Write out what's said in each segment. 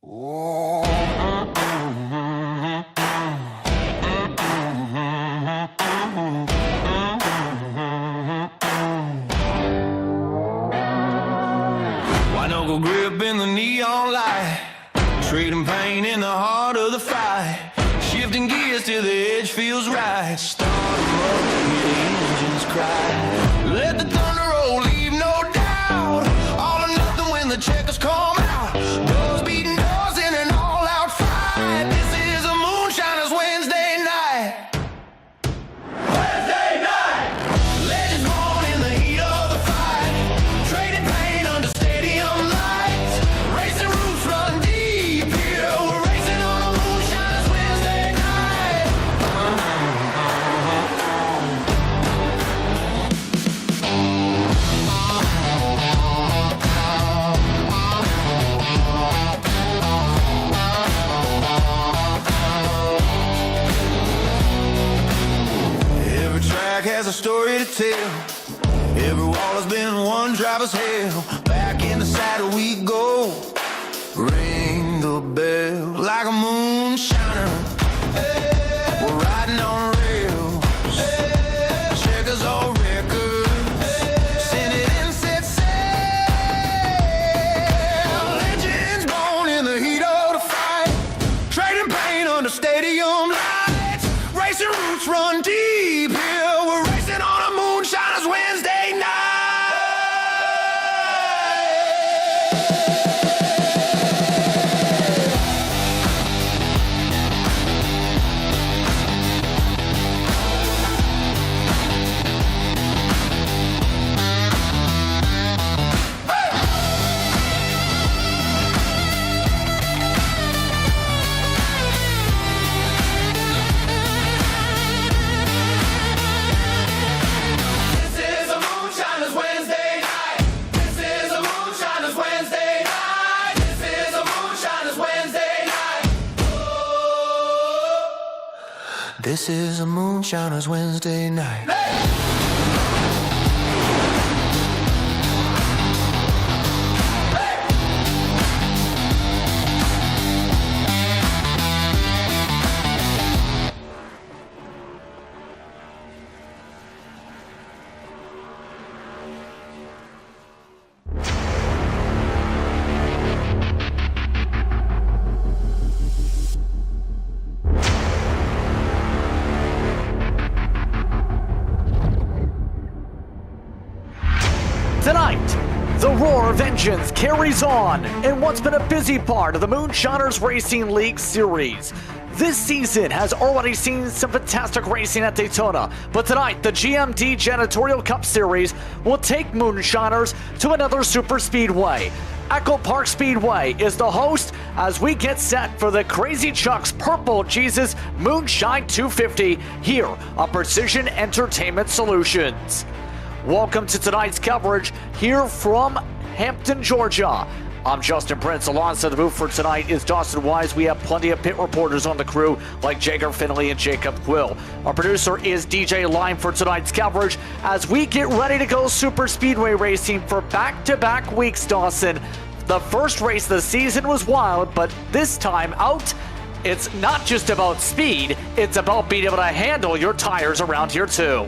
Winocle grip in the neon light, trading pain in the heart of the fight. Shifting gears till the edge feels right. Start 'em up, hear the engines cry. Let the thunder roll, leave no doubt. All or nothing when the checkers come out. Doors beating doors in an all-out fight. This is a Moonshiners Wednesday night. Wednesday night! Legends born in the heat of the fight. Trading pain under stadium lights. Racing roots run deep here. We're racing on a Moonshiners Wednesday night. Every track has a story to tell. Every wall has been one driver's hell. Back in the saddle we go. Ring the bell like a moonshiner. We're riding on rails. Checkers on record. Send it in, set sail. Legends born in the heat of the fight. Trading pain under stadium lights. Racing roots run deep here. We're racing on a Moonshiners Wednesday night. This is a Moonshiners Wednesday night. This is a Moonshiners Wednesday night. This is a Moonshiners Wednesday night. Oh. This is a Moonshiners Wednesday night. Tonight, the roar of engines carries on in what's been a busy part of the Moonshiners Racing League series. This season has already seen some fantastic racing at Daytona, but tonight the GMD Janitorial Cup Series will take Moonshiners to another super speedway. EchoPark Speedway is the host as we get set for the Crazy Chuck's Purple Jesus Moonshine 250 here on Precision Entertainment Solutions. Welcome to tonight's coverage here from Hampton, Georgia. I'm Justin Prince. Alongside the booth for tonight is Dawson Wise. We have plenty of pit reporters on the crew like Jager Finley and Jacob Quill. Our producer is DJ Lime for tonight's coverage as we get ready to go super speedway racing for back-to-back weeks, Dawson. The first race of the season was wild, but this time out, it's not just about speed, it's about being able to handle your tires around here too.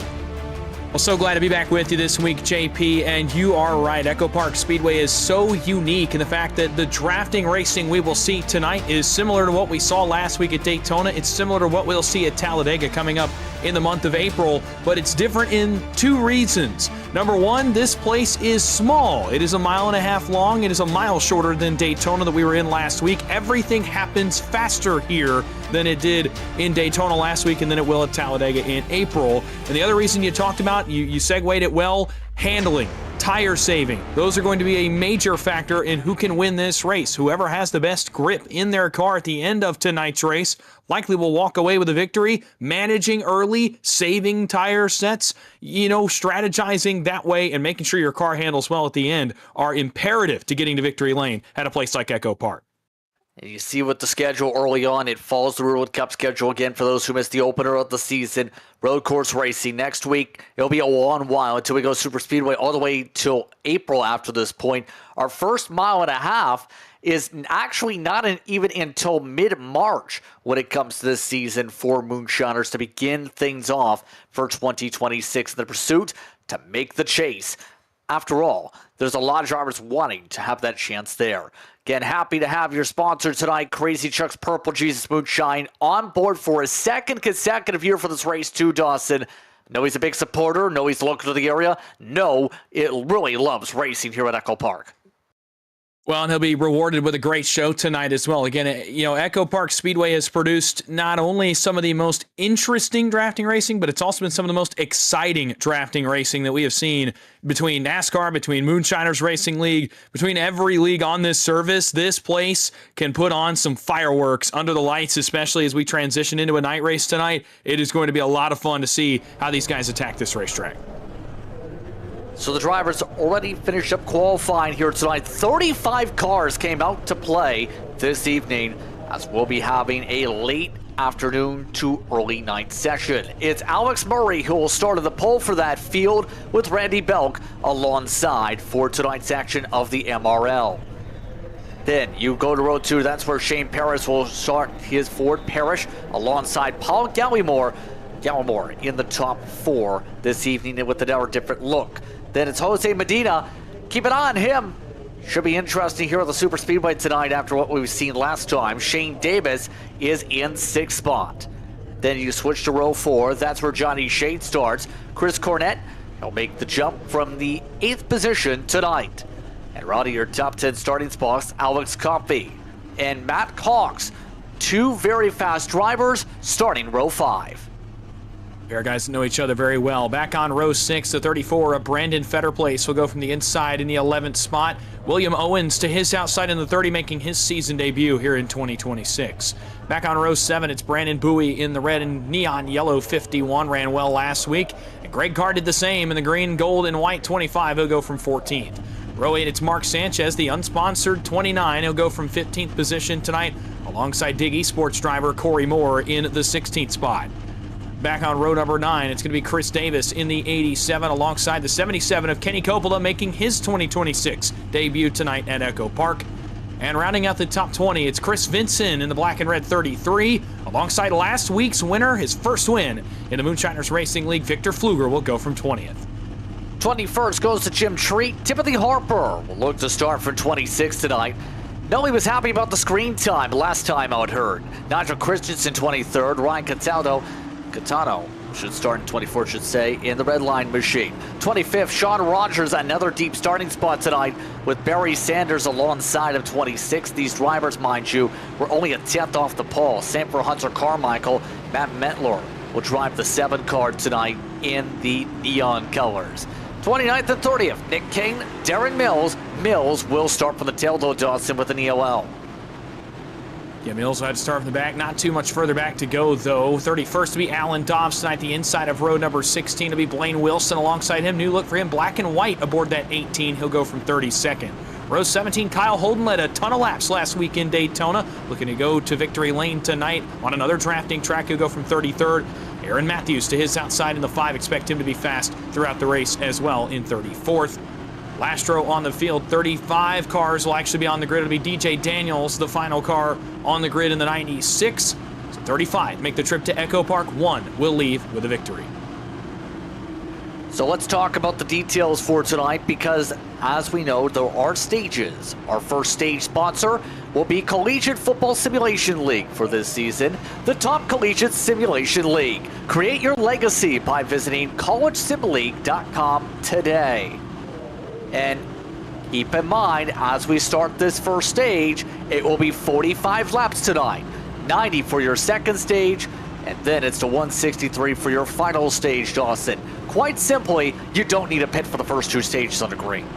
Well, so glad to be back with you this week, JP, and you are right. EchoPark Speedway is so unique in the fact that the drafting racing we will see tonight is similar to what we saw last week at Daytona. It's similar to what we'll see at Talladega coming up in the month of April, but it's different in two reasons. Number one, this place is small. It is 1.5 miles long. It is a mile shorter than Daytona that we were in last week. Everything happens faster here than it did in Daytona last week and than it will at Talladega in April. And the other reason you talked about, you segued it well, handling, tire saving. Those are going to be a major factor in who can win this race. Whoever has the best grip in their car at the end of tonight's race likely will walk away with a victory. Managing early, saving tire sets, strategizing that way and making sure your car handles well at the end are imperative to getting to victory lane at a place like EchoPark. And you see with the schedule early on, it follows the Road Cup schedule again for those who missed the opener of the season. Road course racing next week. It'll be a long while until we go Super Speedway all the way till April after this point. Our first mile and a half is actually not even until mid-March when it comes to this season for Moonshiners to begin things off for 2026 in the pursuit to make the chase. After all, there's a lot of drivers wanting to have that chance there. Again, happy to have your sponsor tonight, Crazy Chuck's Purple Jesus Moonshine, on board for his second consecutive year for this race too, Dawson. No, he's a big supporter. No, he's local to the area. No, it really loves racing here at EchoPark. Well, and he'll be rewarded with a great show tonight as well. Again, EchoPark Speedway has produced not only some of the most interesting drafting racing, but it's also been some of the most exciting drafting racing that we have seen between NASCAR, between Moonshiners Racing League, between every league on this service. This place can put on some fireworks under the lights, especially as we transition into a night race tonight. It is going to be a lot of fun to see how these guys attack this racetrack. So the drivers already finished up qualifying here tonight. 35 cars came out to play this evening, as we'll be having a late afternoon to early night session. It's Alex Murray who will start at the pole for that field with Randy Belk alongside for tonight's action of the MRL. Then you go to row 2. That's where Shane Parrish will start his Ford Parrish alongside Paul Gallimore in the top 4 this evening with another different look. Then it's Jose Medina. Keep an eye on him. Should be interesting here at the Super Speedway tonight after what we've seen last time. Shane Davis is in 6th spot. Then you switch to row 4. That's where Johnny Shade starts. Chris Cornett will make the jump from the 8th position tonight. And right at your top 10 starting spots, Alex Coffey and Matt Cox. 2 very fast drivers starting row 5. Our guys know each other very well. Back on row 6, the 34 of Brandon Fetterplace will go from the inside in the 11th spot. William Owens to his outside in the 30, making his season debut here in 2026. Back on row 7, it's Brandon Bowie in the red and neon yellow 51, ran well last week. And Greg Carr did the same in the green, gold, and white 25. He'll go from 14th. Row 8, it's Mark Sanchez, the unsponsored 29. He'll go from 15th position tonight, alongside Dig eSports driver Corey Moore in the 16th spot. Back on row number 9, it's going to be Chris Davis in the 87 alongside the 77 of Kenny Coppola, making his 2026 debut tonight at EchoPark. And rounding out the top 20, it's Chris Vinson in the black and red 33 alongside last week's winner, his first win in the Moonshiners Racing League. Victor Pfluger will go from 20th. 21st goes to Jim Treat. Timothy Harper will look to start for 26 tonight. No, he was happy about the screen time last time out heard. Nigel Christensen 23rd, Ryan Catano should start in 24th, should say, in the red line machine. 25th, Sean Rogers, another deep starting spot tonight with Barry Sanders alongside of 26. These drivers, mind you, were only a 10th off the pole. Same for Hunter Carmichael. Matt Mentler will drive the 7 car tonight in the neon colors. 29th and 30th, Nick King, Darren Mills. Mills will start from the tail, though, Dawson, with an EOL. Yeah, Mills had to start from the back. Not too much further back to go, though. 31st to be Alan Dobbs tonight. The inside of row number 16 to be Blaine Wilson. Alongside him, new look for him, black and white aboard that 18. He'll go from 32nd. Row 17, Kyle Holden led a ton of laps last week in Daytona. Looking to go to victory lane tonight on another drafting track. He'll go from 33rd. Aaron Matthews to his outside in the 5. Expect him to be fast throughout the race as well in 34th. Last row on the field, 35 cars will actually be on the grid. It'll be DJ Daniels, the final car on the grid in the 96. So 35 make the trip to EchoPark. 1 will leave with a victory. So let's talk about the details for tonight because, as we know, there are stages. Our first stage sponsor will be Collegiate Football Simulation League for this season, the top collegiate simulation league. Create your legacy by visiting collegesimleague.com today. And keep in mind, as we start this first stage, it will be 45 laps tonight, 90 for your second stage, and then it's to 163 for your final stage, Dawson. Quite simply, you don't need a pit for the first 2 stages on the green.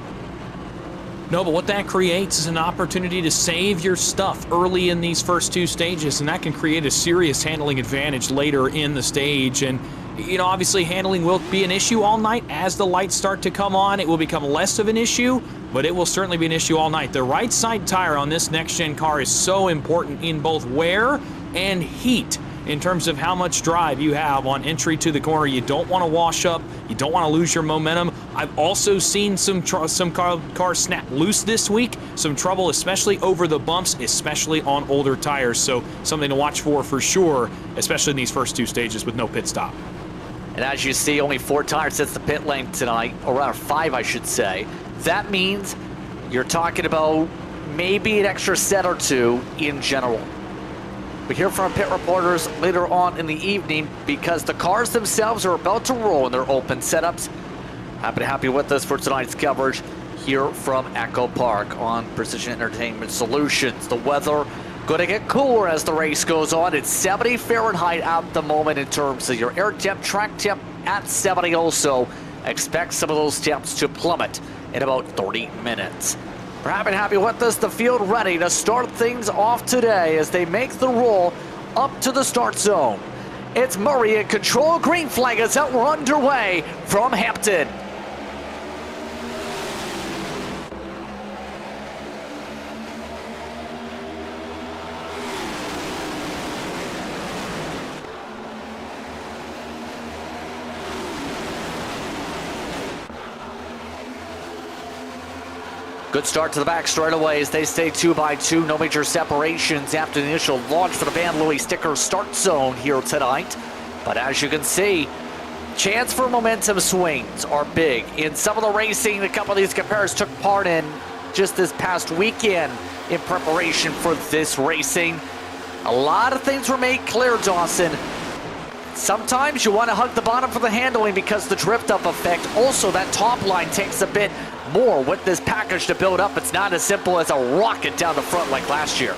No, but what that creates is an opportunity to save your stuff early in these first 2 stages, and that can create a serious handling advantage later in the stage. And you know, obviously handling will be an issue all night. As the lights start to come on, it will become less of an issue. but it will certainly be an issue all night. The right side tire on this next-gen car is so important in both wear and heat in terms of how much drive you have on entry to the corner. You don't want to wash up. You don't want to lose your momentum. I've also seen some cars snap loose this week. Some trouble, especially over the bumps, especially on older tires. So something to watch for sure, especially in these first two stages with no pit stop. And as you see, only 4 tires hits the pit lane tonight, or rather 5, I should say. That means you're talking about maybe an extra set or 2 in general. We hear from pit reporters later on in the evening because the cars themselves are about to roll in their open setups. Happy with us for tonight's coverage here from EchoPark on Precision Entertainment Solutions. The weather going to get cooler as the race goes on. It's 70 Fahrenheit at the moment in terms of your air temp, track temp at 70 also. Expect some of those temps to plummet in about 30 minutes. We're happy with us. The field ready to start things off today as they make the roll up to the start zone. It's Murray in control. Green flag is out. We're underway from Hampton. Good start to the back straight away as they stay 2 by 2. No major separations after the initial launch for the Van Louis sticker start zone here tonight. But as you can see, chance for momentum swings are big. In some of the racing, a couple of these competitors took part in just this past weekend in preparation for this racing. A lot of things were made clear, Dawson. Sometimes you want to hug the bottom for the handling because the drift up effect. Also, that top line takes a bit more with this package to build up. It's not as simple as a rocket down the front like last year.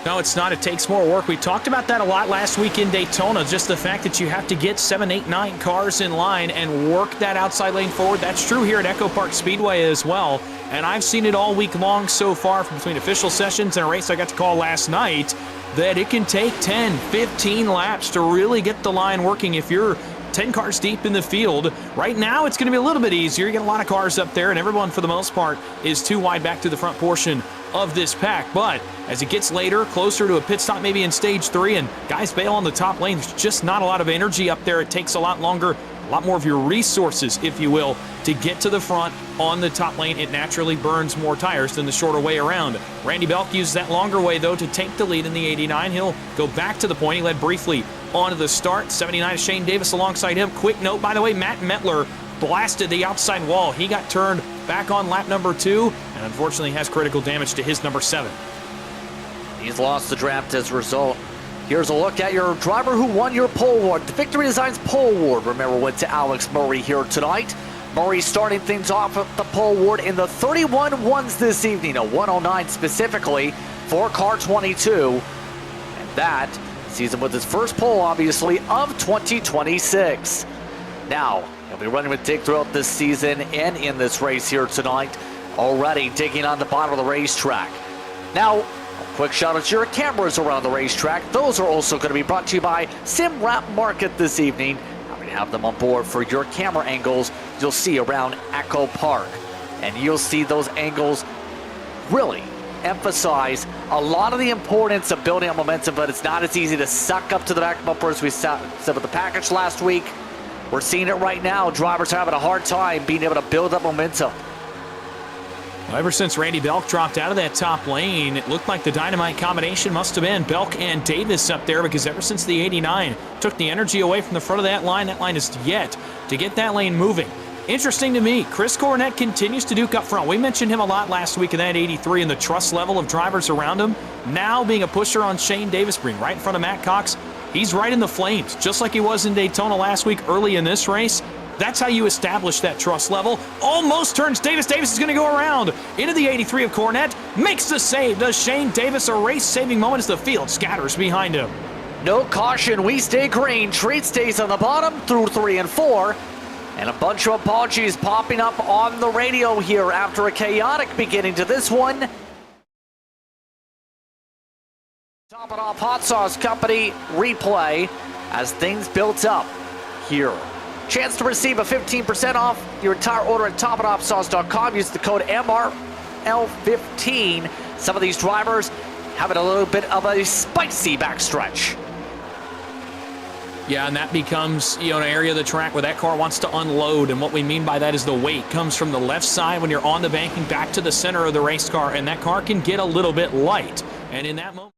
No, it's not. It takes more work. We talked about that a lot last week in Daytona, just the fact that you have to get 7, 8, 9 cars in line and work that outside lane forward. That's true here at EchoPark Speedway as well, and I've seen it all week long so far from between official sessions and a race I got to call last night, that it can take 10, 15 laps to really get the line working if you're 10 cars deep in the field. Right now, it's going to be a little bit easier. You get a lot of cars up there, and everyone, for the most part, is too wide back to the front portion of this pack. But as it gets later, closer to a pit stop maybe in stage 3, and guys bail on the top lane, there's just not a lot of energy up there. It takes a lot longer, a lot more of your resources, if you will, to get to the front on the top lane. It naturally burns more tires than the shorter way around. Randy Belk uses that longer way, though, to take the lead in the 89. He'll go back to the point. He led briefly onto the start. 79 is Shane Davis alongside him. Quick note, by the way, Matt Mettler blasted the outside wall. He got turned back on lap number 2 and unfortunately has critical damage to his number 7. He's lost the draft as a result. Here's a look at your driver who won your pole award. The Victory Designs pole award, remember, went to Alex Murray here tonight. Murray starting things off with the pole award in the 31 ones this evening, a 109 specifically for car 22. And that sees him with his first pole, obviously, of 2026. Now, he'll be running with Dig throughout this season and in this race here tonight, already digging on the bottom of the racetrack. Now, quick shout out to your cameras around the racetrack. Those are also going to be brought to you by SimWrap Market this evening. Happy to have them on board for your camera angles you'll see around EchoPark. And you'll see those angles really emphasize a lot of the importance of building up momentum, but it's not as easy to suck up to the back bumper as we said with the package last week. We're seeing it right now. Drivers are having a hard time being able to build up momentum. Well, ever since Randy Belk dropped out of that top lane, it looked like the dynamite combination must have been Belk and Davis up there, because ever since the 89 took the energy away from the front of that line is yet to get that lane moving. Interesting to me, Chris Cornett continues to duke up front. We mentioned him a lot last week in that 83 and the trust level of drivers around him. Now being a pusher on Shane Davis, being right in front of Matt Cox, he's right in the flames, just like he was in Daytona last week early in this race. That's how you establish that trust level. Almost turns Davis. Davis is going to go around into the 83 of Cornett. Makes the save. Does Shane Davis a race-saving moment as the field scatters behind him. No caution. We stay green. Treat stays on the bottom through 3 and 4. And a bunch of apologies popping up on the radio here after a chaotic beginning to this one. Top it off, Hot Sauce Company replay as things built up here Chance to receive a 15% off your entire order at topofsauce.com. Use the code MRL15. Some of these drivers having a little bit of a spicy backstretch. Yeah, and that becomes, an area of the track where that car wants to unload, and what we mean by that is the weight comes from the left side when you're on the banking back to the center of the race car, and that car can get a little bit light. And in that moment,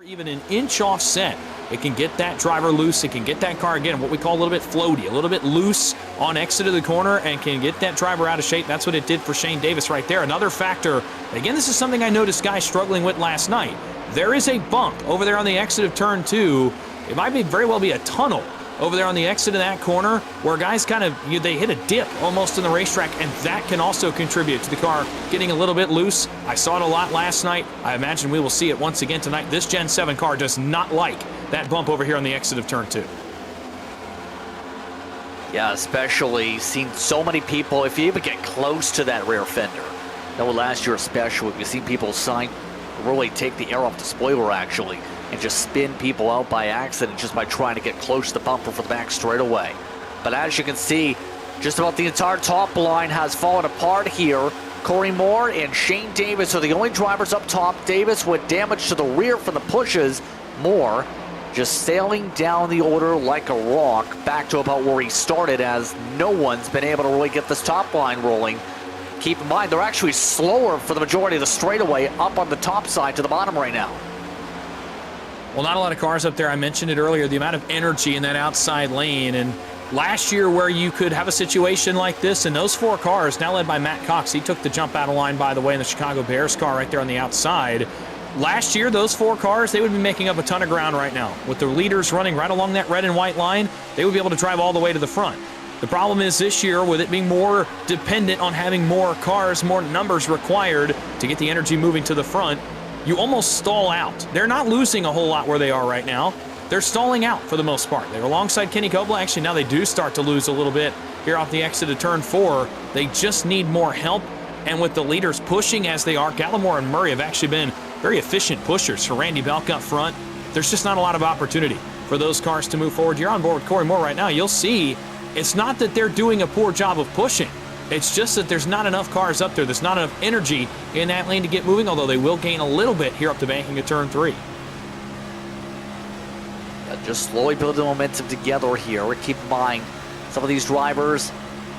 even an inch offset, it can get that driver loose. It can get that car, again, what we call a little bit floaty, a little bit loose on exit of the corner, and can get that driver out of shape. That's what it did for Shane Davis right there. Another factor, again, this is something I noticed guys struggling with last night. There is a bump over there on the exit of turn 2. It might very well be a tunnel over there on the exit of that corner where guys they hit a dip almost in the racetrack, and that can also contribute to the car getting a little bit loose. I saw it a lot last night. I imagine we will see it once again tonight. This Gen 7 car does not like that bump over here on the exit of turn 2. Yeah, especially seen so many people, if you even get close to that rear fender. That was last year especially. We've seen people really take the air off the spoiler actually and just spin people out by accident just by trying to get close to the bumper for the back straightaway. But as you can see, just about the entire top line has fallen apart here. Corey Moore and Shane Davis are the only drivers up top. Davis with damage to the rear from the pushes. Moore just sailing down the order like a rock back to about where he started, as no one's been able to really get this top line rolling. Keep in mind, they're actually slower for the majority of the straightaway up on the top side to the bottom right now. Well, not a lot of cars up there. I mentioned it earlier, the amount of energy in that outside lane. And last year where you could have a situation like this, and those 4 cars, now led by Matt Cox, he took the jump out of line, by the way, in the Chicago Bears car right there on the outside. Last year, those 4 cars, they would be making up a ton of ground right now. With the leaders running right along that red and white line, they would be able to drive all the way to the front. The problem is this year, with it being more dependent on having more cars, more numbers required to get the energy moving to the front, you almost stall out. They're not losing a whole lot where they are right now. They're stalling out for the most part. They're alongside Kenny Coppola. Actually, now they do start to lose a little bit here off the exit of turn 4. They just need more help. And with the leaders pushing as they are, Gallimore and Murray have actually been very efficient pushers for Randy Belk up front. There's just not a lot of opportunity for those cars to move forward. You're on board with Corey Moore right now. You'll see it's not that they're doing a poor job of pushing. It's just that there's not enough cars up there. There's not enough energy in that lane to get moving, although they will gain a little bit here up the banking of turn 3. Just slowly building momentum together here. Keep in mind, some of these drivers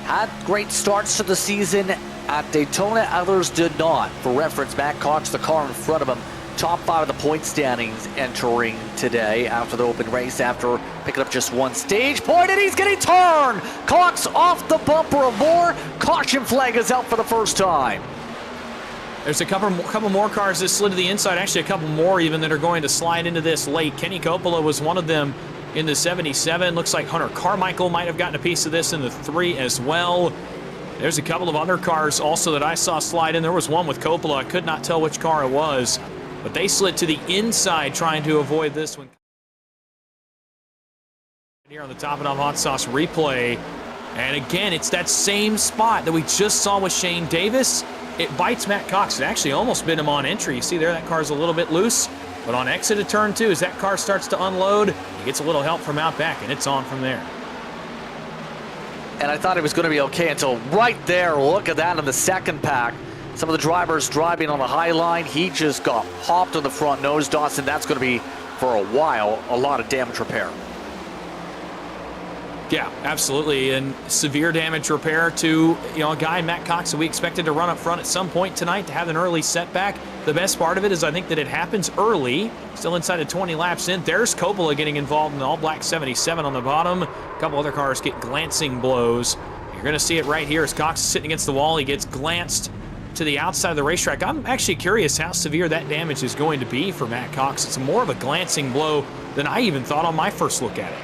had great starts to the season at Daytona, others did not. For reference, Matt Cox, the car in front of him, top 5 of the point standings entering today after the open race, after picking up just 1 stage point, and he's getting turned! Cox off the bumper of Moore. Caution flag is out for the first time. There's a couple more cars that slid to the inside, actually a couple more even that are going to slide into this late. Kenny Coppola was one of them in the 77. Looks like Hunter Carmichael might have gotten a piece of this in the 3 as well. There's a couple of other cars also that I saw slide in. There was one with Coppola. I could not tell which car it was, but they slid to the inside trying to avoid this one. Here on the Top and Off Hot Sauce replay. And again, it's that same spot that we just saw with Shane Davis. It bites Matt Cox. It actually almost bit him on entry. You see there, that car's a little bit loose. But on exit of turn 2, as that car starts to unload, he gets a little help from out back, and it's on from there. And I thought it was going to be okay until right there. Look at that in the second pack. Some of the drivers driving on the high line. He just got popped on the front nose, Dawson. That's going to be, for a while, a lot of damage repair. Yeah, absolutely, and severe damage repair to a guy, Matt Cox, that we expected to run up front at some point tonight to have an early setback. The best part of it is I think that it happens early, still inside of 20 laps in. There's Coppola getting involved in the all-black 77 on the bottom. A couple other cars get glancing blows. You're going to see it right here as Cox is sitting against the wall. He gets glanced to the outside of the racetrack. I'm actually curious how severe that damage is going to be for Matt Cox. It's more of a glancing blow than I even thought on my first look at it.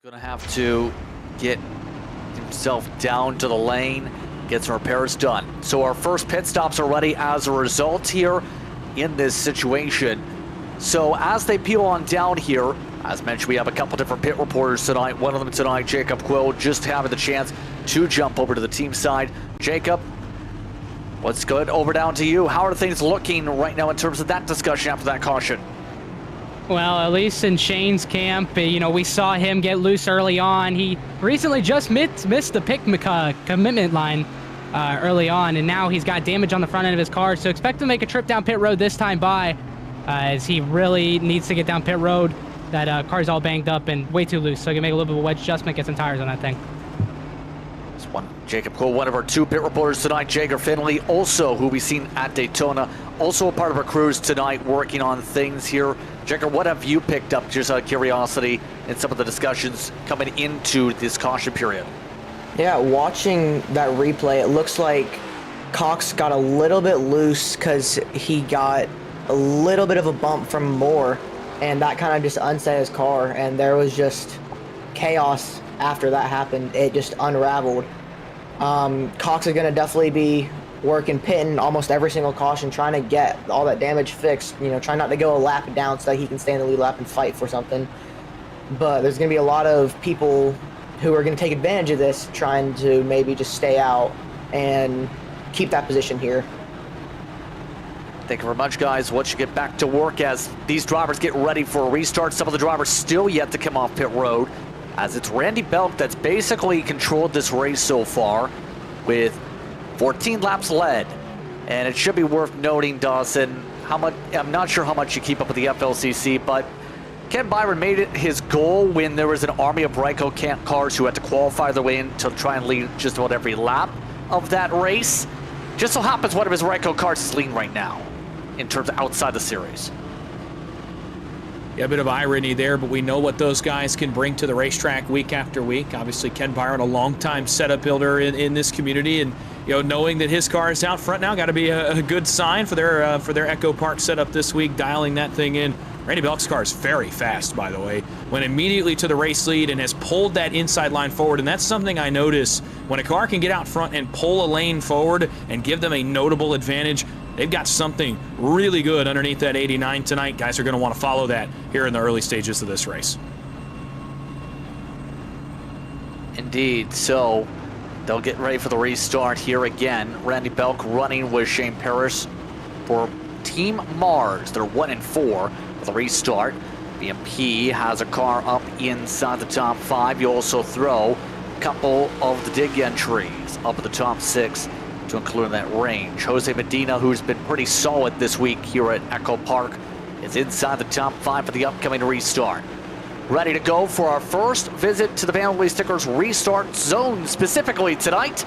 Gonna have to get himself down to the lane, get some repairs done. So our first pit stops are ready as a result here in this situation. So as they peel on down here, as mentioned, we have a couple different pit reporters tonight. One of them tonight, Jacob Quill, just having the chance to jump over to the team side. Jacob, what's good? Over down to you. How are things looking right now in terms of that discussion after that caution? Well, at least in Shane's camp, we saw him get loose early on. He recently just missed the pick commitment line early on, and now he's got damage on the front end of his car. So expect him to make a trip down pit road this time by, as he really needs to get down pit road. That car's all banged up and way too loose, so he can make a little bit of a wedge adjustment, get some tires on that thing. This one, Jacob Cole, one of our 2 pit reporters tonight. Jager Finley, also who we've seen at Daytona, also a part of our crews tonight, working on things here. Jager, what have you picked up, just out of curiosity, in some of the discussions coming into this caution period? Yeah, watching that replay, it looks like Cox got a little bit loose because he got a little bit of a bump from Moore, and that kind of just unset his car, and there was just chaos after that happened. It just unraveled. Cox is going to definitely be working pitting almost every single caution, trying to get all that damage fixed, trying not to go a lap down so that he can stay in the lead lap and fight for something. But there's going to be a lot of people who are going to take advantage of this, trying to maybe just stay out and keep that position here. Thank you very much, guys. Once you get back to work as these drivers get ready for a restart, some of the drivers still yet to come off pit road, as it's Randy Belk that's basically controlled this race so far with 14 laps led. And it should be worth noting, Dawson, I'm not sure how much you keep up with the FLCC, but Ken Byron made it his goal when there was an army of Ryko cars who had to qualify their way in to try and lead just about every lap of that race. Just so happens one of his Ryko cars is leading right now in terms of outside the series. Yeah, a bit of irony there, but we know what those guys can bring to the racetrack week after week. Obviously, Ken Byron, a longtime setup builder in this community, and knowing that his car is out front now, got to be a good sign for their EchoPark setup this week, dialing that thing in. Randy Belk's car is very fast, by the way. Went immediately to the race lead and has pulled that inside line forward, and that's something I notice. When a car can get out front and pull a lane forward and give them a notable advantage, they've got something really good underneath that 89 tonight. Guys are going to want to follow that here in the early stages of this race. Indeed, so they'll get ready for the restart here again. Randy Belk running with Shane Parrish for Team Mars. They're 1-4 for the restart. BMP has a car up inside the top 5. You also throw a couple of the dig entries up at the top 6 to include in that range. Jose Medina, who's been pretty solid this week here at EchoPark, is inside the top 5 for the upcoming restart. Ready to go for our first visit to the Family Stickers restart zone specifically tonight.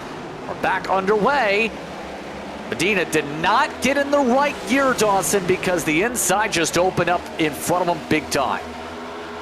We're back underway. Medina did not get in the right gear, Dawson, because the inside just opened up in front of him big time.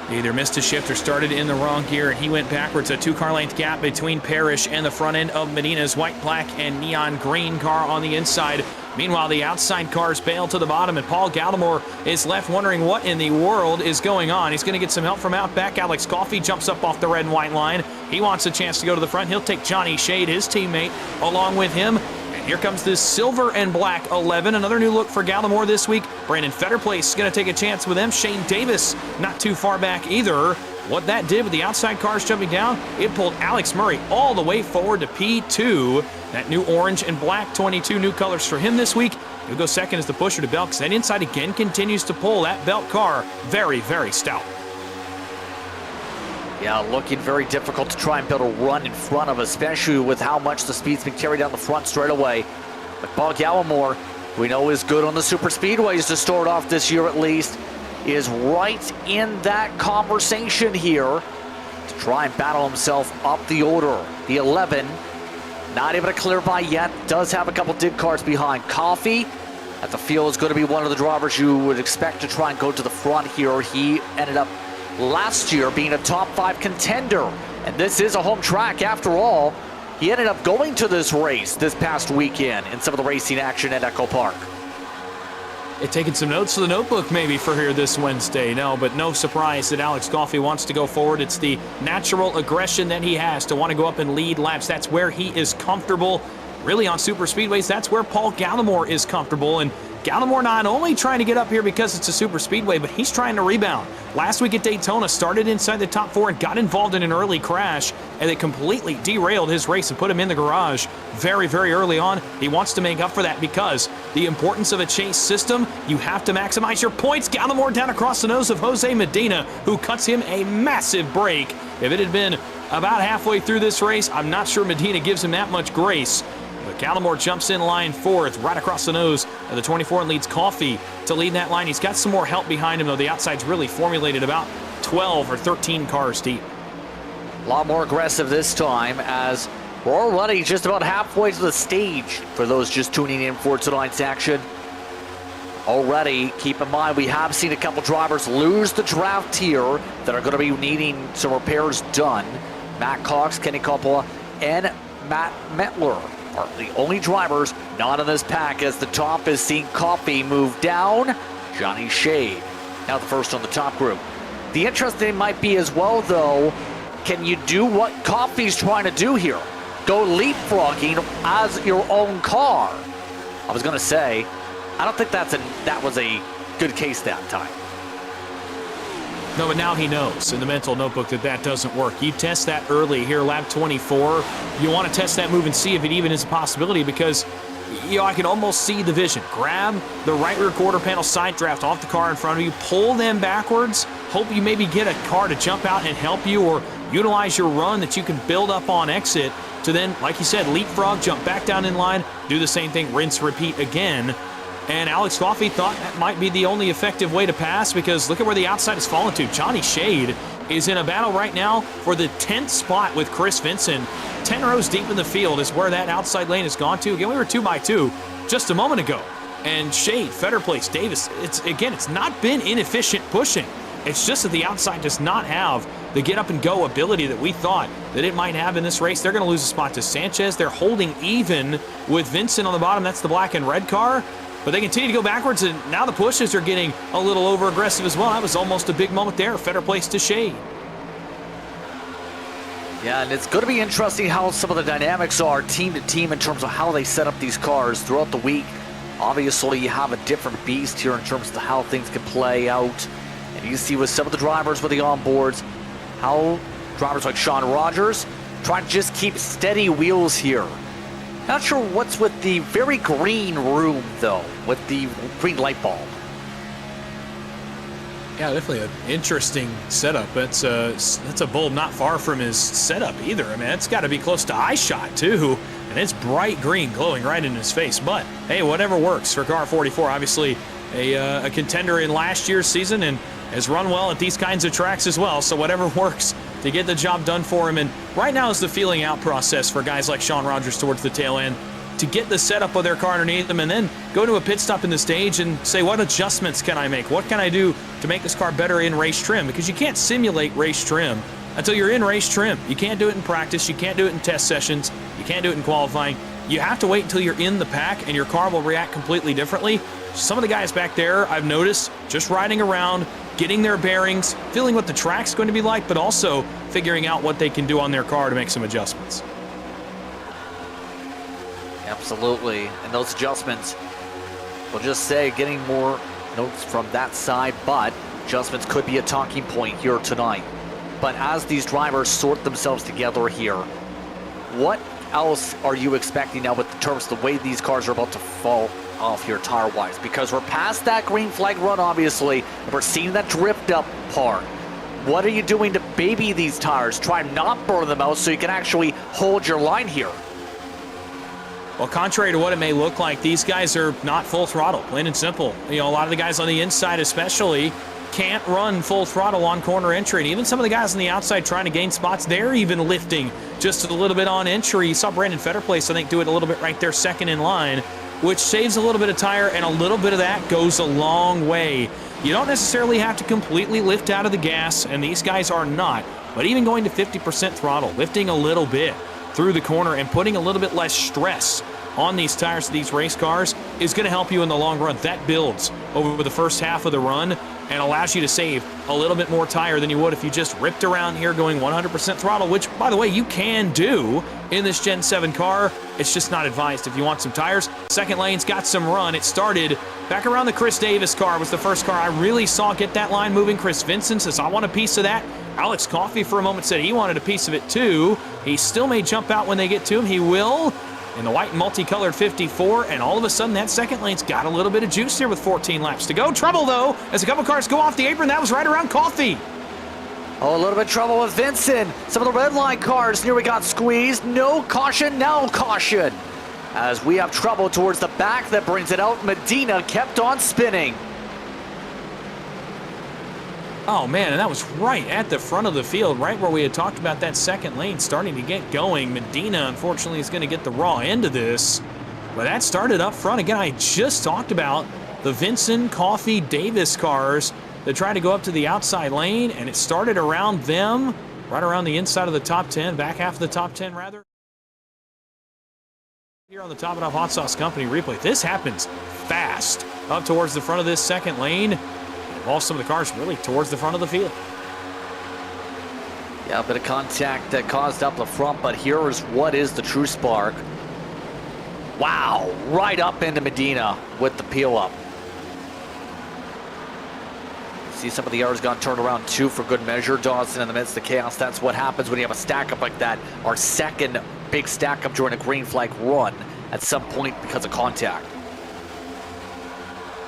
He either missed a shift or started in the wrong gear, and he went backwards. A 2-car length gap between Parrish and the front end of Medina's white, black, and neon green car on the inside. Meanwhile, the outside cars bail to the bottom, and Paul Gallimore is left wondering what in the world is going on. He's going to get some help from out back. Alex Coffey jumps up off the red and white line. He wants a chance to go to the front. He'll take Johnny Shade, his teammate, along with him. And here comes this silver and black 11. Another new look for Gallimore this week. Brandon Fetterplace is going to take a chance with them. Shane Davis not too far back either. What that did with the outside cars jumping down, it pulled Alex Murray all the way forward to P2. That new orange and black 22 new colors for him this week. He'll go second as the pusher to Belk. That inside again continues to pull that Belk car very, very stout. Yeah, looking very difficult to try and build a run in front of, especially with how much the speed's been carried down the front straight away. But Paul Gallimore, we know is good on the super speedways to start off this year at least, is right in that conversation here to try and battle himself up the order. The 11, not able to clear by yet, does have a couple dig cars behind. Coffey, at the field, is going to be one of the drivers you would expect to try and go to the front here. He ended up last year being a top 5 contender, and this is a home track after all. He ended up going to this race this past weekend in some of the racing action at EchoPark. Taking some notes to the notebook maybe for here this Wednesday. No, but no surprise that Alex Coffey wants to go forward. It's the natural aggression that he has to want to go up and lead laps. That's where he is comfortable. Really on super speedways, that's where Paul Gallimore is comfortable. And Gallimore not only trying to get up here because it's a super speedway, but he's trying to rebound. Last week at Daytona, started inside the top 4 and got involved in an early crash, and it completely derailed his race and put him in the garage very, very early on. He wants to make up for that because the importance of a chase system. You have to maximize your points. Gallimore down across the nose of Jose Medina, who cuts him a massive break. If it had been about halfway through this race, I'm not sure Medina gives him that much grace. But Gallimore jumps in line fourth, right across the nose of the 24 and leads Coffey to lead that line. He's got some more help behind him, though. The outside's really formulated about 12 or 13 cars deep. A lot more aggressive this time as we're already just about halfway to the stage for those just tuning in for tonight's action. Already, keep in mind, we have seen a couple drivers lose the draft here that are going to be needing some repairs done. Matt Cox, Kenny Coppola, and Matt Metler are the only drivers not in this pack, as the top is seeing Coffey move down. Johnny Shade now the first on the top group. The interesting might be as well, though, can you do what Coffey's trying to do here? Go leapfrogging as your own car. I was going to say, I don't think that was a good case that time. No, but now he knows in the mental notebook that doesn't work. You test that early here, lap 24. You want to test that move and see if it even is a possibility, because I can almost see the vision. Grab the right rear quarter panel side draft off the car in front of you, pull them backwards, hope you maybe get a car to jump out and help you, or utilize your run that you can build up on exit to then, like you said, leapfrog, jump back down in line, do the same thing, rinse, repeat again. And Alex Coffey thought that might be the only effective way to pass, because look at where the outside has fallen to. Johnny Shade is in a battle right now for the 10th spot with Chris Vinson. 10 rows deep in the field is where that outside lane has gone to. Again, we were 2 by 2 just a moment ago. And Shade, Fetter Place, Davis, it's not been inefficient pushing. It's just that the outside does not have the get up and go ability that we thought that it might have in this race. They're going to lose a spot to Sanchez. They're holding even with Vincent on the bottom. That's the black and red car. But they continue to go backwards, and now the pushes are getting a little over-aggressive as well. That was almost a big moment there. Fetter Place to Shade. Yeah, and it's going to be interesting how some of the dynamics are team to team in terms of how they set up these cars throughout the week. Obviously, you have a different beast here in terms of how things can play out. And you see with some of the drivers with the onboards, how drivers like Sean Rogers try to just keep steady wheels here. Not sure what's with the very green room, though, with the green light bulb. Yeah, definitely an interesting setup. That's a bulb not far from his setup either. I mean, it's got to be close to eye shot, too. And it's bright green, glowing right in his face. But, hey, whatever works for car 44. Obviously, a contender in last year's season and has run well at these kinds of tracks as well. So whatever works to get the job done for him. And right now is the feeling out process for guys like Sean Rogers towards the tail end, to get the setup of their car underneath them and then go to a pit stop in the stage and say, what adjustments can I make? What can I do to make this car better in race trim? Because you can't simulate race trim until you're in race trim. You can't do it in practice. You can't do it in test sessions. You can't do it in qualifying. You have to wait until you're in the pack, and your car will react completely differently. Some of the guys back there, I've noticed, just riding around, getting their bearings, feeling what the track's going to be like, but also figuring out what they can do on their car to make some adjustments. Absolutely. And those adjustments, we'll just say, getting more notes from that side, but adjustments could be a talking point here tonight. But as these drivers sort themselves together here, what else are you expecting now with the terms of the way these cars are about to fall off here tire-wise? Because we're past that green flag run, obviously, and we're seeing that drift up part. What are you doing to baby these tires? Try and not burn them out so you can actually hold your line here. Well, contrary to what it may look like, these guys are not full throttle, plain and simple. You know, a lot of the guys on the inside especially can't run full throttle on corner entry. And even some of the guys on the outside trying to gain spots, they're even lifting just a little bit on entry. You saw Brandon Fetterplace, I think, do it a little bit right there, second in line, which saves a little bit of tire, and a little bit of that goes a long way. You don't necessarily have to completely lift out of the gas, and these guys are not. But even going to 50% throttle, lifting a little bit through the corner and putting a little bit less stress on these tires of these race cars is going to help you in the long run. That builds over the first half of the run and allows you to save a little bit more tire than you would if you just ripped around here going 100% throttle, which, by the way, you can do in this Gen 7 car. It's just not advised if you want some tires. Second lane's got some run. It started back around the Chris Davis car, was the first car I really saw get that line moving. Chris Vincent says, I want a piece of that. Alex Coffey for a moment said he wanted a piece of it too. He still may jump out when they get to him. He will. in the white and multicolored 54, and all of a sudden that second lane's got a little bit of juice here with 14 laps to go. Trouble, though, as a couple cars go off the apron. That was right around Coffee. Oh, a little bit of trouble with Vincent. Some of the red line cars nearly got squeezed. No caution, now caution. As we have trouble towards the back, that brings it out. Medina kept on spinning. Oh, man, and that was right at the front of the field, right where we had talked about that second lane starting to get going. Medina, unfortunately, is going to get the raw end of this. But that started up front. Again, I just talked about the Vincent, Coffey, Davis cars that tried to go up to the outside lane, and it started around them, right around the inside of the top 10, back half of the top 10, rather. Here on the Top It Off Hot Sauce Company replay, this happens fast up towards the front of this second lane. Involves some of the cars really towards the front of the field. Yeah, a bit of contact that caused up the front, but here is what is the true spark. Wow, right up into Medina with the peel up. See some of the others got turned around too for good measure. Dawson in the midst of chaos. That's what happens when you have a stack up like that. Our second big stack up during a green flag run at some point because of contact.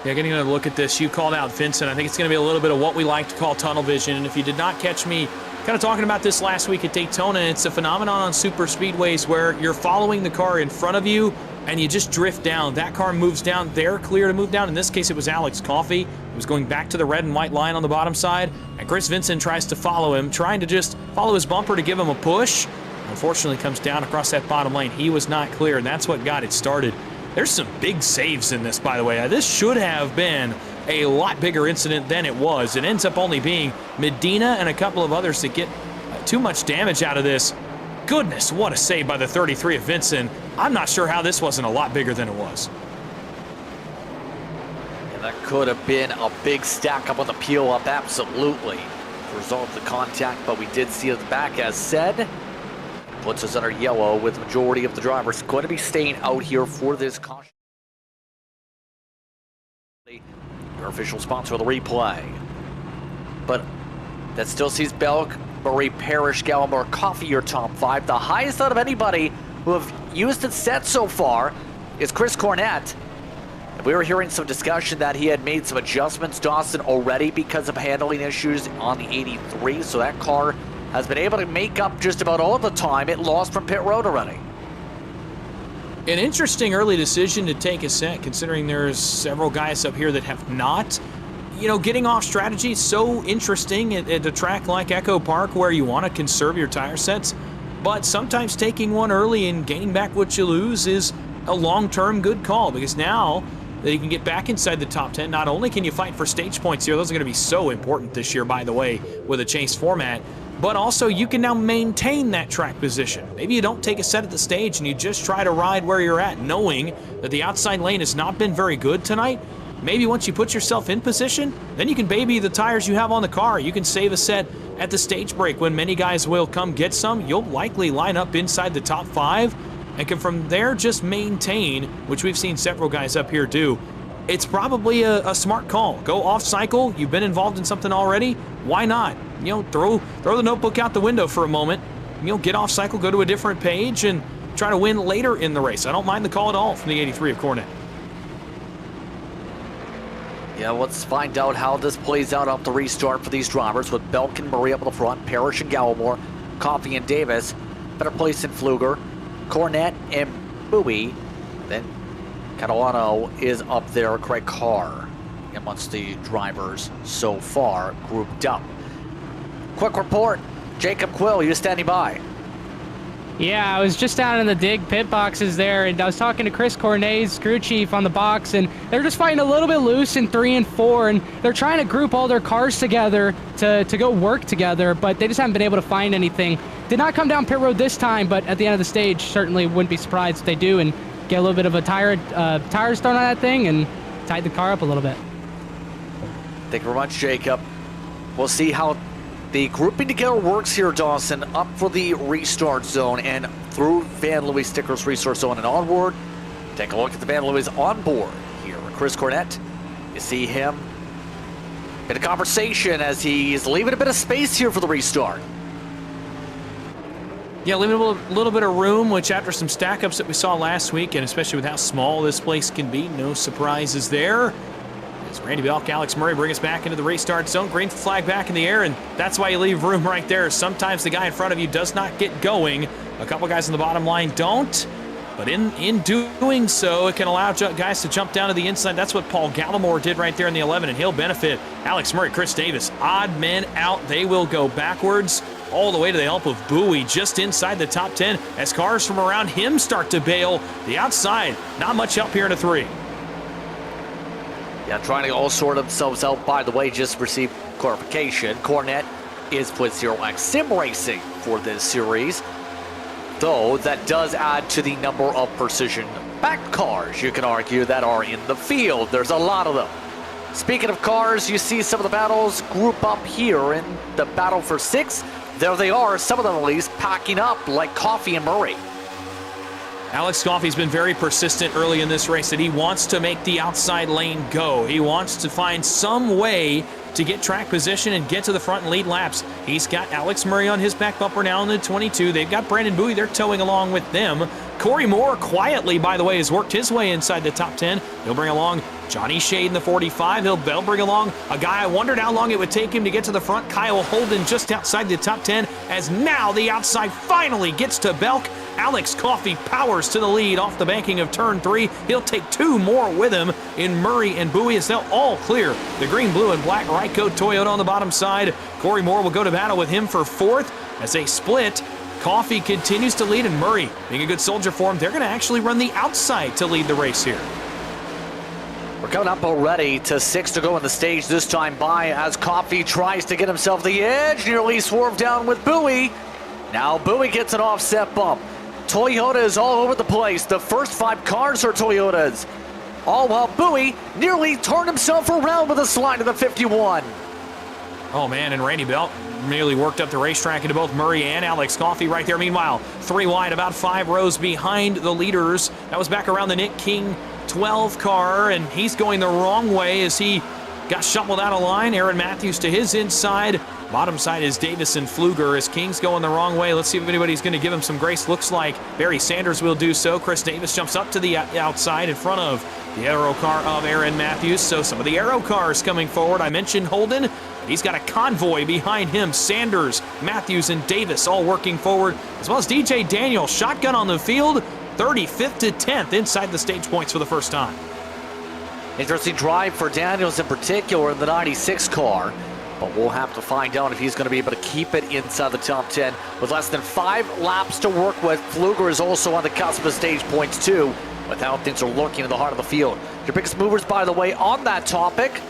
Yeah, getting another look at this, you called out Vincent. I think it's going to be a little bit of what we like to call tunnel vision. And if you did not catch me kind of talking about this last week at Daytona, it's a phenomenon on super speedways where you're following the car in front of you and you just drift down. That car moves down. They're clear to move down. In this case, it was Alex Coffey. He was going back to the red and white line on the bottom side. And Chris Vincent tries to follow him, trying to just follow his bumper to give him a push. Unfortunately, comes down across that bottom lane. He was not clear, and that's what got it started. There's some big saves in this, by the way. This should have been a lot bigger incident than it was. It ends up only being Medina and a couple of others that get too much damage out of this. Goodness, what a save by the 33 of Vincent. I'm not sure how this wasn't a lot bigger than it was. And that could have been a big stack up on the peel up, absolutely. Result of the contact, but we did see at the back, as said. Puts us under yellow with the majority of the drivers going to be staying out here for this caution. Your official sponsor of the replay. But that still sees Belk-Marie Parrish, Gallimore, Coffey your top 5. The highest out of anybody who have used it set so far is Chris Cornett. And we were hearing some discussion that he had made some adjustments, Dawson, already because of handling issues on the 83. So that car has been able to make up just about all of the time it lost from pit road already. An interesting early decision to take a set, considering there's several guys up here that have not. You know, getting off strategy is so interesting at a track like EchoPark where you want to conserve your tire sets, but sometimes taking one early and gaining back what you lose is a long-term good call, because now that you can get back inside the top 10, not only can you fight for stage points here, those are going to be so important this year, by the way, with a chase format, but also you can now maintain that track position. Maybe you don't take a set at the stage and you just try to ride where you're at, knowing that the outside lane has not been very good tonight. Maybe once you put yourself in position, then you can baby the tires you have on the car. You can save a set at the stage break when many guys will come get some. You'll likely line up inside the top 5 and can from there just maintain, which we've seen several guys up here do. It's probably a smart call. Go off cycle. You've been involved in something already. Why not? You know, throw the notebook out the window for a moment. You know, get off cycle, go to a different page, and try to win later in the race. I don't mind the call at all from the 83 of Cornett. Yeah, let's find out how this plays out off the restart for these drivers, with Belk and Marie up at the front, Parrish and Gallimore, Coffey and Davis, better place in Pfluger, Cornett and Bowie. Then Catalano is up there, Craig Carr amongst the drivers so far grouped up. Quick report, Jacob Quill, you standing by? Yeah, I was just down in the dig pit boxes there, and I was talking to Chris Cornet's crew chief on the box, and they're just fighting a little bit loose in 3 and 4, and they're trying to group all their cars together to go work together, but they just haven't been able to find anything. Did not come down pit road this time, but at the end of the stage, certainly wouldn't be surprised if they do, and get a little bit of a tires thrown on that thing and tied the car up a little bit. Thank you very much, Jacob. We'll see how the grouping together works here, Dawson, up for the restart zone and through Van Louis Stickers restart zone and onward. Take a look at the Van Louis onboard here. Chris Cornett, you see him in a conversation as he's leaving a bit of space here for the restart. Yeah, leaving a little bit of room, which after some stack-ups that we saw last week, and especially with how small this place can be, no surprises there. As Randy Belk, Alex Murray bring us back into the race start zone. Green flag back in the air, and that's why you leave room right there. Sometimes the guy in front of you does not get going. A couple guys on the bottom line don't. But in doing so, it can allow guys to jump down to the inside. That's what Paul Gallimore did right there in the 11, and he'll benefit. Alex Murray, Chris Davis, odd men out. They will go backwards all the way to the help of Bowie just inside the top 10 as cars from around him start to bail. The outside, not much help here in a 3. Yeah, trying to all sort themselves out. By the way, just received clarification. Cornet is with 0x Sim Racing for this series. Though that does add to the number of precision back cars, you can argue, that are in the field. There's a lot of them. Speaking of cars, you see some of the battles group up here in the battle for 6. There they are, some of them at least, packing up like Coffee and Murray. Alex Coffey's been very persistent early in this race that he wants to make the outside lane go. He wants to find some way to get track position and get to the front and lead laps. He's got Alex Murray on his back bumper now in the 22. They've got Brandon Bowie. They're towing along with them. Corey Moore quietly, by the way, has worked his way inside the top 10. He'll bring along Johnny Shade in the 45. They'll bring along a guy I wondered how long it would take him to get to the front. Kyle Holden just outside the top 10 as now the outside finally gets to Belk. Alex Coffey powers to the lead off the banking of turn 3. He'll take 2 more with him in Murray and Bowie as they'll all clear the green, blue, and black Ryco Toyota on the bottom side. Corey Moore will go to battle with him for 4th as they split. Coffey continues to lead, and Murray, being a good soldier for him, they're going to actually run the outside to lead the race here. We're coming up already to 6 to go in the stage this time by as Coffey tries to get himself the edge, nearly swerved down with Bowie. Now Bowie gets an offset bump. Toyota is all over the place. The first 5 cars are Toyotas. All while Bowie nearly turned himself around with a slide to the 51. Oh man, and Randy Belk nearly worked up the racetrack into both Murray and Alex Coffey right there. Meanwhile, 3 wide, about 5 rows behind the leaders. That was back around the Nick King 12 car, and he's going the wrong way as he got shuffled out of line. Aaron Matthews to his inside. Bottom side is Davis and Pfluger as King's going the wrong way. Let's see if anybody's going to give him some grace. Looks like Barry Sanders will do so. Chris Davis jumps up to the outside in front of the aero car of Aaron Matthews. So some of the aero cars coming forward. I mentioned Holden. He's got a convoy behind him. Sanders, Matthews, and Davis all working forward, as well as DJ Daniel. Shotgun on the field, 35th to 10th inside the stage points for the first time. Interesting drive for Daniels in particular in the 96 car. But we'll have to find out if he's going to be able to keep it inside the top 10 with less than 5 laps to work with. Pfluger is also on the cusp of stage points too, with how things are looking in the heart of the field. Your biggest movers, by the way, on that topic,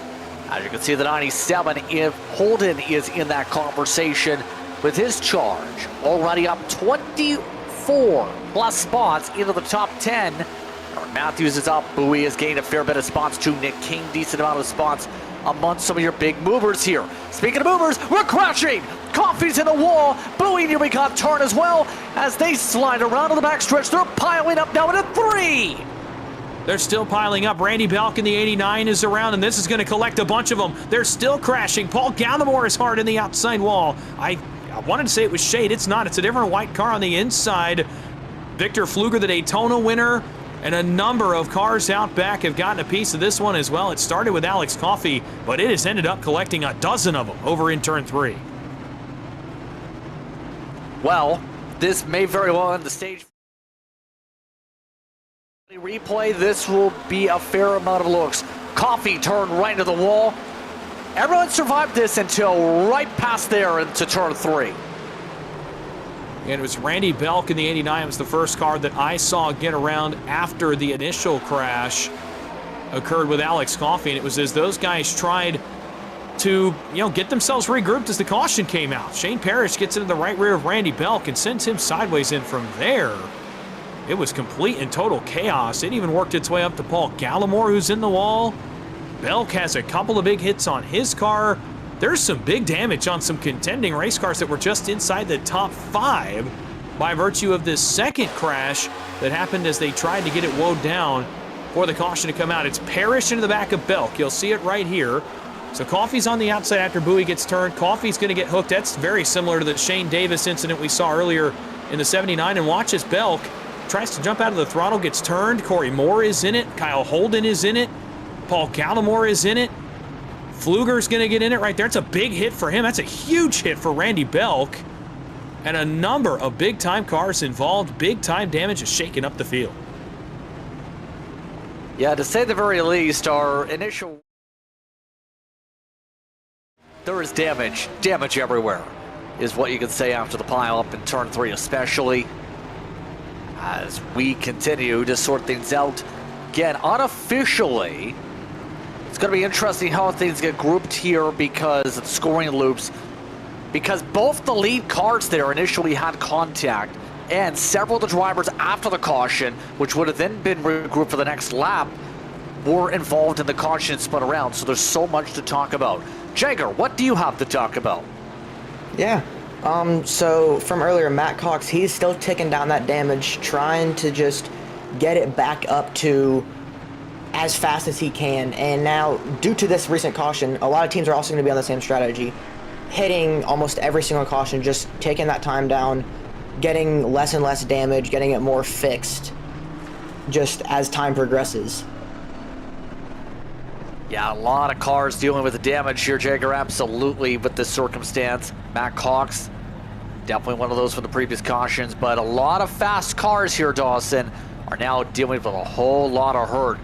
as you can see, the 97, if Holden is in that conversation with his charge, already up 24 plus spots into the top 10. Matthews is up. Bowie has gained a fair bit of spots too. Nick King, decent amount of spots among some of your big movers here. Speaking of movers, we're crashing. Coffey's in the wall. Bowie nearly got turned as well as they slide around to the backstretch. They're piling up now at a 3. They're still piling up. Randy Belk in the 89 is around, and this is going to collect a bunch of them. They're still crashing. Paul Gallimore is hard in the outside wall. I wanted to say it was Shade. It's not. It's a different white car on the inside. Victor Pfluger, the Daytona winner, and a number of cars out back have gotten a piece of this one as well. It started with Alex Coffey, but it has ended up collecting a dozen of them over in turn 3. Well, this may very well end the stage. Replay, this will be a fair amount of looks. Coffey turned right into the wall. Everyone survived this until right past there into turn 3. And it was Randy Belk in the 89. It was the first car that I saw get around after the initial crash occurred with Alex Coffey. And it was as those guys tried to, get themselves regrouped as the caution came out. Shane Parrish gets into the right rear of Randy Belk and sends him sideways in from there. It was complete and total chaos. It even worked its way up to Paul Gallimore, who's in the wall. Belk has a couple of big hits on his car. There's some big damage on some contending race cars that were just inside the top 5 by virtue of this second crash that happened as they tried to get it woed down for the caution to come out. It's Parrish into the back of Belk. You'll see it right here. So Coffey's on the outside after Bowie gets turned. Coffey's going to get hooked. That's very similar to the Shane Davis incident we saw earlier in the 79, and watch as Belk tries to jump out of the throttle, gets turned. Corey Moore is in it. Kyle Holden is in it. Paul Gallimore is in it. Pfluger's going to get in it right there. It's a big hit for him. That's a huge hit for Randy Belk. And a number of big-time cars involved. Big-time damage is shaking up the field. Yeah, to say the very least, our initial... There is damage everywhere, is what you can say after the pileup in turn 3 especially. As we continue to sort things out. Again, unofficially, it's going to be interesting how things get grouped here because of scoring loops. Because both the lead cars there initially had contact, and several of the drivers after the caution, which would have then been regrouped for the next lap, were involved in the caution and spun around. So there's so much to talk about. Jagger, what do you have to talk about? Yeah. So from earlier, Matt Cox, he's still ticking down that damage, trying to just get it back up to as fast as he can. And now, due to this recent caution, a lot of teams are also going to be on the same strategy, hitting almost every single caution, just taking that time down, getting less and less damage, getting it more fixed, just as time progresses. Yeah, a lot of cars dealing with the damage here, Jagger, absolutely, with this circumstance. Matt Cox, definitely one of those from the previous cautions, but a lot of fast cars here, Dawson, are now dealing with a whole lot of hurt.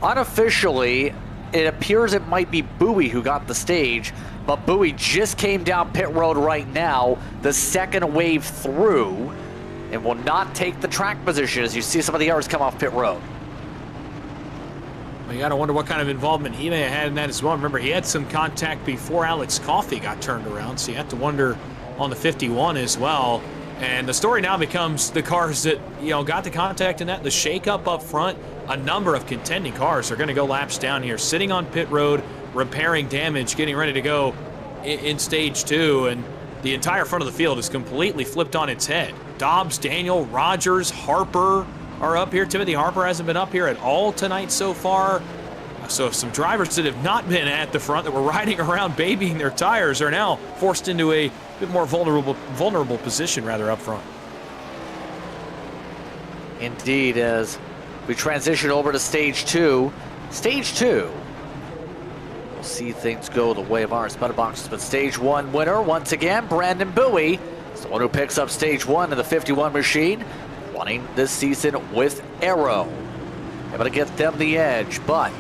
Unofficially, it appears it might be Bowie who got the stage, but Bowie just came down pit road right now, the second wave through, and will not take the track position as you see some of the others come off pit road. Well, you got to wonder what kind of involvement he may have had in that as well. Remember, he had some contact before Alex Coffey got turned around, so you have to wonder on the 51 as well. And the story now becomes the cars that, got the contact in that, the shakeup up front. A number of contending cars are going to go laps down here, sitting on pit road, repairing damage, getting ready to go in stage 2. And the entire front of the field is completely flipped on its head. Dobbs, Daniel, Rogers, Harper are up here. Timothy Harper hasn't been up here at all tonight so far. So some drivers that have not been at the front, that were riding around babying their tires, are now forced into a bit more vulnerable position rather up front. Indeed, as we transition over to stage 2. Stage 2, we'll see things go the way of our spud boxes, but stage 1 winner, once again, Brandon Bowie, is the one who picks up stage 1 in the 51 machine, running this season with Arrow. Able to get them the edge, but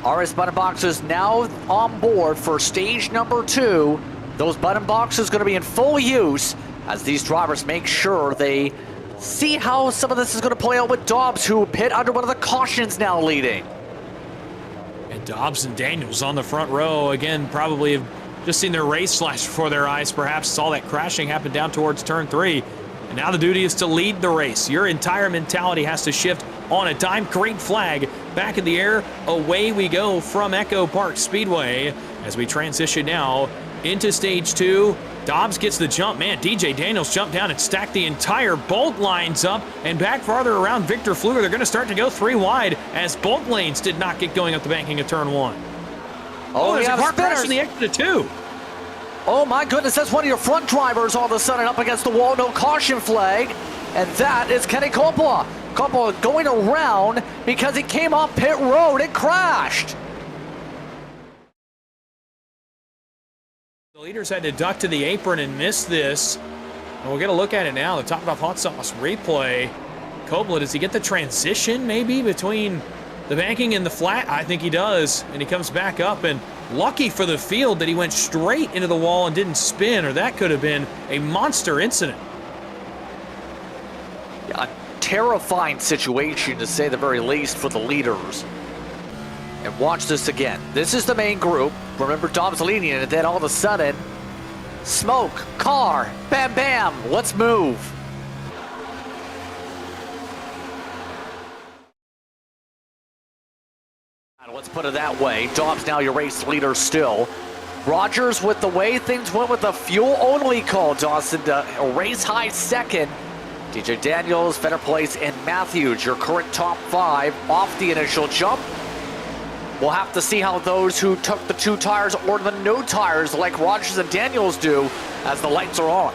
RS button boxes now on board for stage number 2. Those button boxes going to be in full use as these drivers make sure they see how some of this is going to play out with Dobbs, who pit under one of the cautions now leading. And Dobbs and Daniels on the front row, again, probably have just seen their race flash before their eyes, perhaps saw that crashing happen down towards turn 3. And now the duty is to lead the race. Your entire mentality has to shift on a dime. Green flag back in the air. Away we go from EchoPark Speedway as we transition now into stage 2. Dobbs gets the jump. Man, DJ Daniels jumped down and stacked the entire bolt lines up, and back farther around Victor Pfluger. They're going to start to go 3 wide as bolt lanes did not get going up the banking of turn 1. Oh, there's a car crash in the exit of 2. Oh my goodness, that's one of your front drivers all of a sudden up against the wall. No caution flag, and that is Kenny Coppola. Coppola going around because he came off pit road and crashed. The leaders had to duck to the apron and miss this. And we'll get a look at it now. The top off hot sauce replay. Coppola, does he get the transition maybe between the banking and the flat? I think he does. And he comes back up, and lucky for the field that he went straight into the wall and didn't spin, or that could have been a monster incident. A terrifying situation, to say the very least, for the leaders. And watch this again. This is the main group. Remember, Dobbs leading, and then all of a sudden, smoke, car, bam, bam, let's move. Let's put it that way. Dobbs now your race leader still. Rogers, with the way things went with the fuel-only call, Dawson, a race-high second. DJ Daniels, better place, and Matthews, your current top 5 off the initial jump. We'll have to see how those who took the 2 tires or the no tires like Rogers and Daniels do as the lights are on.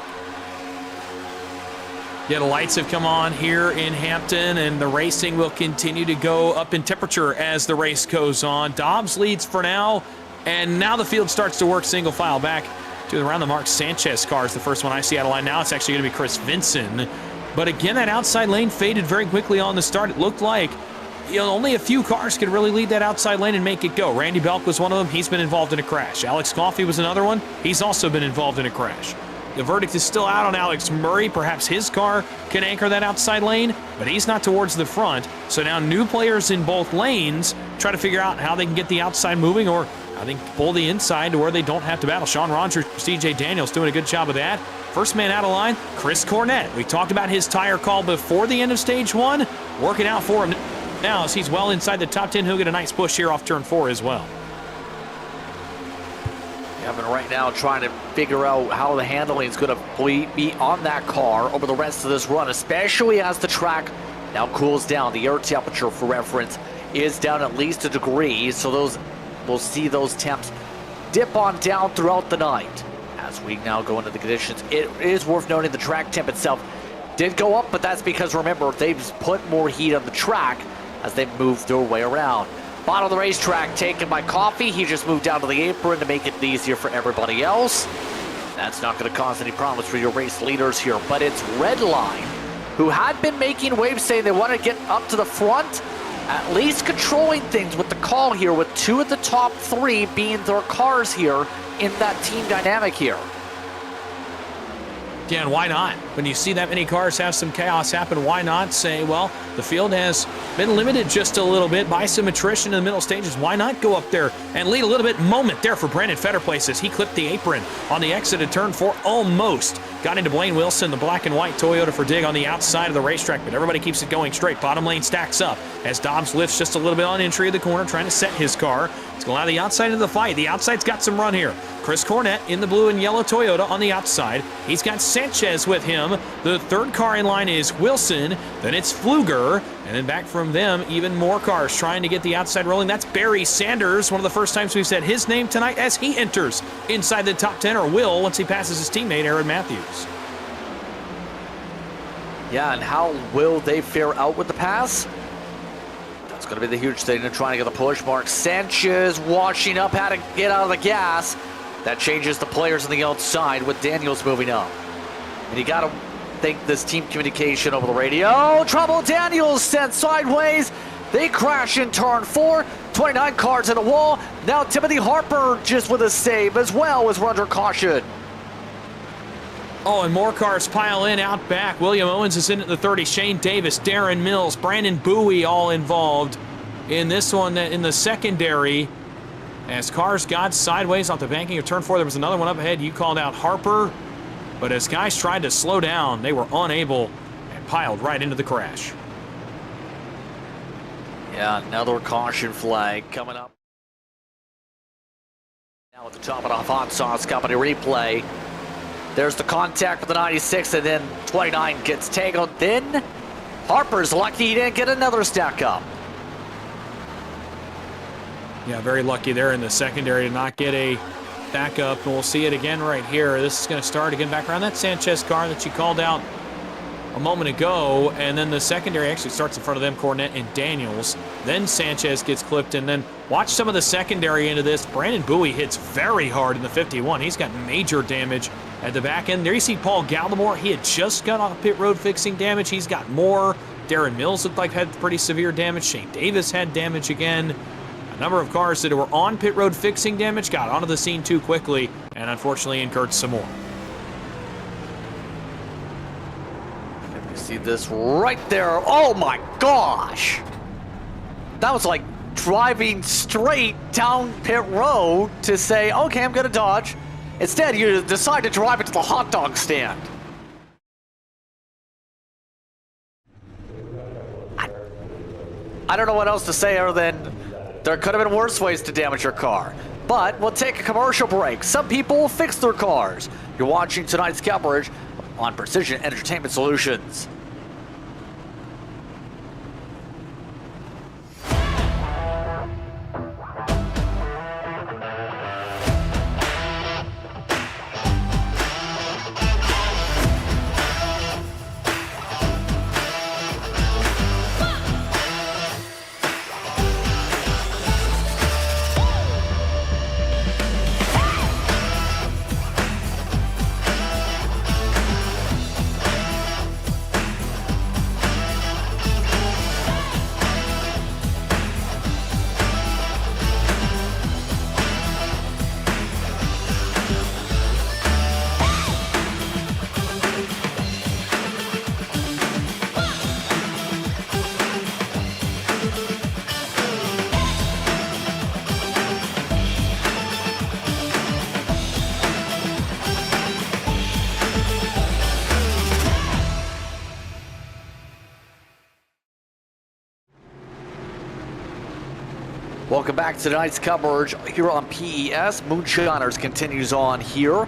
Yeah, the lights have come on here in Hampton, and the racing will continue to go up in temperature as the race goes on. Dobbs leads for now, and now the field starts to work single file back to around the Mark Sanchez car is the first one I see out of line. Now it's actually going to be Chris Vinson. But again, that outside lane faded very quickly on the start. It looked like only a few cars could really lead that outside lane and make it go. Randy Belk was one of them. He's been involved in a crash. Alex Coffey was another one. He's also been involved in a crash. The verdict is still out on Alex Murray. Perhaps his car can anchor that outside lane, but he's not towards the front. So now new players in both lanes try to figure out how they can get the outside moving or how they can pull the inside to where they don't have to battle. Sean Rogers, DJ Daniels doing a good job of that. First man out of line, Chris Cornett. We talked about his tire call before the end of stage 1. Working out for him now as he's well inside the top 10. He'll get a nice push here off turn 4 as well. Kevin right now trying to figure out how the handling is going to be on that car over the rest of this run, especially as the track now cools down. The air temperature, for reference, is down at least a degree, so we'll see those temps dip on down throughout the night. As we now go into the conditions, it is worth noting the track temp itself did go up, but that's because, remember, they've put more heat on the track as they move their way around. Bottom of the racetrack taken by Coffey. He just moved down to the apron to make it easier for everybody else. That's not going to cause any problems for your race leaders here, but it's Redline, who had been making waves saying they want to get up to the front, at least controlling things with the call here, with 2 of the top 3 being their cars here in that team dynamic here. Yeah, and why not? When you see that many cars have some chaos happen, why not say, well, the field has been limited just a little bit by some attrition in the middle stages. Why not go up there and lead a little bit? Moment there for Brandon Fetterplace as he clipped the apron on the exit of turn 4. Almost got into Blaine Wilson, the black and white Toyota for Dig on the outside of the racetrack, but everybody keeps it going straight. Bottom lane stacks up as Dobbs lifts just a little bit on entry of the corner, trying to set his car. It's going to allow the outside of the fight. The outside's got some run here. Chris Cornett in the blue and yellow Toyota on the outside. He's got Sanchez with him. The third car in line is Wilson. Then it's Pfluger. And then back from them, even more cars trying to get the outside rolling. That's Barry Sanders, one of the first times we've said his name tonight as he enters inside the top 10, or will once he passes his teammate Aaron Matthews. Yeah, and how will they fare out with the pass? That's going to be the huge thing. They're trying to get the push. Mark Sanchez washing up how to get out of the gas. That changes the players on the outside with Daniels moving up. And you got to think this team communication over the radio. Trouble, Daniels sent sideways. They crash in turn 4. 29 cars in a wall. Now Timothy Harper just with a save as well as we're under caution. Oh, and more cars pile in out back. William Owens is in at the 30. Shane Davis, Darren Mills, Brandon Bowie all involved in this one in the secondary. As cars got sideways off the banking of turn 4, there was another one up ahead. You called out Harper. But as guys tried to slow down, they were unable and piled right into the crash. Yeah, another caution flag coming up. Now at the top of the Hot Sauce Company replay. There's the contact with the 96, and then 29 gets tangled. Then Harper's lucky he didn't get another stack up. Yeah, very lucky there in the secondary to not get a backup, and we'll see it again right here. This is going to start again back around that Sanchez car that you called out a moment ago, and then the secondary actually starts in front of them, Cornett and Daniels. Then Sanchez gets clipped, and then watch some of the secondary into this. Brandon Bowie hits very hard in the 51. He's got major damage at the back end. There you see Paul Gallimore. He had just got off pit road fixing damage. He's got more. Darren Mills looked like had pretty severe damage. Shane Davis had damage again. A number of cars that were on pit road fixing damage got onto the scene too quickly and unfortunately incurred some more. You see this right there. Oh my gosh! That was like driving straight down pit road to say, okay, I'm gonna dodge. Instead, you decide to drive it to the hot dog stand. I don't know what else to say other than there could have been worse ways to damage your car. But we'll take a commercial break. Some people will fix their cars. You're watching tonight's coverage on Precision Entertainment Solutions. welcome back to tonight's coverage here on PES. Moonshiners continues on here.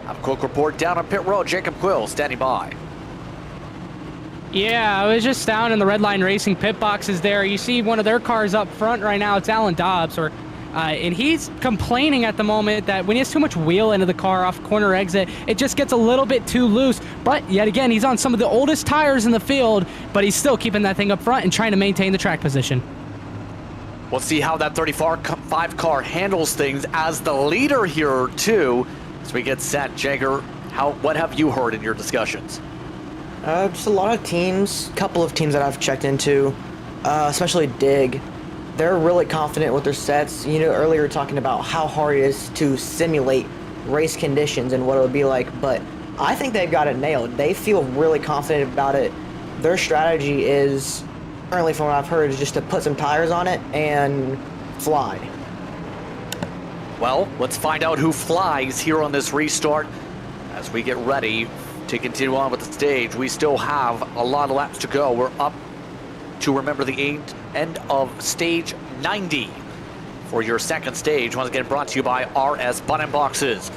Have a quick report down on pit road. Jacob Quill standing by. Yeah, I was just down in the Red Line Racing pit boxes there. You see one of their cars up front right now. It's Alan Dobbs, and he's complaining at the moment that when he has too much wheel into the car off corner exit, it just gets a little bit too loose. But yet again, he's on some of the oldest tires in the field, but he's still keeping that thing up front and trying to maintain the track position. We'll see how that 35 car handles things as the leader here too. As we get set, Jagger, what have you heard in your discussions? Just a lot of teams, couple of teams that I've checked into, especially Dig. They're really confident with their sets. You know, earlier talking about how hard it is to simulate race conditions and what it would be like, but I think they've got it nailed. They feel really confident about it. Their strategy is, currently from what I've heard, is just to put some tires on it and fly. Well, let's find out who flies here on this restart as we get ready to continue on with the stage. We still have a lot of laps to go. We're up to, remember, the end of stage 90 for your second stage. Once again, brought to you by RS Button Boxes.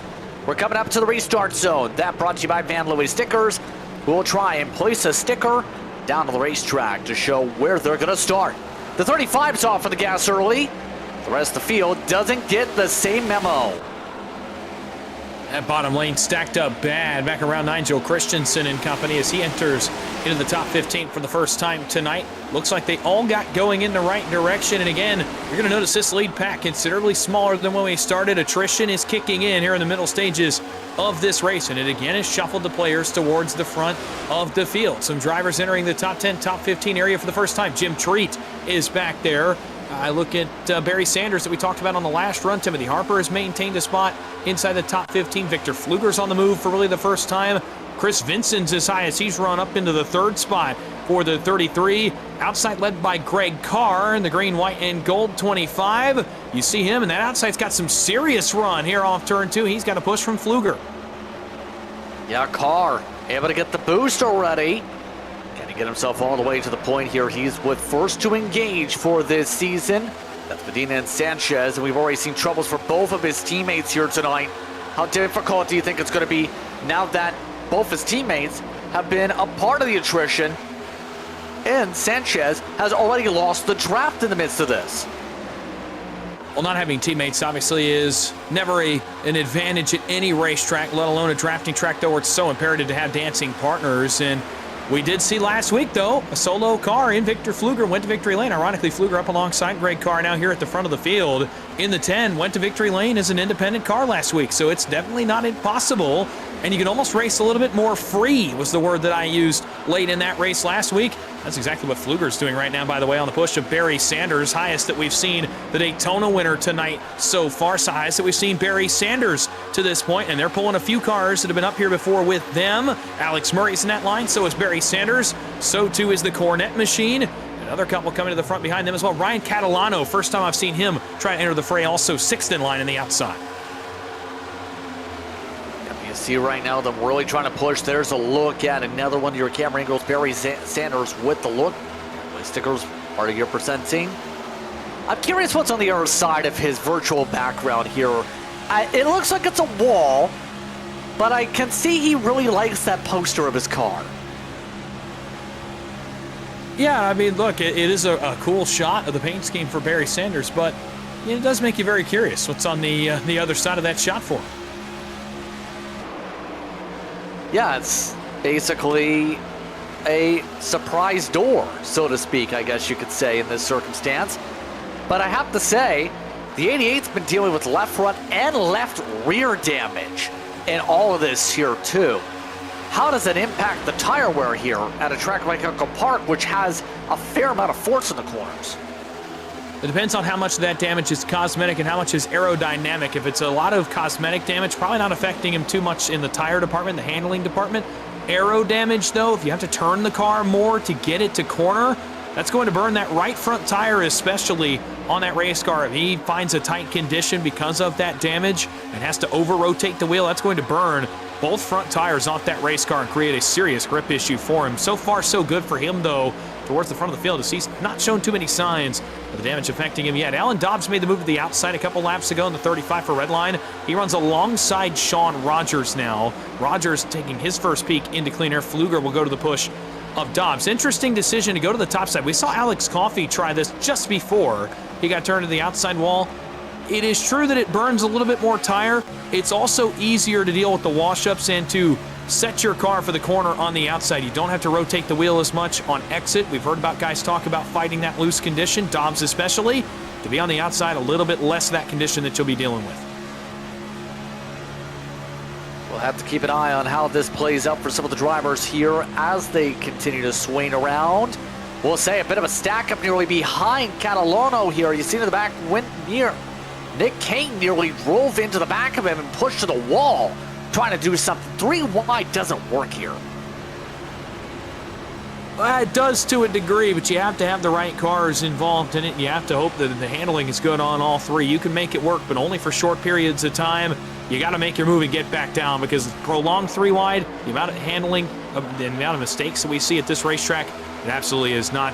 We're coming up to the restart zone. That brought to you by Van Louis Stickers. We'll try and place a sticker down to the racetrack to show where they're going to start. The 35's off for the gas early. The rest of the field doesn't get the same memo. That bottom lane stacked up bad back around Nigel Christensen and company as he enters into the top 15 for the first time tonight. Looks like they all got going in the right direction. And again, you're going to notice this lead pack considerably smaller than when we started. Attrition is kicking in here in the middle stages of this race. And it again has shuffled the players towards the front of the field. Some drivers entering the top 10, top 15 area for the first time. Jim Treat is back there. I look at Barry Sanders that we talked about on the last run. Timothy Harper has maintained a spot inside the top 15. Victor Pfluger's on the move for really the first time. Chris Vincent's as high as he's run up into the third spot for the 33. Outside led by Greg Carr in the green, white, and gold 25. You see him, and that outside's got some serious run here off turn 2. He's got a push from Pfluger. Yeah, Carr able to get the boost already. Get himself all the way to the point here. He's with first to engage for this season. That's Medina and Sanchez, and we've already seen troubles for both of his teammates here tonight. How difficult do you think it's going to be now that both his teammates have been a part of the attrition, and Sanchez has already lost the draft in the midst of this? Well, not having teammates obviously is never an advantage at any racetrack, let alone a drafting track, though, where it's so imperative to have dancing partners. And we did see last week, though, a solo car in Victor Pfluger went to victory lane. Ironically, Pfluger up alongside Greg Carr now here at the front of the field in the 10. Went to victory lane as an independent car last week, so it's definitely not impossible. And you can almost race a little bit more free was the word that I used late in that race last week. That's exactly what Pfluger's doing right now, by the way, on the push of Barry Sanders. Highest that we've seen the Daytona winner tonight so far. It's the highest that we've seen Barry Sanders to this point, and they're pulling a few cars that have been up here before with them. Alex Murray's in that line, so is Barry Sanders. So too is the Cornet machine. Another couple coming to the front behind them as well. Ryan Catalano, first time I've seen him try to enter the fray, also sixth in line in the outside. You see right now them really trying to push. There's a look at another one of your camera angles. Barry Sanders with the look. Stickers, part of your presenting. I'm curious what's on the other side of his virtual background here. It looks like it's a wall, but I can see he really likes that poster of his car. Yeah, I mean, look, it is a cool shot of the paint scheme for Barry Sanders, but it does make you very curious what's on the other side of that shot for him. Yeah, it's basically a surprise door, so to speak, I guess you could say, in this circumstance. But I have to say, the 88's been dealing with left front and left rear damage in all of this here, too. How does it impact the tire wear here at a track like EchoPark, which has a fair amount of force in the corners? It depends on how much of that damage is cosmetic and how much is aerodynamic. If it's a lot of cosmetic damage, probably not affecting him too much in the tire department, the handling department. Aero damage, though, if you have to turn the car more to get it to corner, that's going to burn that right front tire, especially on that race car. If he finds a tight condition because of that damage and has to over-rotate the wheel, that's going to burn both front tires off that race car and create a serious grip issue for him. So far, so good for him, though. towards the front of the field as he's not shown too many signs of the damage affecting him yet. Alan Dobbs made the move to the outside a couple laps ago in the 35 for Redline. He runs alongside Sean Rogers now. Rogers taking his first peek into clean air. Fluger will go to the push of Dobbs. Interesting decision to go to the top side. We saw Alex Coffey try this just before he got turned to the outside wall. It is true that it burns a little bit more tire. It's also easier to deal with the wash-ups and to set your car for the corner on the outside. You don't have to rotate the wheel as much on exit. We've heard about guys talk about fighting that loose condition, Dobbs especially. To be on the outside, a little bit less of that condition that you'll be dealing with. We'll have to keep an eye on how this plays out for some of the drivers here as they continue to swing around. We'll say a bit of a stack up nearly behind Catalano here. You see in the back, went near. Nick Kane nearly drove into the back of him and pushed to the wall, trying to do something. 3 wide doesn't work here. Well, it does to a degree, but you have to have the right cars involved in it. You have to hope that the handling is good on all 3. You can make it work, but only for short periods of time. You got to make your move and get back down, because prolonged 3 wide, the amount of handling, the amount of mistakes that we see at this racetrack, it absolutely is not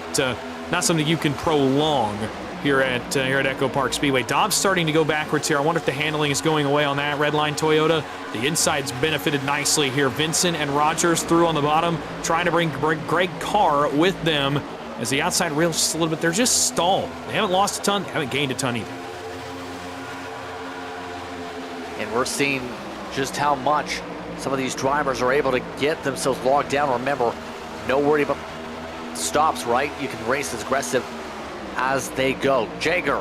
something you can prolong here at EchoPark Speedway. Dobbs starting to go backwards here. I wonder if the handling is going away on that Redline Toyota. The inside's benefited nicely here. Vincent and Rogers through on the bottom, trying to bring Greg Carr with them as the outside reels just a little bit. They're just stalled. They haven't lost a ton. They haven't gained a ton either. And we're seeing just how much some of these drivers are able to get themselves logged down. Remember, no worry about stops, right? You can race as aggressive as they go. Jager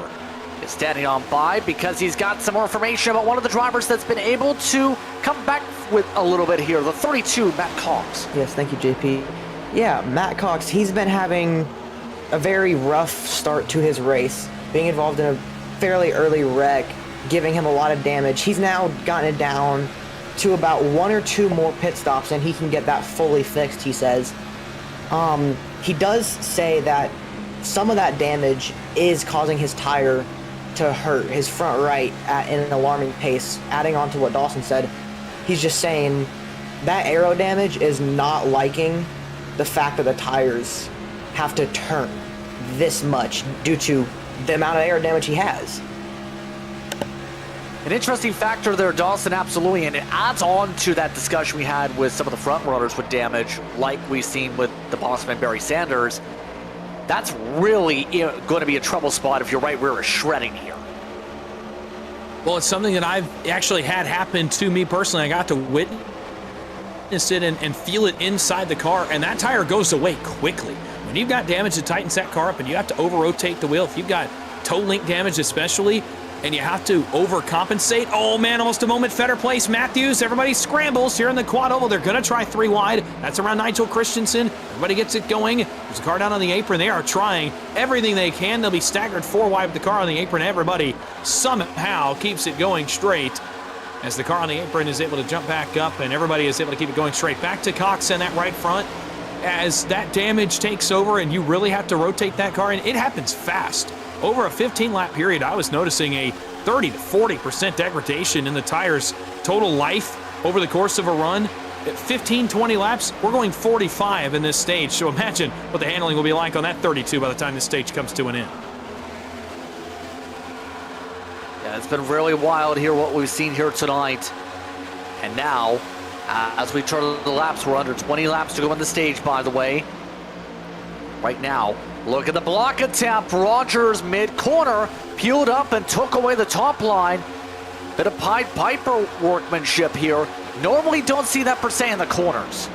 is standing on by because he's got some more information about one of the drivers that's been able to come back with a little bit here. The 32, Matt Cox. Yes, thank you, JP. Yeah, Matt Cox, he's been having a very rough start to his race, being involved in a fairly early wreck, giving him a lot of damage. He's now gotten it down to about 1 or 2 more pit stops, and he can get that fully fixed, he says. He does say that some of that damage is causing his tire to hurt, his front right, at an alarming pace. Adding on to what Dawson said, he's just saying that aero damage is not liking the fact that the tires have to turn this much due to the amount of aero damage he has. An interesting factor there, Dawson, absolutely, and it adds on to that discussion we had with some of the front runners with damage, like we've seen with the bossman Barry Sanders. That's really going to be a trouble spot if your right rear is shredding here. Well, it's something that I've actually had happen to me personally. I got to witness it and feel it inside the car, and that tire goes away quickly. When you've got damage that tightens that car up and you have to over-rotate the wheel, if you've got toe link damage especially, and you have to overcompensate. Oh man, almost a moment Fetter place. Matthews, everybody scrambles here in the quad oval. They're going to try 3 wide. That's around Nigel Christensen. Everybody gets it going. There's a car down on the apron. They are trying everything they can. They'll be staggered 4 wide with the car on the apron. Everybody somehow keeps it going straight as the car on the apron is able to jump back up, and everybody is able to keep it going straight. Back to Cox in that right front as that damage takes over and you really have to rotate that car, and it happens fast. Over a 15-lap period, I was noticing a 30 to 40% degradation in the tire's total life over the course of a run. At 15, 20 laps, we're going 45 in this stage. So imagine what the handling will be like on that 32 by the time this stage comes to an end. Yeah, it's been really wild here, what we've seen here tonight. And now, as we turn the laps, we're under 20 laps to go on the stage, by the way. Right now, look at the block attempt. Rogers mid-corner peeled up and took away the top line. Bit of Pied Piper workmanship here. Normally don't see that per se in the corners.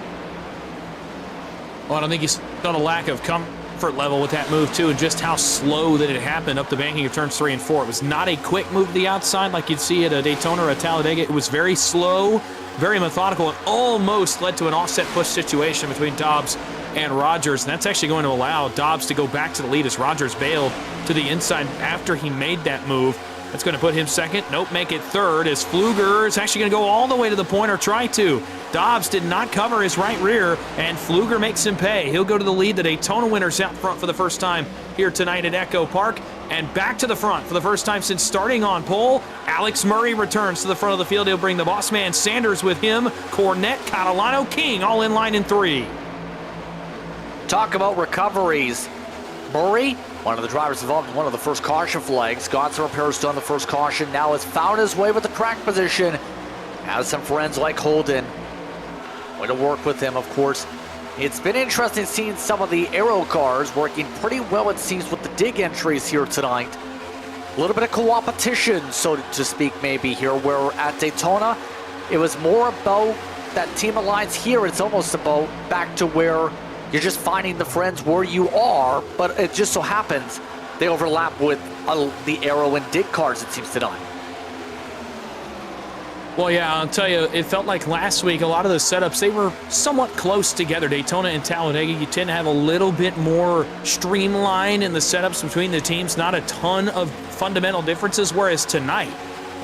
Well, I don't think he's done a lack of comfort level with that move too, and just how slow that it happened up the banking of turns 3 and 4. It was not a quick move to the outside like you'd see at a Daytona or a Talladega. It was very slow, very methodical, and almost led to an offset push situation between Dobbs and Rogers, and that's actually going to allow Dobbs to go back to the lead as Rogers bailed to the inside after he made that move. That's going to put him second. Nope, make it third as Fluger is actually going to go all the way to the point, or try to. Dobbs did not cover his right rear, and Fluger makes him pay. He'll go to the lead. The Daytona winner's out front for the first time here tonight at EchoPark, and back to the front for the first time since starting on pole. Alex Murray returns to the front of the field. He'll bring the boss man Sanders with him. Cornette, Catalano, King all in line in 3. Talk about recoveries. Murray, one of the drivers involved in one of the first caution flags, got some repairs done the first caution, now has found his way with the track position. Has some friends like Holden. Way to work with him, of course. It's been interesting seeing some of the aero cars working pretty well, it seems, with the dig entries here tonight. A little bit of co-opetition, so to speak, maybe here, where at Daytona, it was more about that team alliance. Here, it's almost about back to where you're just finding the friends where you are, but it just so happens they overlap with the aero and dig cars, it seems, tonight. Well, yeah, I'll tell you, it felt like last week, a lot of the setups, they were somewhat close together. Daytona and Talladega, you tend to have a little bit more streamline in the setups between the teams, not a ton of fundamental differences, whereas tonight,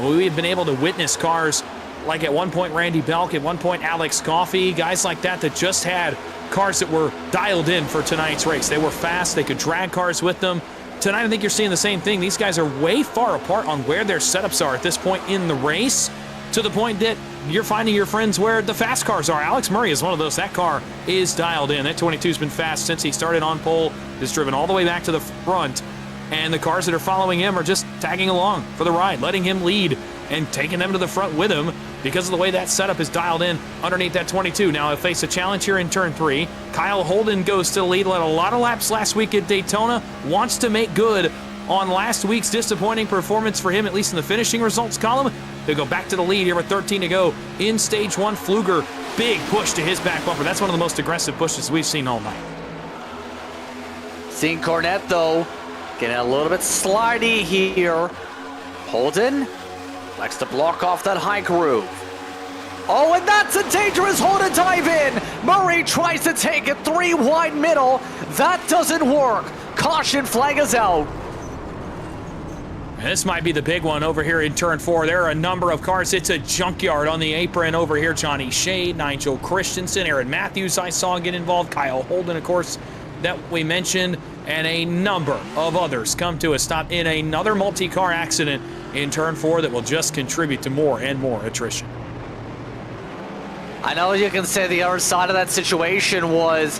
we've been able to witness cars like at one point Randy Belk, at one point Alex Coffey, guys like that that just had cars that were dialed in for tonight's race. They were fast, they could drag cars with them. Tonight, I think you're seeing the same thing. These guys are way far apart on where their setups are at this point in the race, to the point that you're finding your friends where the fast cars are. Alex Murray is one of those. That car is dialed in. That 22's been fast since he started on pole, has driven all the way back to the front, and the cars that are following him are just tagging along for the ride, letting him lead and taking them to the front with him because of the way that setup is dialed in underneath that 22. Now he'll face a challenge here in turn 3. Kyle Holden goes to the lead, led a lot of laps last week at Daytona, wants to make good on last week's disappointing performance for him, at least in the finishing results column. He'll go back to the lead here with 13 to go in stage 1. Fluger, big push to his back bumper. That's one of the most aggressive pushes we've seen all night. Seeing Cornette, though, getting a little bit slidey here. Holden likes to block off that high groove. Oh, and that's a dangerous Holden dive in. Murray tries to take it 3 wide middle. That doesn't work. Caution flag is out. This might be the big one over here in turn 4. There are a number of cars. It's a junkyard on the apron over here. Johnny Shade, Nigel Christensen, Aaron Matthews I saw get involved. Kyle Holden, of course, that we mentioned. And a number of others come to a stop in another multi-car accident in turn 4 that will just contribute to more and more attrition. I know you can say the other side of that situation was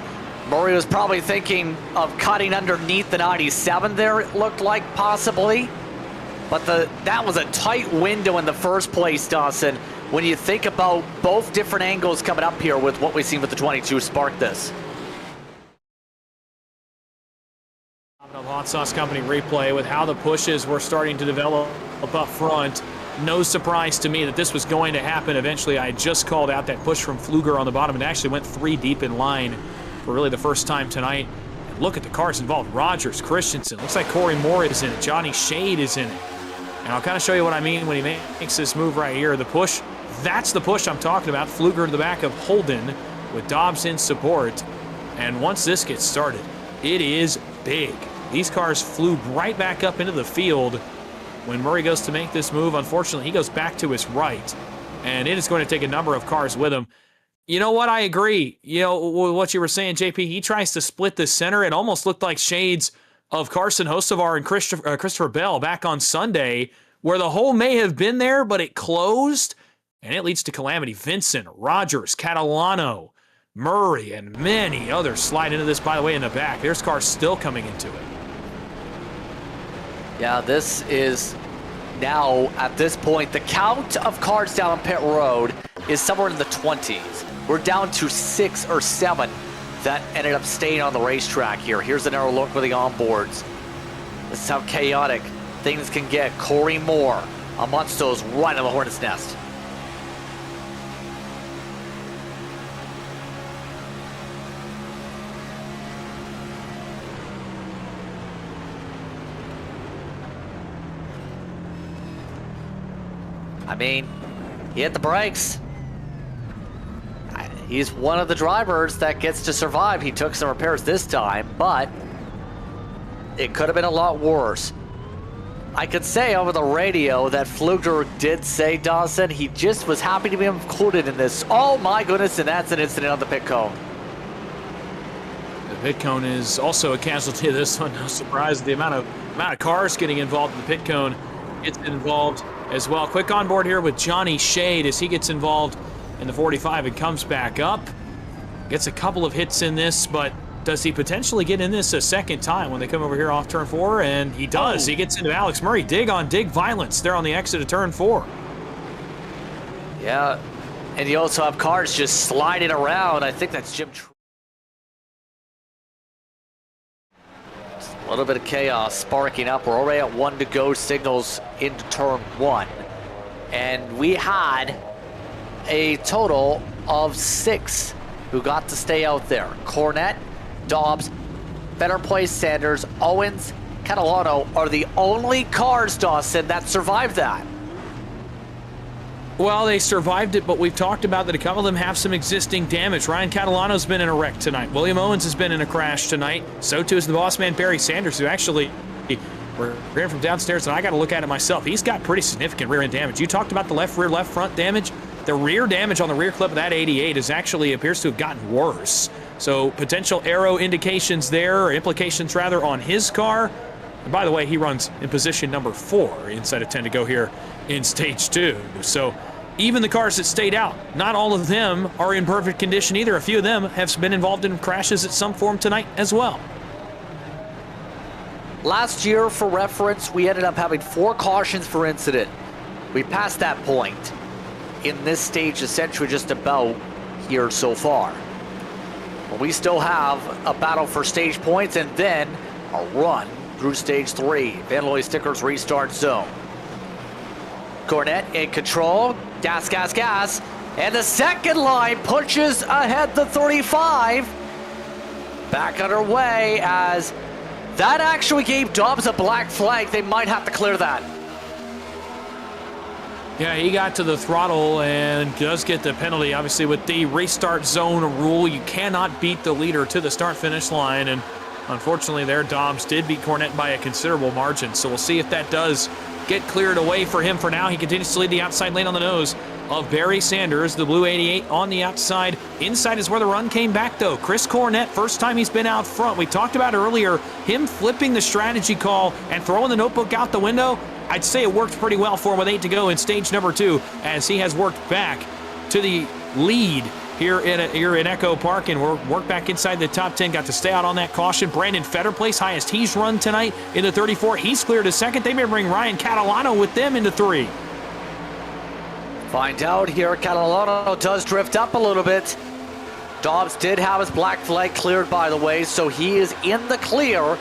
Murray was probably thinking of cutting underneath the 97 there, it looked like, possibly. But that was a tight window in the first place, Dawson, when you think about both different angles coming up here with what we've seen with the 22 spark this. Hot Sauce Company replay with how the pushes were starting to develop up front. No surprise to me that this was going to happen eventually. I just called out that push from Fluger on the bottom and actually went 3 deep in line for really the first time tonight. And look at the cars involved. Rogers, Christensen, looks like Corey Moore is in it. Johnny Shade is in it. And I'll kind of show you what I mean when he makes this move right here. The push, that's the push I'm talking about. Fluger to the back of Holden with Dobbs in support. And once this gets started, it is big. These cars flew right back up into the field when Murray goes to make this move. Unfortunately, he goes back to his right, and it is going to take a number of cars with him. You know what? I agree. You know, what you were saying, JP, he tries to split the center. It almost looked like shades of Carson Hocevar and Christopher Bell back on Sunday, where the hole may have been there, but it closed, and it leads to calamity. Vincent, Rogers, Catalano, Murray, and many others slide into this, by the way, in the back. There's cars still coming into it. Yeah, this is now, at this point, the count of cars down on pit road is somewhere in the 20s. We're down to 6 or 7 that ended up staying on the racetrack here. Here's an arrow look with the onboards. This is how chaotic things can get. Corey Moore amongst those right on the hornet's nest. I mean, he hit the brakes. He's one of the drivers that gets to survive. He took some repairs this time, but it could have been a lot worse. I could say over the radio that Fluger did say, Dawson, he just was happy to be included in this. Oh my goodness, and that's an incident on the pit cone. The pit cone is also a casualty of this one. No surprise, the amount of cars getting involved in the pit cone gets involved as well. Quick on board here with Johnny Shade as he gets involved in the 45 and comes back up. Gets a couple of hits in this, but does he potentially get in this a second time when they come over here off turn 4? And he does. He gets into Alex Murray. Dig on dig violence there on the exit of turn 4. Yeah, and you also have cars just sliding around. I think that's Jim. A little bit of chaos sparking up. We're already at 1 to go, signals into turn 1. And we had a total of 6 who got to stay out there. Cornette, Dobbs, Better Place, Sanders, Owens, Catalano are the only cars, Dawson, that survived that. Well, they survived it, but we've talked about that a couple of them have some existing damage. Ryan Catalano's been in a wreck tonight. William Owens has been in a crash tonight. So too is the boss man, Barry Sanders, who actually, we're hearing from downstairs, and I got to look at it myself. He's got pretty significant rear end damage. You talked about the left rear, left front damage. The rear damage on the rear clip of that 88 is actually appears to have gotten worse. So potential aero indications there, or implications rather, on his car. And by the way, he runs in position number 4 inside of 10 to go here in stage 2. So even the cars that stayed out, not all of them are in perfect condition either. A few of them have been involved in crashes at some form tonight as well. Last year, for reference, we ended up having 4 cautions for incident. We passed that point in this stage, essentially just about here so far. But we still have a battle for stage points and then a run through stage 3. Van Looy stickers restart zone. Cornette in control, gas, gas, gas, and the second line pushes ahead the 35. Back underway as that actually gave Dobbs a black flag. They might have to clear that. Yeah, he got to the throttle and does get the penalty. Obviously, with the restart zone rule, you cannot beat the leader to the start-finish line. And unfortunately there, Dobbs did beat Cornette by a considerable margin. So we'll see if that does get cleared away for him for now. He continues to lead the outside lane on the nose of Barry Sanders, the blue 88 on the outside. Inside is where the run came back, though. Chris Cornette, first time he's been out front. We talked about earlier him flipping the strategy call and throwing the notebook out the window. I'd say it worked pretty well for him with 8 to go in stage number 2, as he has worked back to the lead here in EchoPark, and we're worked back inside the top 10. Got to stay out on that caution. Brandon Fetterplace, highest he's run tonight in the 34. He's cleared a second. They may bring Ryan Catalano with them into 3. Find out here. Catalano does drift up a little bit. Dobbs did have his black flag cleared, by the way, so he is in the clear.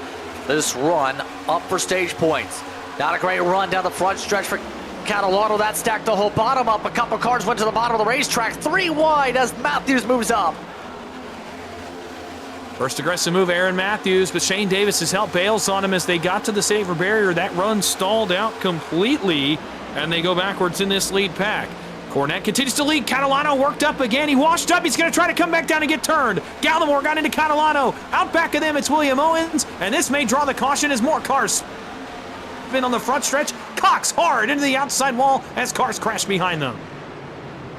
This run up for stage points. Not a great run down the front stretch for Catalano. That stacked the whole bottom up. A couple cars went to the bottom of the racetrack. 3 wide as Matthews moves up. First aggressive move, Aaron Matthews, but Shane Davis's help bails on him as they got to the safer barrier. That run stalled out completely, and they go backwards in this lead pack. Cornette continues to lead. Catalano worked up again. He washed up. He's going to try to come back down and get turned. Gallimore got into Catalano. Out back of them, it's William Owens, and this may draw the caution as more cars spin on the front stretch. Cox hard into the outside wall as cars crash behind them.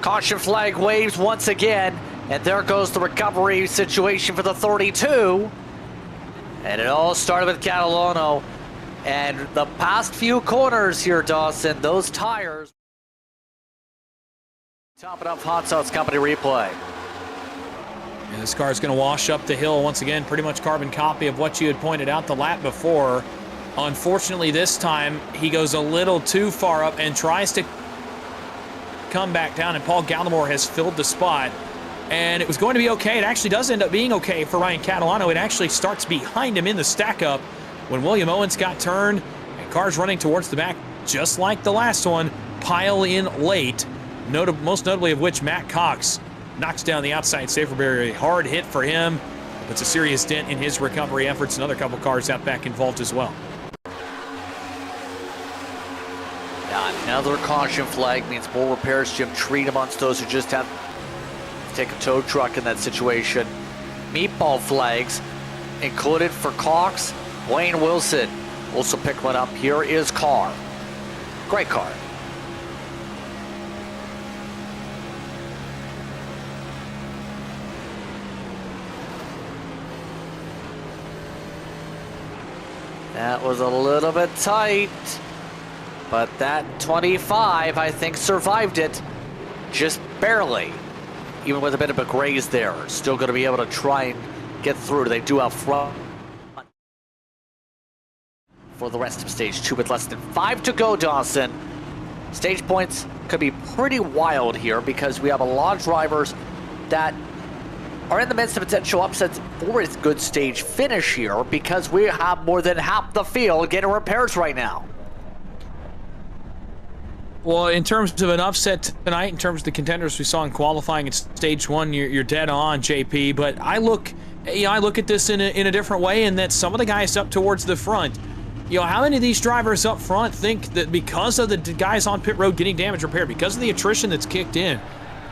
Caution flag waves once again, and there goes the recovery situation for the 32. And it all started with Catalano. And the past few corners here, Dawson, those tires. Top it up, Hot Sauce Company replay. And this car is going to wash up the hill once again, pretty much carbon copy of what you had pointed out the lap before. Unfortunately, this time he goes a little too far up and tries to come back down, and Paul Gallimore has filled the spot. And it was going to be okay. It actually does end up being okay for Ryan Catalano. It actually starts behind him in the stack up when William Owens got turned, and cars running towards the back, just like the last one, pile in late. Most notably of which Matt Cox knocks down the outside safer barrier. A hard hit for him. Puts a serious dent in his recovery efforts. Another couple cars out back involved as well. Another caution flag means more repairs. Jim Treat amongst those who just have to take a tow truck in that situation. Meatball flags included for Cox. Wayne Wilson also picked one up. Here is Carr. Great car. That was a little bit tight, but that 25, I think, survived it just barely. Even with a bit of a graze there. Still going to be able to try and get through. They do have front for the rest of stage 2 with less than 5 to go, Dawson. Stage points could be pretty wild here because we have a lot of drivers that are in the midst of potential upsets for a good stage finish here because we have more than half the field getting repairs right now. Well, in terms of an upset tonight, in terms of the contenders we saw in qualifying at stage 1, you're dead on, JP. But I look at this in a different way, in that some of the guys up towards the front, how many of these drivers up front think that because of the guys on pit road getting damage repaired, because of the attrition that's kicked in,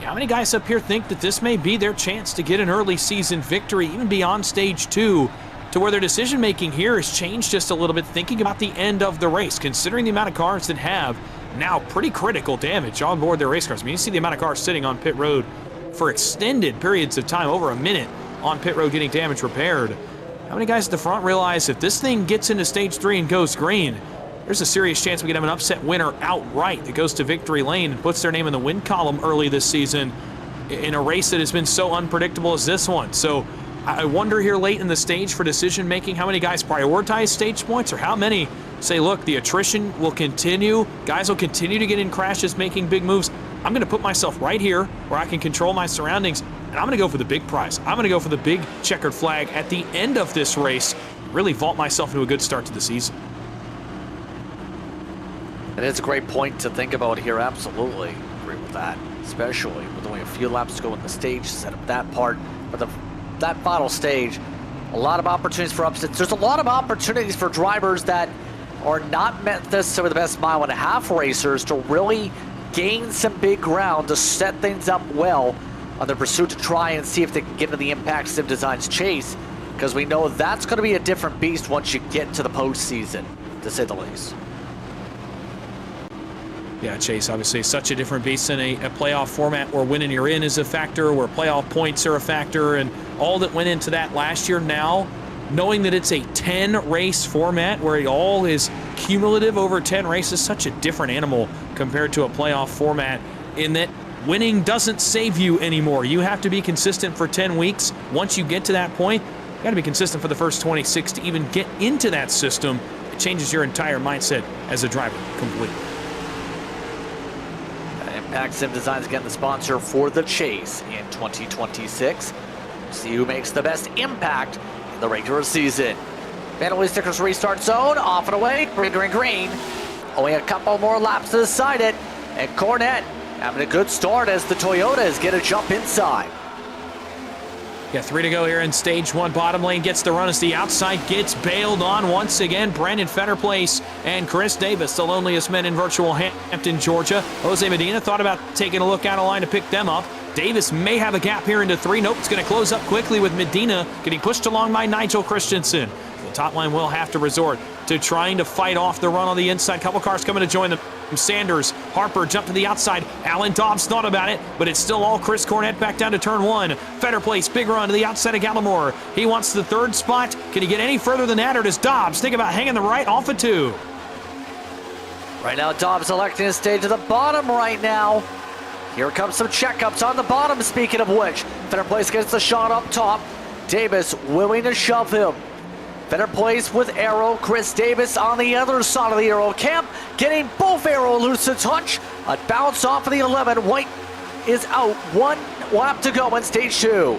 how many guys up here think that this may be their chance to get an early season victory, even beyond stage 2, to where their decision making here has changed just a little bit, thinking about the end of the race, considering the amount of cars that have now pretty critical damage on board their race cars. I mean, you see the amount of cars sitting on pit road for extended periods of time, over a minute on pit road getting damage repaired. How many guys at the front realize if this thing gets into stage 3 and goes green, there's a serious chance we could have an upset winner outright that goes to victory lane and puts their name in the win column early this season in a race that has been so unpredictable as this one. So I wonder here late in the stage for decision making, how many guys prioritize stage points, or how many say, look, the attrition will continue, guys will continue to get in crashes making big moves. I'm going to put myself right here where I can control my surroundings, and I'm going to go for the big prize. I'm going to go for the big checkered flag at the end of this race, really vault myself into a good start to the season. And it's a great point to think about here, absolutely. Agree with that, especially with only a few laps to go in the stage, set up that part. But that final stage, a lot of opportunities for upsets. There's a lot of opportunities for drivers that are not necessarily the best mile-and-a-half racers to really gain some big ground, to set things up well on their pursuit to try and see if they can get into the Impact Sim Designs chase, because we know that's going to be a different beast once you get to the postseason, to say the least. Yeah, Chase, obviously such a different beast in a playoff format where winning you're in is a factor, where playoff points are a factor, and all that went into that last year. Now, knowing that it's a 10-race format where it all is cumulative over 10 races, such a different animal compared to a playoff format, in that winning doesn't save you anymore. You have to be consistent for 10 weeks. Once you get to that point, you got to be consistent for the first 26 to even get into that system. It changes your entire mindset as a driver completely. Impact Sim Designs again the sponsor for the chase in 2026. See who makes the best impact in the regular season. Vanderlei Stickers restart zone, off and away, green, green, green. Only a couple more laps to decide it. And Cornette having a good start as the Toyotas get a jump inside. Yeah, 3 to go here in stage 1. Bottom lane gets the run as the outside gets bailed on once again. Brandon Fetterplace and Chris Davis, the loneliest men in virtual Hampton, Georgia. Jose Medina thought about taking a look out of line to pick them up. Davis may have a gap here into 3. Nope, it's going to close up quickly with Medina getting pushed along by Nigel Christensen. The top line will have to resort to trying to fight off the run on the inside. Couple cars coming to join them. Sanders, Harper jumped to the outside. Alan Dobbs thought about it, but it's still all Chris Cornette back down to turn 1. Fetterplace, big run to the outside of Gallimore. He wants the 3rd spot. Can he get any further than that, or does Dobbs think about hanging the right off of 2? Right now, Dobbs electing to stay to the bottom right now. Here comes some checkups on the bottom, speaking of which. Fetterplace gets the shot up top. Davis willing to shove him. Fetterplace with Arrow. Chris Davis on the other side of the Arrow camp, getting both Arrow loose to touch. A bounce off of the 11. White is out. One lap to go in stage 2.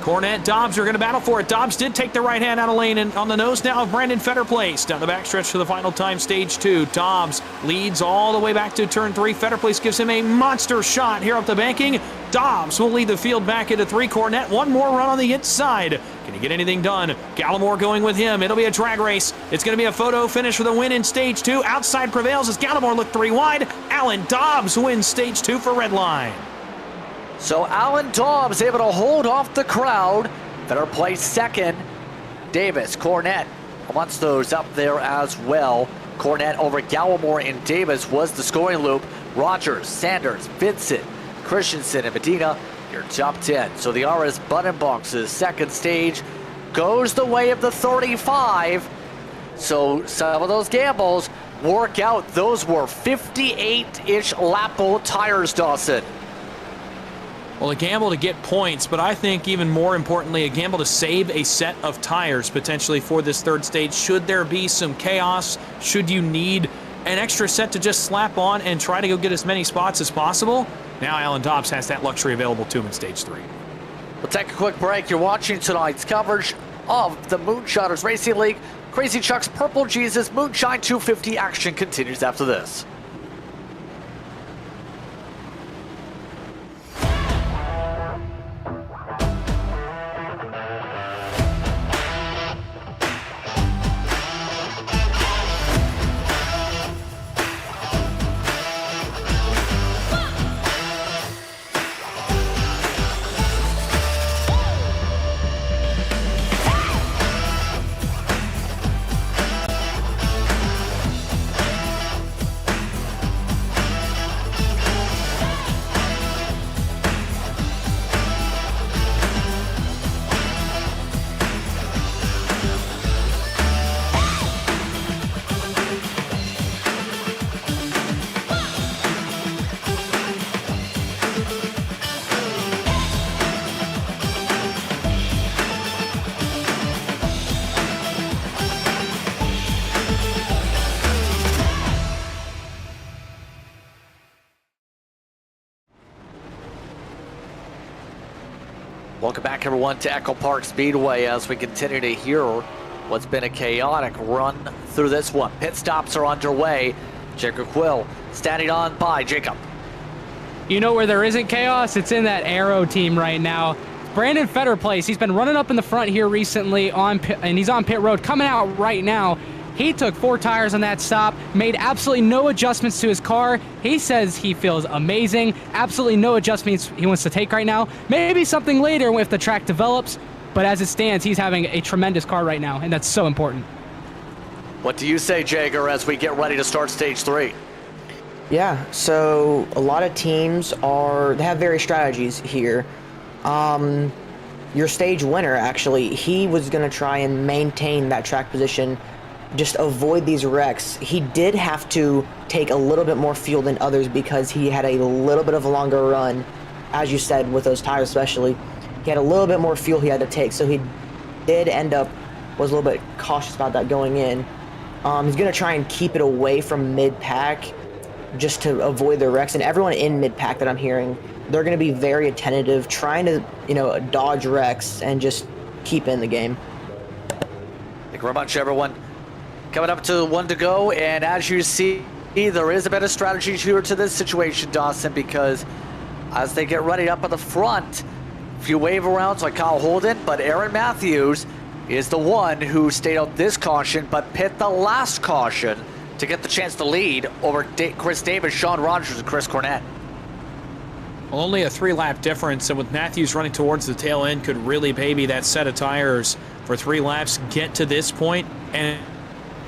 Cornette, Dobbs are going to battle for it. Dobbs did take the right hand out of lane, and on the nose now of Brandon Fetterplace. Down the backstretch for the final time, stage 2. Dobbs leads all the way back to turn 3. Fetterplace gives him a monster shot here up the banking. Dobbs will lead the field back into 3. Cornette, one more run on the inside. Can he get anything done? Gallimore going with him. It'll be a drag race. It's going to be a photo finish for the win in stage 2. Outside prevails as Gallimore looked 3 wide. Alan Dobbs wins stage 2 for Redline. So Alan Dobbs able to hold off the crowd. Fetterplace 2nd. Davis, Cornette wants those up there as well. Cornette over Gallimore and Davis was the scoring loop. Rogers, Sanders, Vincent, Christensen, and Medina, your top 10. So the RS button boxes, 2nd stage, goes the way of the 35. So some of those gambles work out. Those were 58-inch Lapo tires, Dawson. Well, a gamble to get points, but I think even more importantly, a gamble to save a set of tires potentially for this third stage. Should there be some chaos, should you need an extra set to just slap on and try to go get as many spots as possible, now Alan Dobbs has that luxury available to him in stage 3. We'll take a quick break. You're watching tonight's coverage of the Moonshiners Racing League. Crazy Chuck's Purple Jesus Moonshine 250 action continues after this. Welcome back, everyone, to EchoPark Speedway as we continue to hear what's been a chaotic run through this one. Pit stops are underway. Jacob Quill standing on by. Jacob. You know where there isn't chaos? It's in that Aero team right now. Brandon Fetterplace, he's been running up in the front here recently, and he's on pit road. Coming out right now, he took 4 tires on that stop, made absolutely no adjustments to his car. He says he feels amazing, absolutely no adjustments he wants to take right now. Maybe something later if the track develops, but as it stands, he's having a tremendous car right now, and that's so important. What do you say, Jager, as we get ready to start stage 3? Yeah, so a lot of teams they have various strategies here. Your stage winner, actually, he was going to try and maintain that track position, just avoid these wrecks. He did have to take a little bit more fuel than others because he had a little bit of a longer run, as you said, with those tires especially. He had a little bit more fuel he had to take, so he did was a little bit cautious about that going in. He's going to try and keep it away from mid-pack just to avoid the wrecks, and everyone in mid-pack that I'm hearing, they're going to be very attentive, trying to, dodge wrecks and just keep in the game. Thank you very much, everyone. Coming up to 1 to go, and as you see, there is a better strategy here to this situation, Dawson, because as they get ready up at the front, a few wave arounds like Kyle Holden, but Aaron Matthews is the one who stayed out this caution, but pit the last caution to get the chance to lead over Chris Davis, Sean Rogers, and Chris Cornett. Well, only a 3-lap difference, and with Matthews running towards the tail end, could really baby that set of tires for 3 laps, get to this point, and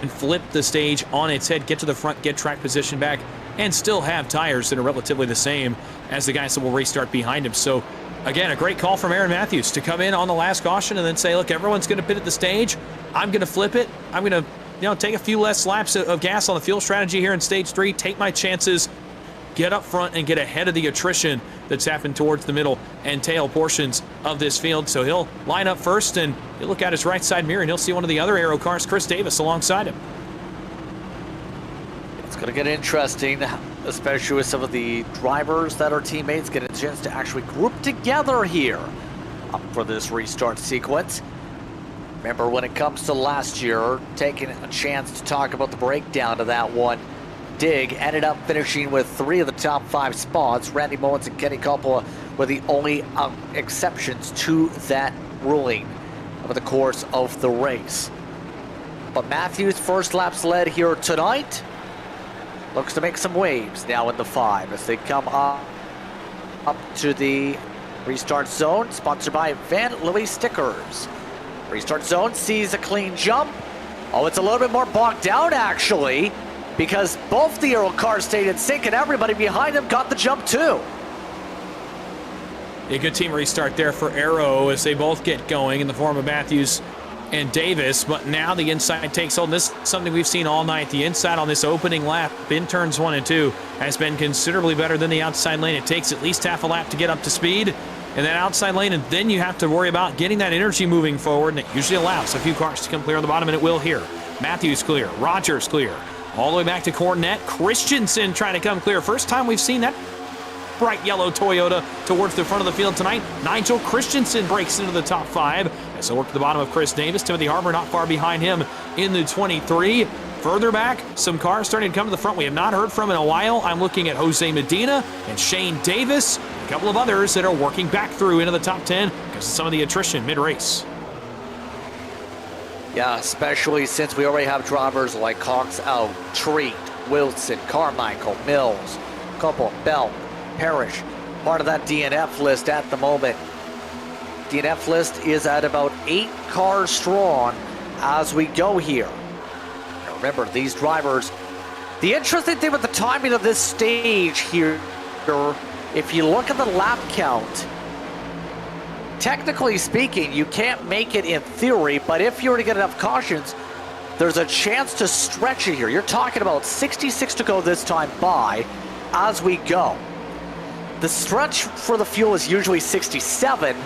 flip the stage on its head, get to the front, get track position back, and still have tires that are relatively the same as the guys that will restart behind him. So, again, a great call from Aaron Matthews to come in on the last caution and then say, look, everyone's going to pit at the stage. I'm going to flip it. I'm going to take a few less laps of gas on the fuel strategy here in stage 3, take my chances, get up front and get ahead of the attrition that's happened towards the middle and tail portions of this field. So he'll line up first, and he'll look at his right side mirror, and he'll see one of the other Aero cars, Chris Davis, alongside him. It's going to get interesting, especially with some of the drivers that are teammates getting a chance to actually group together here up for this restart sequence. Remember, when it comes to last year, taking a chance to talk about the breakdown of that one, Dig ended up finishing with 3 of the top 5 spots. Randy Mullins and Kenny Coppola were the only exceptions to that ruling over the course of the race. But Matthews' first laps led here tonight looks to make some waves now in the 5 as they come up to the restart zone, sponsored by Van Louis Stickers. Restart zone sees a clean jump. Oh, it's a little bit more bogged down, actually, because both the Aero cars stayed in sync and everybody behind them got the jump too. A good team restart there for Aero as they both get going in the form of Matthews and Davis, but now the inside takes hold. This is something we've seen all night. The inside on this opening lap in turns 1 and 2 has been considerably better than the outside lane. It takes at least half a lap to get up to speed in that outside lane, and then you have to worry about getting that energy moving forward, and it usually allows a few cars to come clear on the bottom, and it will here. Matthews clear, Rogers clear, all the way back to Cornette. Christensen trying to come clear. First time we've seen that bright yellow Toyota towards the front of the field tonight. Nigel Christensen breaks into the top 5 as they work to the bottom of Chris Davis. Timothy Harper not far behind him in the 23. Further back, some cars starting to come to the front we have not heard from in a while. I'm looking at Jose Medina and Shane Davis, a couple of others that are working back through into the top 10 because of some of the attrition mid-race. Yeah, especially since we already have drivers like Cox out, Treat, Wilson, Carmichael, Mills, Couple, Bell, Parrish, part of that DNF list at the moment. DNF list is at about 8 cars strong as we go here. Now remember, these drivers, the interesting thing with the timing of this stage here, if you look at the lap count, technically speaking, you can't make it in theory, but if you were to get enough cautions, there's a chance to stretch it here. You're talking about 66 to go this time by as we go. The stretch for the fuel is usually 67.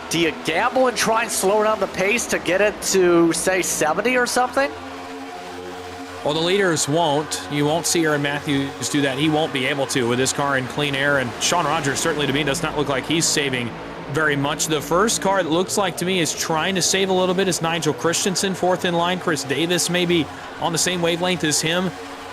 Do you gamble and try and slow down the pace to get it to, say, 70 or something? Well, the leaders won't. You won't see Aaron Matthews do that. He won't be able to with his car in clean air. And Sean Rogers, certainly to me, does not look like he's saving very much. The first car that looks like to me is trying to save a little bit is Nigel Christensen, 4th in line. Chris Davis maybe on the same wavelength as him.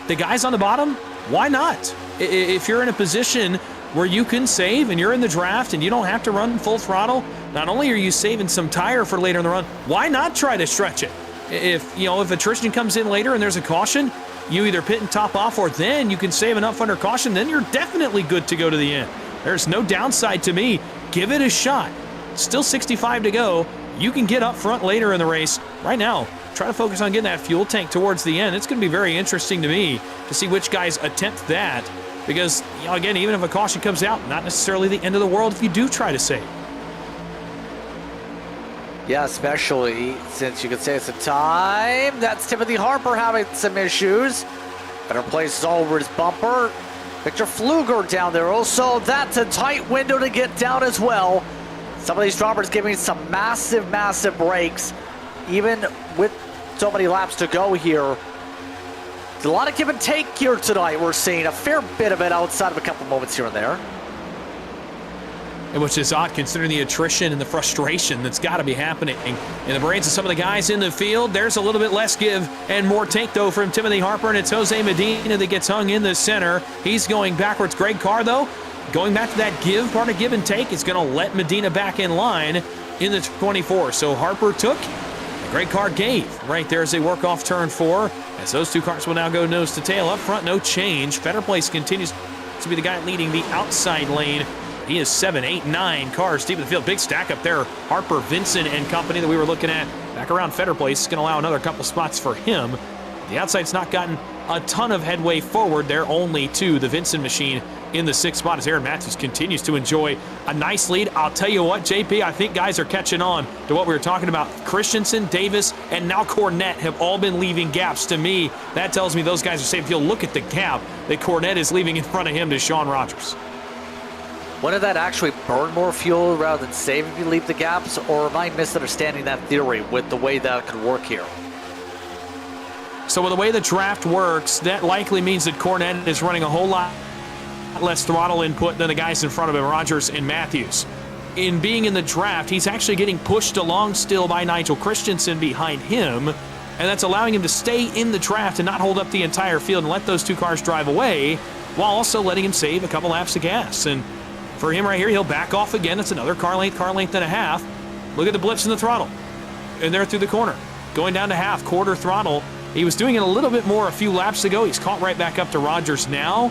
The guys on the bottom, why not? If you're in a position where you can save and you're in the draft and you don't have to run full throttle, not only are you saving some tire for later in the run, why not try to stretch it? If attrition comes in later and there's a caution, you either pit and top off, or then you can save enough under caution, then you're definitely good to go to the end. There's no downside to me. Give it a shot. Still 65 to go. You can get up front later in the race. Right now, try to focus on getting that fuel tank towards the end. It's going to be very interesting to me to see which guys attempt that, because, again, even if a caution comes out, not necessarily the end of the world if you do try to save. Yeah, especially since you could say it's a time. That's Timothy Harper having some issues. Better places all over his bumper. Victor Fluger down there also. That's a tight window to get down as well. Some of these drivers giving some massive, massive breaks. Even with so many laps to go here. There's a lot of give and take here tonight. We're seeing a fair bit of it outside of a couple moments here and there. Which is odd considering the attrition and the frustration that's got to be happening in the brains of some of the guys in the field. There's a little bit less give and more take, though, from Timothy Harper, and it's Jose Medina that gets hung in the center. He's going backwards. Greg Carr, though, going back to that part of give and take, is going to let Medina back in line in the 24. So Harper took, and Greg Carr gave right there as they work off turn 4, as those two cars will now go nose to tail. Up front, no change. Fetter Place continues to be the guy leading the outside lane. He is 7, 8, 9 cars deep in the field. Big stack up there. Harper, Vincent, and company that we were looking at back around Fetter Place is going to allow another couple spots for him. The outside's not gotten a ton of headway forward. They're only to the Vincent machine in the 6th spot as Aaron Matthews continues to enjoy a nice lead. I'll tell you what, JP, I think guys are catching on to what we were talking about. Christensen, Davis, and now Cornette have all been leaving gaps. To me, that tells me those guys are safe. If you'll look at the gap that Cornette is leaving in front of him to Sean Rogers. Wouldn't that actually burn more fuel rather than save if you leave the gaps? Or am I misunderstanding that theory with the way that could work here? So with the way the draft works, that likely means that Cornette is running a whole lot less throttle input than the guys in front of him, Rogers and Matthews. In being in the draft, he's actually getting pushed along still by Nigel Christensen behind him, and that's allowing him to stay in the draft and not hold up the entire field and let those two cars drive away, while also letting him save a couple laps of gas. And for him right here, he'll back off again. It's another car length and a half. Look at the blips in the throttle. And they're through the corner. Going down to half, quarter throttle. He was doing it a little bit more a few laps ago. He's caught right back up to Rogers now,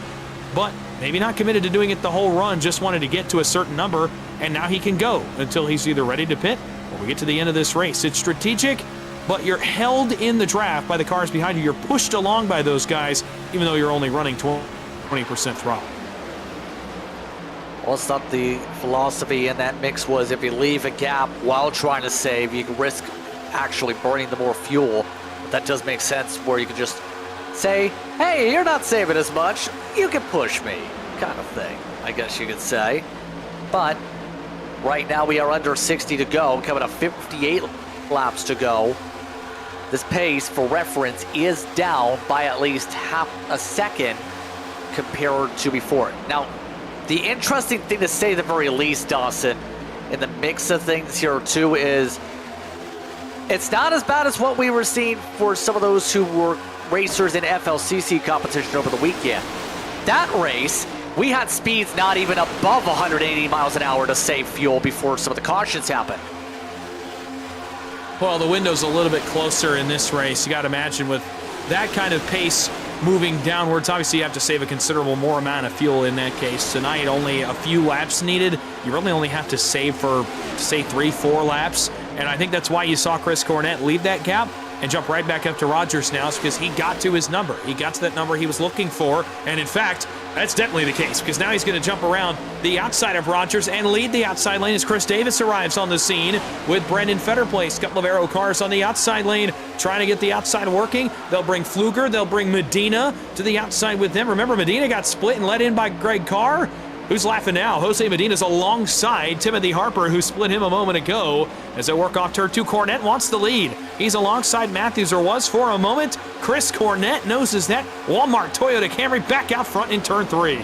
but maybe not committed to doing it the whole run, just wanted to get to a certain number, and now he can go until he's either ready to pit or we get to the end of this race. It's strategic, but you're held in the draft by the cars behind you. You're pushed along by those guys, even though you're only running 20% throttle. Well, it's not the philosophy in that mix was if you leave a gap while trying to save, you can risk actually burning the more fuel. But that does make sense where you can just say, hey, you're not saving as much, you can push me, kind of thing, I guess you could say. But right now we are under 60 to go, coming up 58 laps to go. This pace, for reference, is down by at least half a second compared to before. Now, the interesting thing to say at the very least, Dawson, in the mix of things here too, is it's not as bad as what we were seeing for some of those who were racers in FLCC competition over the weekend. That race, we had speeds not even above 180 miles an hour to save fuel before some of the cautions happened. Well, the window's a little bit closer in this race. You got to imagine with that kind of pace moving downwards, obviously you have to save a considerable more amount of fuel in that case. Tonight, only a few laps needed. You really only have to save for, say, 3-4 laps. And I think that's why you saw Chris Cornett leave that gap and jump right back up to Rogers now, is because he got to his number. He got to that number he was looking for. And in fact, that's definitely the case, because now he's going to jump around the outside of Rogers and lead the outside lane as Chris Davis arrives on the scene with Brendan Fetterplace. Couple of Aero cars on the outside lane trying to get the outside working. They'll bring Pfluger, they'll bring Medina to the outside with them. Remember, Medina got split and let in by Greg Carr. Who's laughing now? Jose Medina's alongside Timothy Harper, who split him a moment ago. As they work off turn 2, Cornett wants the lead. He's alongside Matthews, or was for a moment. Chris Cornett noses that Walmart Toyota Camry back out front in turn 3.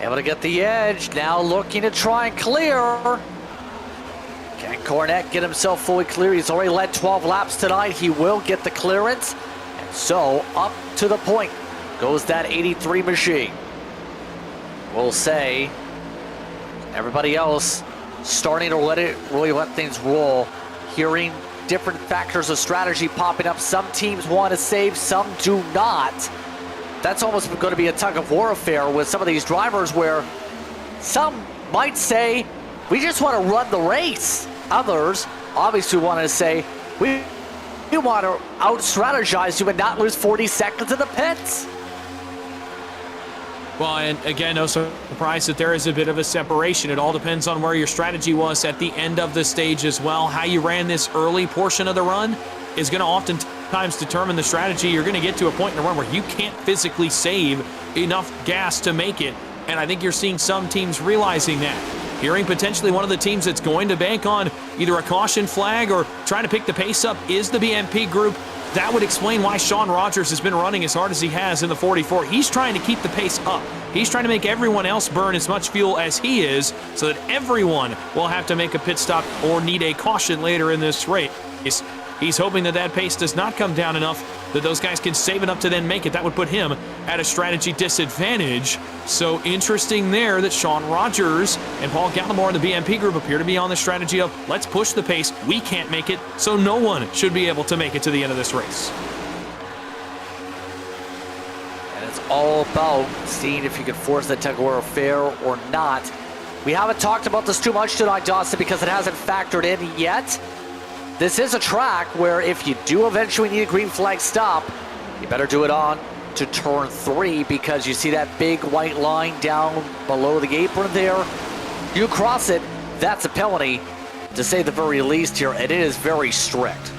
Able to get the edge, now looking to try and clear. Can Cornett get himself fully clear? He's already led 12 laps tonight. He will get the clearance. And so, up to the point goes that 83 machine. We'll say everybody else starting to really let things roll, hearing different factors of strategy popping up. Some teams want to save, some do not. That's almost going to be a tug of war affair with some of these drivers, where some might say, we just want to run the race. Others obviously want to say, we want to out-strategize you and not lose 40 seconds in the pits. Well, and again, no surprise that there is a bit of a separation. It all depends on where your strategy was at the end of the stage as well. How you ran this early portion of the run is going to oftentimes determine the strategy. You're going to get to a point in the run where you can't physically save enough gas to make it. And I think you're seeing some teams realizing that. Hearing potentially one of the teams that's going to bank on either a caution flag or trying to pick the pace up is the BMP group. That would explain why Sean Rogers has been running as hard as he has in the 44. He's trying to keep the pace up. He's trying to make everyone else burn as much fuel as he is, so that everyone will have to make a pit stop or need a caution later in this race. He's hoping that that pace does not come down enough that those guys can save enough to then make it. That would put him at a strategy disadvantage. So interesting there that Sean Rogers and Paul Gallimore and the BMP group appear to be on the strategy of, let's push the pace. We can't make it, so no one should be able to make it to the end of this race. And it's all about seeing if you can force that tug of war affair or not. We haven't talked about this too much tonight, Dawson, because it hasn't factored in yet. This is a track where if you do eventually need a green flag stop, you better do it on to turn 3, because you see that big white line down below the apron there. You cross it, that's a penalty, to say the very least here, and it is very strict.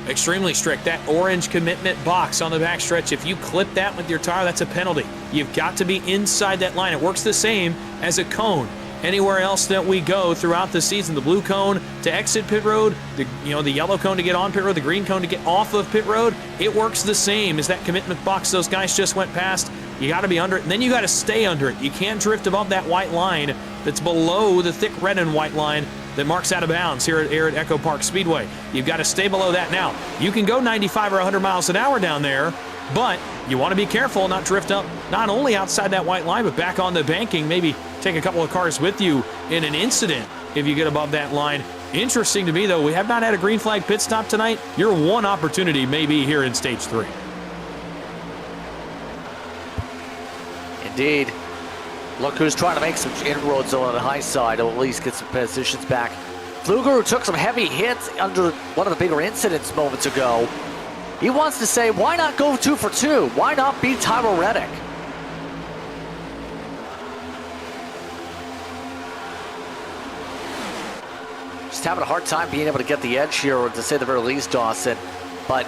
Extremely strict. That orange commitment box on the backstretch, if you clip that with your tire, that's a penalty. You've got to be inside that line. It works the same as a cone. Anywhere else that we go throughout the season, the blue cone to exit pit road, the yellow cone to get on pit road, the green cone to get off of pit road, it works the same as that commitment box those guys just went past. You got to be under it, and then you got to stay under it. You can't drift above that white line that's below the thick red and white line that marks out of bounds here at EchoPark Speedway. You've got to stay below that now. You can go 95 or 100 miles an hour down there, but you want to be careful, not drift up, not only outside that white line, but back on the banking, maybe take a couple of cars with you in an incident if you get above that line. Interesting to me, though, we have not had a green flag pit stop tonight. Your one opportunity may be here in Stage 3. Indeed. Look who's trying to make some inroads on the high side, or at least get some positions back. Pfluger, who took some heavy hits under one of the bigger incidents moments ago, he wants to say, why not go 2 for 2? Why not beat Tyler Reddick? just having a hard time being able to get the edge here, or to say the very least, Dawson. But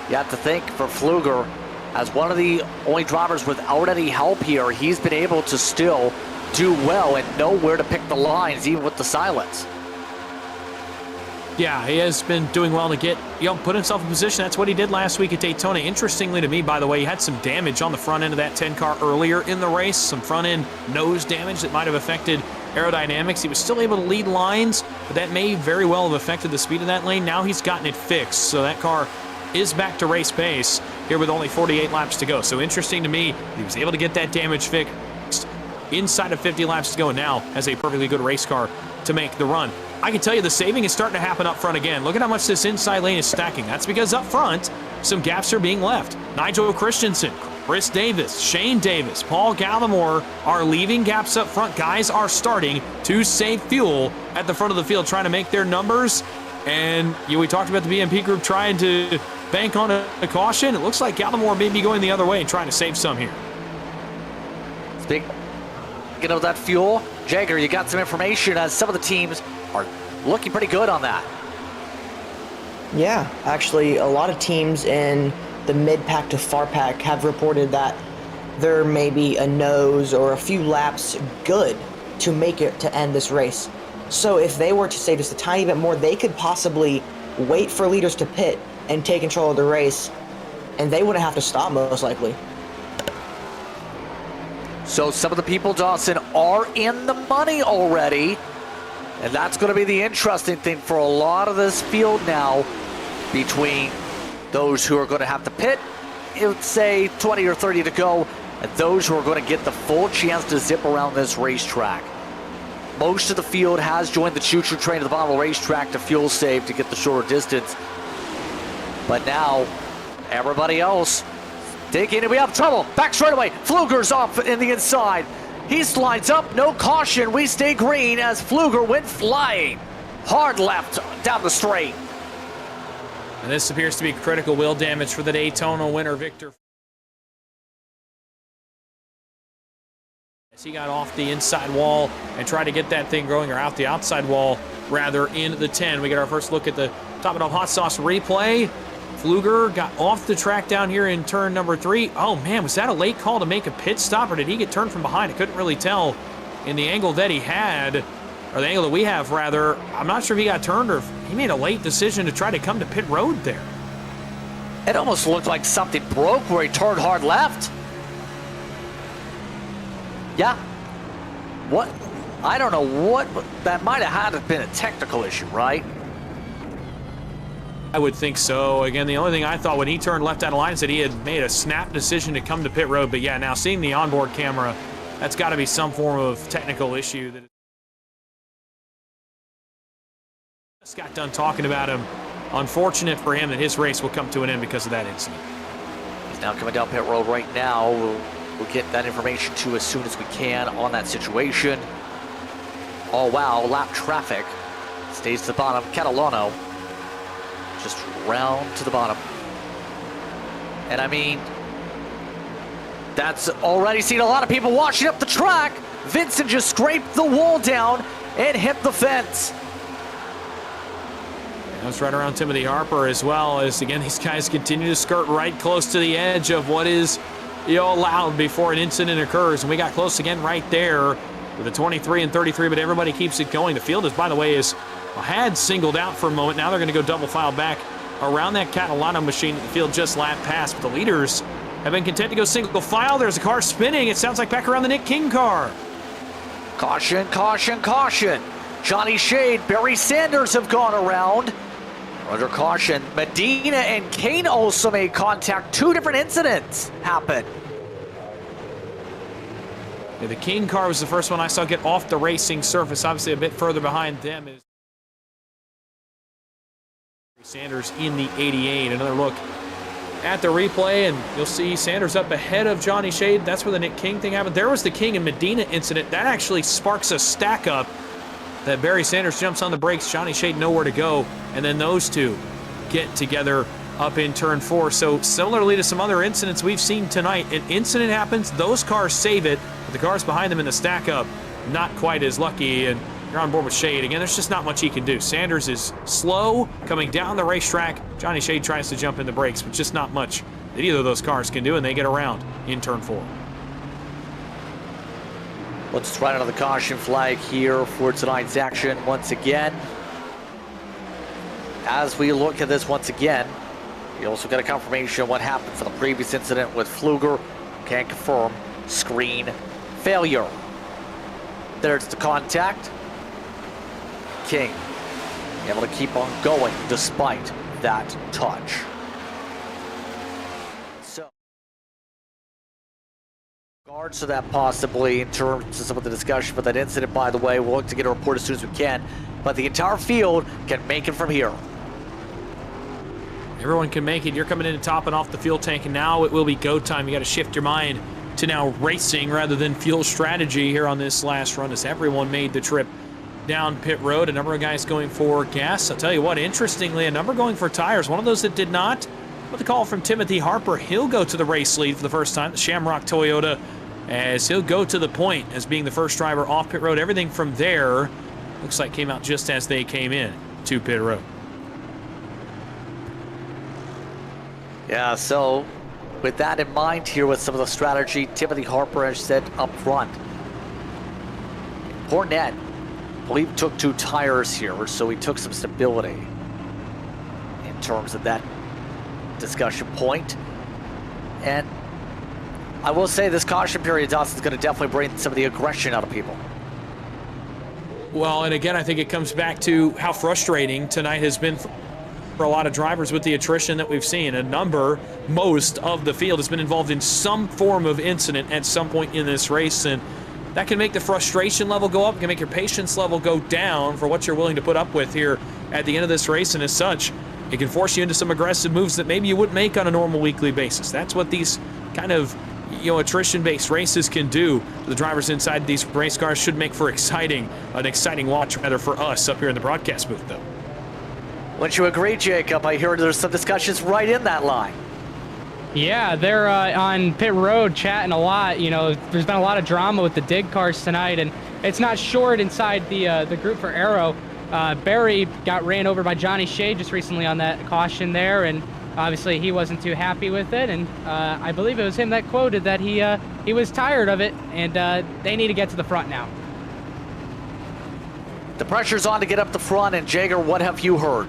you have to think for Pfluger, as one of the only drivers without any help here, he's been able to still do well and know where to pick the lines, even with the silence. Yeah, he has been doing well to get, put himself in position. That's what he did last week at Daytona. Interestingly to me, by the way, he had some damage on the front end of that 10 car earlier in the race, some front end nose damage that might have affected aerodynamics. He was still able to lead lines, but that may very well have affected the speed of that lane. Now he's gotten it fixed, so that car is back to race pace here with only 48 laps to go. So interesting to me, he was able to get that damage fixed inside of 50 laps to go, and now has a perfectly good race car to make the run. I can tell you the saving is starting to happen up front again. Look at how much this inside lane is stacking. That's because up front, some gaps are being left. Nigel Christensen, Chris Davis, Shane Davis, Paul Gallimore are leaving gaps up front. Guys are starting to save fuel at the front of the field, trying to make their numbers. And we talked about the BMP group trying to bank on a caution. It looks like Gallimore may be going the other way and trying to save some here. Speaking of that fuel, Jagger, you got some information as some of the teams are looking pretty good on that. Yeah, actually, a lot of teams in the mid-pack to far-pack have reported that there may be a nose or a few laps good to make it to end this race. So if they were to save just a tiny bit more, they could possibly wait for leaders to pit and take control of the race, and they wouldn't have to stop most likely. So some of the people, Dawson, are in the money already. And that's going to be the interesting thing for a lot of this field now, between those who are going to have to pit, say 20 or 30 to go, and those who are going to get the full chance to zip around this racetrack. Most of the field has joined the choo-choo train at the bottom of the racetrack to fuel save to get the shorter distance. But now, everybody else digging, and we have trouble. Back straight away. Pfluger's off in the inside. He slides up, no caution. We stay green as Pfluger went flying. Hard left down the straight. And this appears to be critical wheel damage for the Daytona winner, Victor. As he got off the inside wall and tried to get that thing going, or out the outside wall, rather, in the 10. We get our first look at the Top It Off Hot Sauce replay. Pfluger got off the track down here in turn number 3. Oh man, was that a late call to make a pit stop, or did he get turned from behind? I couldn't really tell in the angle that he had, or the angle that we have rather. I'm not sure if he got turned or if he made a late decision to try to come to pit road there. It almost looked like something broke where he turned hard left. Yeah. What? I don't know what, that might have had to have been a technical issue, right? I would think so. Again, the only thing I thought when he turned left out of line is that he had made a snap decision to come to pit road. But yeah, now seeing the onboard camera, that's got to be some form of technical issue. That just got done talking about him. Unfortunate for him that his race will come to an end because of that incident. He's now coming down pit road right now. We'll get that information to you as soon as we can on that situation. Oh wow, lap traffic. Stays to the bottom. Catalano just round to the bottom. And I mean, that's already seen a lot of people washing up the track. Vincent just scraped the wall down and hit the fence. That's right around Timothy Harper, as well as, again, these guys continue to skirt right close to the edge of what is allowed before an incident occurs. And we got close again right there with a 23 and 33, but everybody keeps it going. The field is, by the way, had singled out for a moment. Now they're going to go double file back around that Catalano machine that the field just lapped past. But the leaders have been content to go single file. There's a car spinning. It sounds like back around the Nick King car. Caution, caution, caution. Johnny Shade, Barry Sanders have gone around. Under caution, Medina and Kane also made contact. 2 different incidents happened. Yeah, the King car was the first one I saw get off the racing surface. Obviously a bit further behind them is Sanders in the 88. Another look at the replay, and you'll see Sanders up ahead of Johnny Shade. That's where the Nick King thing happened. There was the King and Medina incident. That actually sparks a stack up that Barry Sanders jumps on the brakes. Johnny Shade nowhere to go, and then those two get together up in turn 4. So similarly to some other incidents we've seen tonight, an incident happens, those cars save it, but the cars behind them in the stack up, not quite as lucky. And you're on board with Shade. Again, there's just not much he can do. Sanders is slow coming down the racetrack. Johnny Shade tries to jump in the brakes, but just not much that either of those cars can do, and they get around in turn 4. Let's try another caution flag here for tonight's action once again. As we look at this once again, you also got a confirmation of what happened for the previous incident with Fluger. Can't confirm. Screen failure. There's the contact. King able to keep on going despite that touch. So, regards to that possibly in terms of some of the discussion for that incident, by the way, we'll look to get a report as soon as we can, but the entire field can make it from here. Everyone can make it. You're coming in and topping off the fuel tank, and now it will be go time. You got to shift your mind to now racing rather than fuel strategy here on this last run, as everyone made the trip down pit road. A number of guys going for gas. I'll tell you what, interestingly, a number going for tires. One of those that did not, with the call from Timothy Harper, he'll go to the race lead for the first time, the Shamrock Toyota, as he'll go to the point as being the first driver off pit road. Everything from there looks like came out just as they came in to pit road. Yeah, so with that in mind here, with some of the strategy Timothy Harper has said up front, Cornette, I believe, took 2 tires here, so he took some stability in terms of that discussion point. And I will say this caution period, Dawson, is going to definitely bring some of the aggression out of people. Well, and again, I think it comes back to how frustrating tonight has been for a lot of drivers with the attrition that we've seen. Most of the field has been involved in some form of incident at some point in this race, and that can make the frustration level go up, it can make your patience level go down for what you're willing to put up with here at the end of this race, and as such, it can force you into some aggressive moves that maybe you wouldn't make on a normal weekly basis. That's what these kind of attrition-based races can do. The drivers inside these race cars should make for an exciting watch rather for us up here in the broadcast booth, though. Wouldn't you agree, Jacob? I hear there's some discussions right in that line. Yeah, they're on pit road chatting a lot. There's been a lot of drama with the dig cars tonight, and it's not short inside the group for Aero. Barry got ran over by Johnny Shade just recently on that caution there, and obviously he wasn't too happy with it. And I believe it was him that quoted that he was tired of it, and they need to get to the front now. The pressure's on to get up the front, and Jager, what have you heard?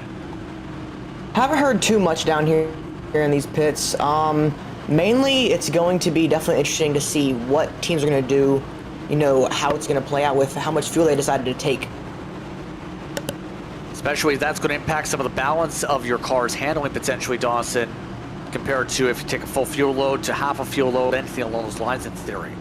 Haven't heard too much down here in these pits. Mainly, it's going to be definitely interesting to see what teams are going to do, how it's going to play out with how much fuel they decided to take. Especially that's going to impact some of the balance of your car's handling potentially, Dawson, compared to if you take a full fuel load to half a fuel load, anything along those lines in theory.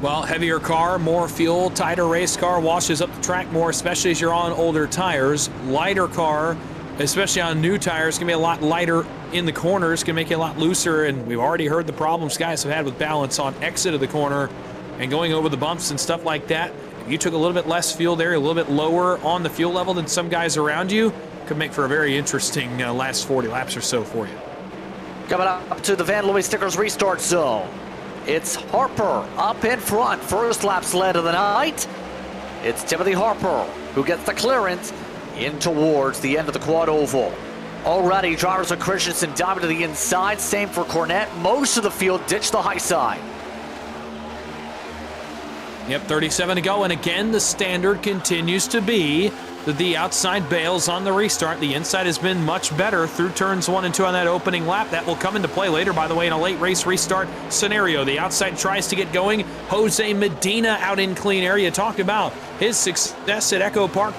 Well, heavier car, more fuel, tighter race car washes up the track more, especially as you're on older tires. Lighter car, especially on new tires, can be a lot lighter in the corners, can make you a lot looser, and we've already heard the problems guys have had with balance on exit of the corner and going over the bumps and stuff like that. If you took a little bit less fuel there, a little bit lower on the fuel level than some guys around you, could make for a very interesting last 40 laps or so for you. Coming up to the Van Louis Stickers restart zone, it's Harper up in front, first lap sled of the night. It's Timothy Harper who gets the clearance in towards the end of the quad oval. Already, drivers with Christensen diving to the inside. Same for Cornette. Most of the field ditched the high side. Yep, 37 to go, and again, the standard continues to be that the outside bails on the restart. The inside has been much better through turns 1 and 2 on that opening lap. That will come into play later, by the way, in a late race restart scenario. The outside tries to get going. Jose Medina out in clean air. You talked about his success at EchoPark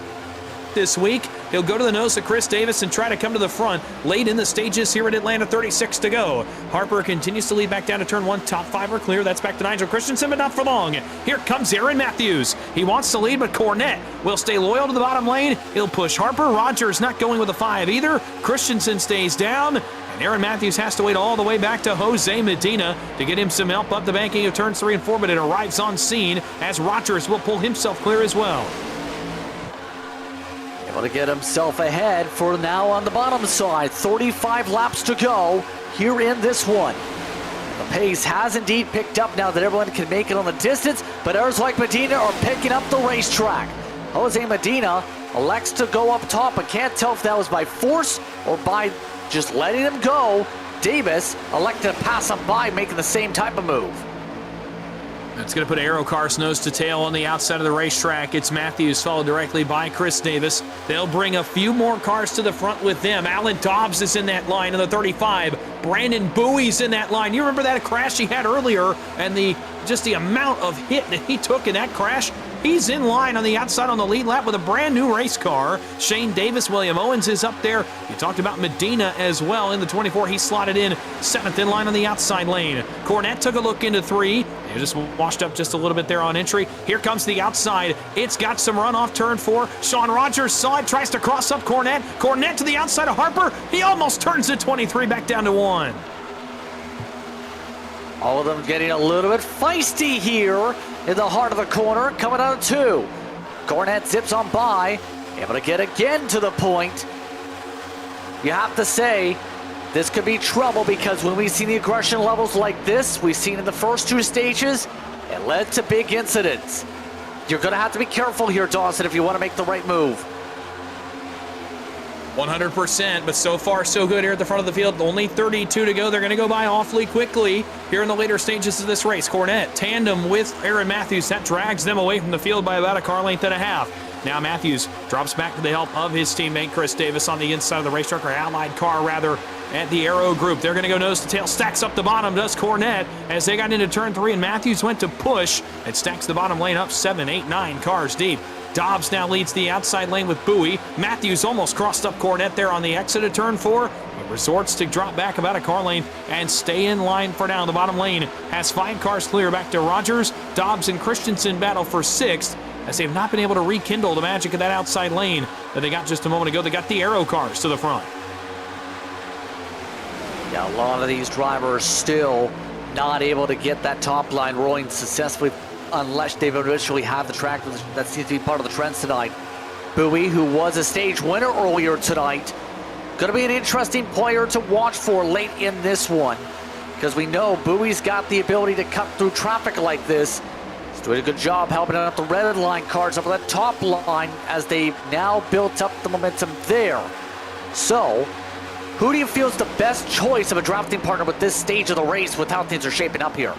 this week. He'll go to the nose of Chris Davis and try to come to the front late in the stages here at Atlanta. 36 to go. Harper continues to lead back down to turn 1. Top 5 are clear. That's back to Nigel Christensen, but not for long. Here comes Aaron Matthews. He wants to lead, but Cornette will stay loyal to the bottom lane. He'll push Harper. Rogers not going with a 5 either. Christensen stays down, and Aaron Matthews has to wait all the way back to Jose Medina to get him some help up the banking of turns 3 and 4, but it arrives on scene as Rogers will pull himself clear as well. Able to get himself ahead for now on the bottom side. 35 laps to go here in this one. The pace has indeed picked up now that everyone can make it on the distance, but others like Medina are picking up the racetrack. Jose Medina elects to go up top, but can't tell if that was by force or by just letting him go. Davis elected to pass him by, making the same type of move. It's going to put Aero Cars nose to tail on the outside of the racetrack. It's Matthews followed directly by Chris Davis. They'll bring a few more cars to the front with them. Alan Dobbs is in that line in the 35. Brandon Bowie's in that line. You remember that crash he had earlier and the amount of hit that he took in that crash? He's in line on the outside on the lead lap with a brand new race car. Shane Davis, William Owens is up there. You talked about Medina as well in the 24. He slotted in 7th in line on the outside lane. Cornette took a look into 3. They just washed up just a little bit there on entry. Here comes the outside. It's got some run off turn 4. Sean Rogers saw it, tries to cross up Cornette. Cornette to the outside of Harper. He almost turns the 23 back down to 1. All of them getting a little bit feisty here in the heart of the corner, coming out of 2. Cornette zips on by, able to get again to the point. You have to say, this could be trouble because when we've seen the aggression levels like this, we've seen in the first 2 stages, it led to big incidents. You're going to have to be careful here, Dawson, if you want to make the right move. 100%, but so far so good here at the front of the field. Only 32 to go. They're going to go by awfully quickly here in the later stages of this race. Cornette tandem with Aaron Matthews. That drags them away from the field by about a car length and a half. Now Matthews drops back to the help of his teammate Chris Davis on the inside of the racetrack, or allied car rather, at the Aero group. They're going to go nose to tail. Stacks up the bottom, does Cornette, as they got into turn 3 and Matthews went to push. It stacks the bottom lane up 7, 8, 9 cars deep. Dobbs now leads the outside lane with Bowie. Matthews almost crossed up Cornette there on the exit of turn 4, but resorts to drop back about a car lane and stay in line for now. The bottom lane has 5 cars clear back to Rogers. Dobbs and Christensen battle for 6th, as they've not been able to rekindle the magic of that outside lane that they got just a moment ago. They got the Aero cars to the front. Yeah, a lot of these drivers still not able to get that top line rolling successfully unless they eventually have the track. That seems to be part of the trends tonight. Bowie, who was a stage winner earlier tonight, going to be an interesting player to watch for late in this one, because we know Bowie's got the ability to cut through traffic like this. He's doing a good job helping out the red line cars up that top line as they've now built up the momentum there. So, who do you feel is the best choice of a drafting partner with this stage of the race with how things are shaping up here?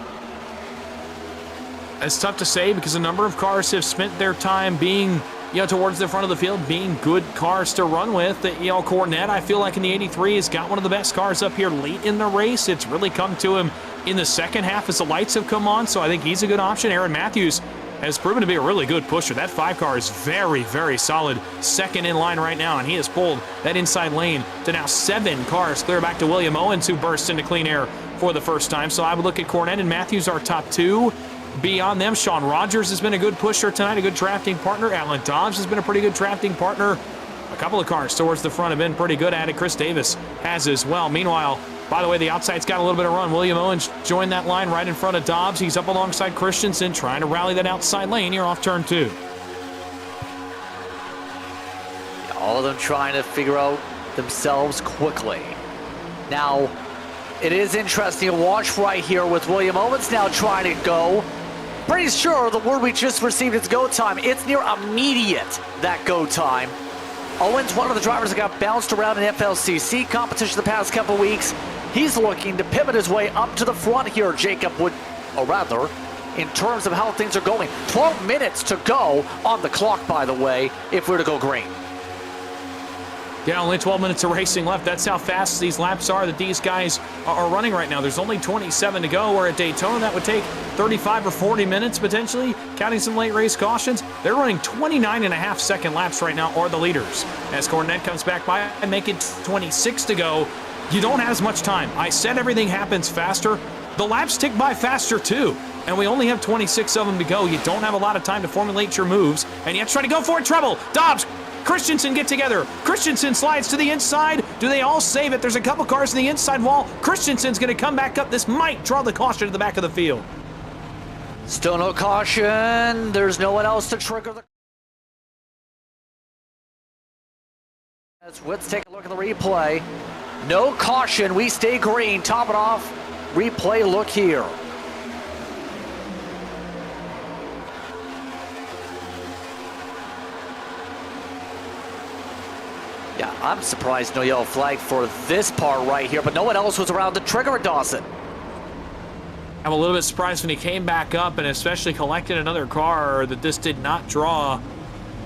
It's tough to say because a number of cars have spent their time being, towards the front of the field, being good cars to run with. Cornette, I feel like in the 83 has got one of the best cars up here late in the race. It's really come to him in the second half as the lights have come on, so I think he's a good option. Aaron Matthews has proven to be a really good pusher. That 5 car is very, very solid. Second in line right now, and he has pulled that inside lane to now 7 cars clear back to William Owens, who burst into clean air for the first time. So I would look at Cornette and Matthews, our top 2. Beyond them, Sean Rogers has been a good pusher tonight, a good drafting partner. Alan Dobbs has been a pretty good drafting partner. A couple of cars towards the front have been pretty good at it. Chris Davis has as well. Meanwhile, by the way, the outside's got a little bit of run. William Owens joined that line right in front of Dobbs. He's up alongside Christensen, trying to rally that outside lane here off turn 2. All of them trying to figure out themselves quickly. Now, it is interesting to watch right here with William Owens now trying to go. Pretty sure the word we just received is go time. It's near immediate, that go time. Owens, one of the drivers that got bounced around in FLCC competition the past couple weeks. He's looking to pivot his way up to the front here, Jacob would, or rather, in terms of how things are going. 12 minutes to go on the clock, by the way, if we're to go green. Yeah, only 12 minutes of racing left. That's how fast these laps are that these guys are running right now. There's only 27 to go, where at Daytona that would take 35 or 40 minutes potentially, counting some late race cautions. They're running 29.5-second laps right now, are the leaders. As Cornette comes back by and make it 26 to go, you don't have as much time. I said everything happens faster. The laps tick by faster too, and we only have 26 of them to go. You don't have a lot of time to formulate your moves, and you have to try to go for it. Trouble. Dobbs, Christensen get together. Christensen slides to the inside. Do they all save it? There's a couple cars in the inside wall. Christensen's going to come back up. This might draw the caution to the back of the field. Still no caution. There's no one else to trigger the... Let's take a look at the replay. No caution. We stay green. Top it off. replay look here. Yeah, I'm surprised no yellow flag for this part right here, but no one else was around the trigger, Dawson. I'm a little bit surprised when he came back up and especially collected another car that this did not draw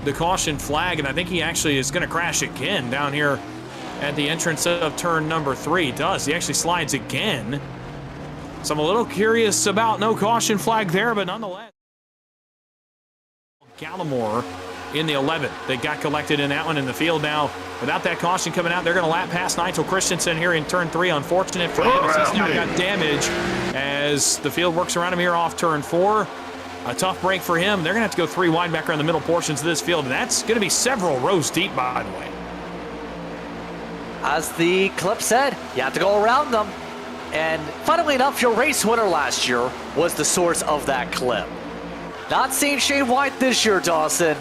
the caution flag, and I think he actually is going to crash again down here at the entrance of turn number 3. He does. He actually slides again. So I'm a little curious about no caution flag there, but nonetheless. Gallimore in the 11th. They got collected in that one in the field now. Without that caution coming out, they're going to lap past Nigel Christensen here in turn 3. Unfortunate for him as he's now got damage as the field works around him here off turn 4. A tough break for him. They're going to have to go 3 wide back around the middle portions of this field, and that's going to be several rows deep, by the way. As the clip said, you have to go around them. And funnily enough, your race winner last year was the source of that clip. Not seeing Shane White this year, Dawson.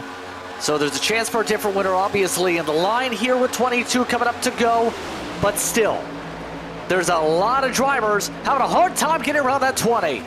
So there's a chance for a different winner, obviously, in the line here with 22 coming up to go. But still, there's a lot of drivers having a hard time getting around that 20.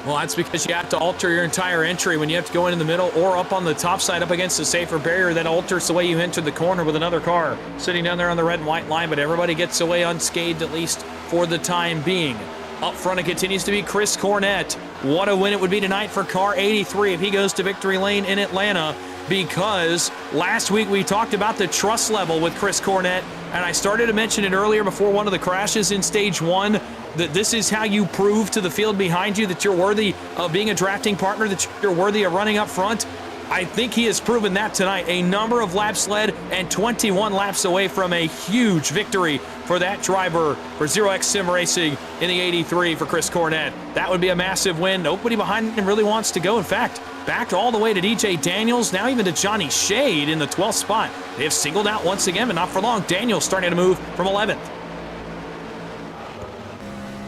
Well, that's because you have to alter your entire entry when you have to go in the middle or up on the top side up against a safer barrier that alters the way you enter the corner with another car sitting down there on the red and white line, but everybody gets away unscathed, at least for the time being. Up front, it continues to be Chris Cornett. What a win it would be tonight for car 83 if he goes to victory lane in Atlanta, because last week we talked about the trust level with Chris Cornett, and I started to mention it earlier before one of the crashes in stage 1, that this is how you prove to the field behind you that you're worthy of being a drafting partner, that you're worthy of running up front. I think he has proven that tonight. A number of laps led and 21 laps away from a huge victory for that driver for 0x Sim Racing in the 83 for Chris Cornett. That would be a massive win. Nobody behind him really wants to go. In fact, back all the way to DJ Daniels, now even to Johnny Shade in the 12th spot. They have singled out once again, but not for long. Daniels starting to move from 11th.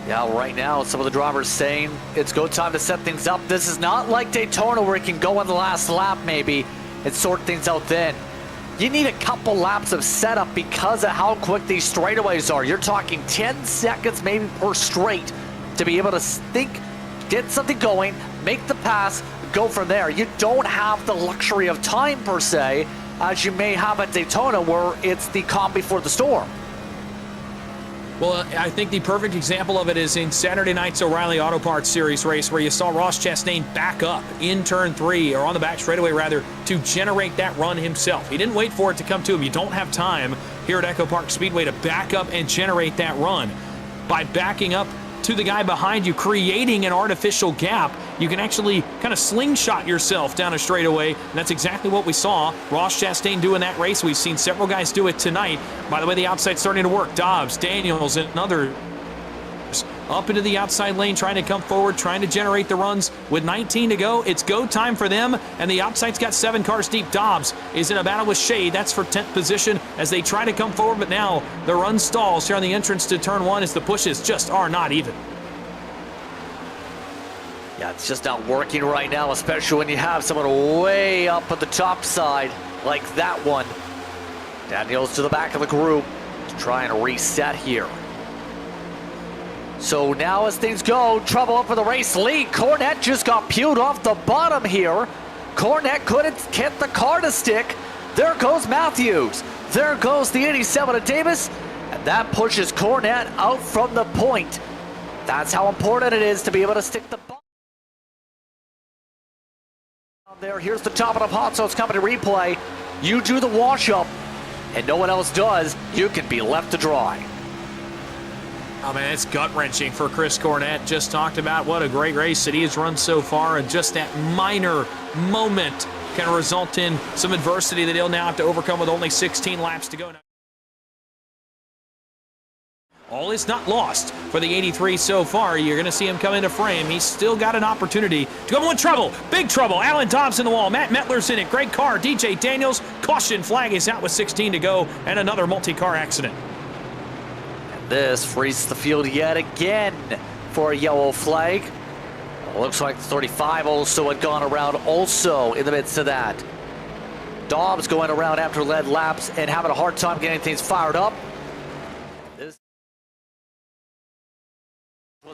Yeah, right now, some of the drivers saying it's go time to set things up. This is not like Daytona where it can go on the last lap maybe and sort things out then. You need a couple laps of setup because of how quick these straightaways are. You're talking 10 seconds maybe per straight to be able to think, get something going, make the pass, go from there. You don't have the luxury of time per se as you may have at Daytona where it's the calm before the storm. Well, I think the perfect example of it is in Saturday night's O'Reilly Auto Parts Series race where you saw Ross Chastain back up in turn 3, or on the back straightaway rather, to generate that run himself. He didn't wait for it to come to him. You don't have time here at EchoPark Speedway to back up and generate that run. By backing up to the guy behind you, creating an artificial gap, you can actually kind of slingshot yourself down a straightaway, and that's exactly what we saw Ross Chastain do in that race. We've seen several guys do it tonight. By the way, the outside's starting to work. Dobbs, Daniels, and others up into the outside lane, trying to come forward, trying to generate the runs. With 19 to go, it's go time for them, and the outside's got 7 cars deep. Dobbs is in a battle with Shade. That's for 10th position as they try to come forward, but now the run stalls here on the entrance to turn 1 as the pushes just are not even. Yeah, it's just not working right now, especially when you have someone way up at the top side like that one. Daniels to the back of the group to try and reset here. So now as things go, trouble up for the race lead. Cornett just got peeled off the bottom here. Cornett couldn't get the car to stick. There goes Matthews. There goes the 87 of Davis. And that pushes Cornett out from the point. That's how important it is to be able to stick the ball. There, here's the top of the pot, so it's coming to replay. You do the wash-up, and no one else does. You can be left to dry. Oh man, it's gut-wrenching for Chris Cornett. Just talked about what a great race that he has run so far, and just that minor moment can result in some adversity that he'll now have to overcome with only 16 laps to go. All is not lost for the 83 so far. You're going to see him come into frame. He's still got an opportunity to come in trouble. Big trouble. Alan Dobbs in the wall. Matt Metler's in it. Great car. DJ Daniels. Caution flag is out with 16 to go. And another multi-car accident. And this frees the field yet again for a yellow flag. Looks like 35 also had gone around also in the midst of that. Dobbs going around after lead laps and having a hard time getting things fired up.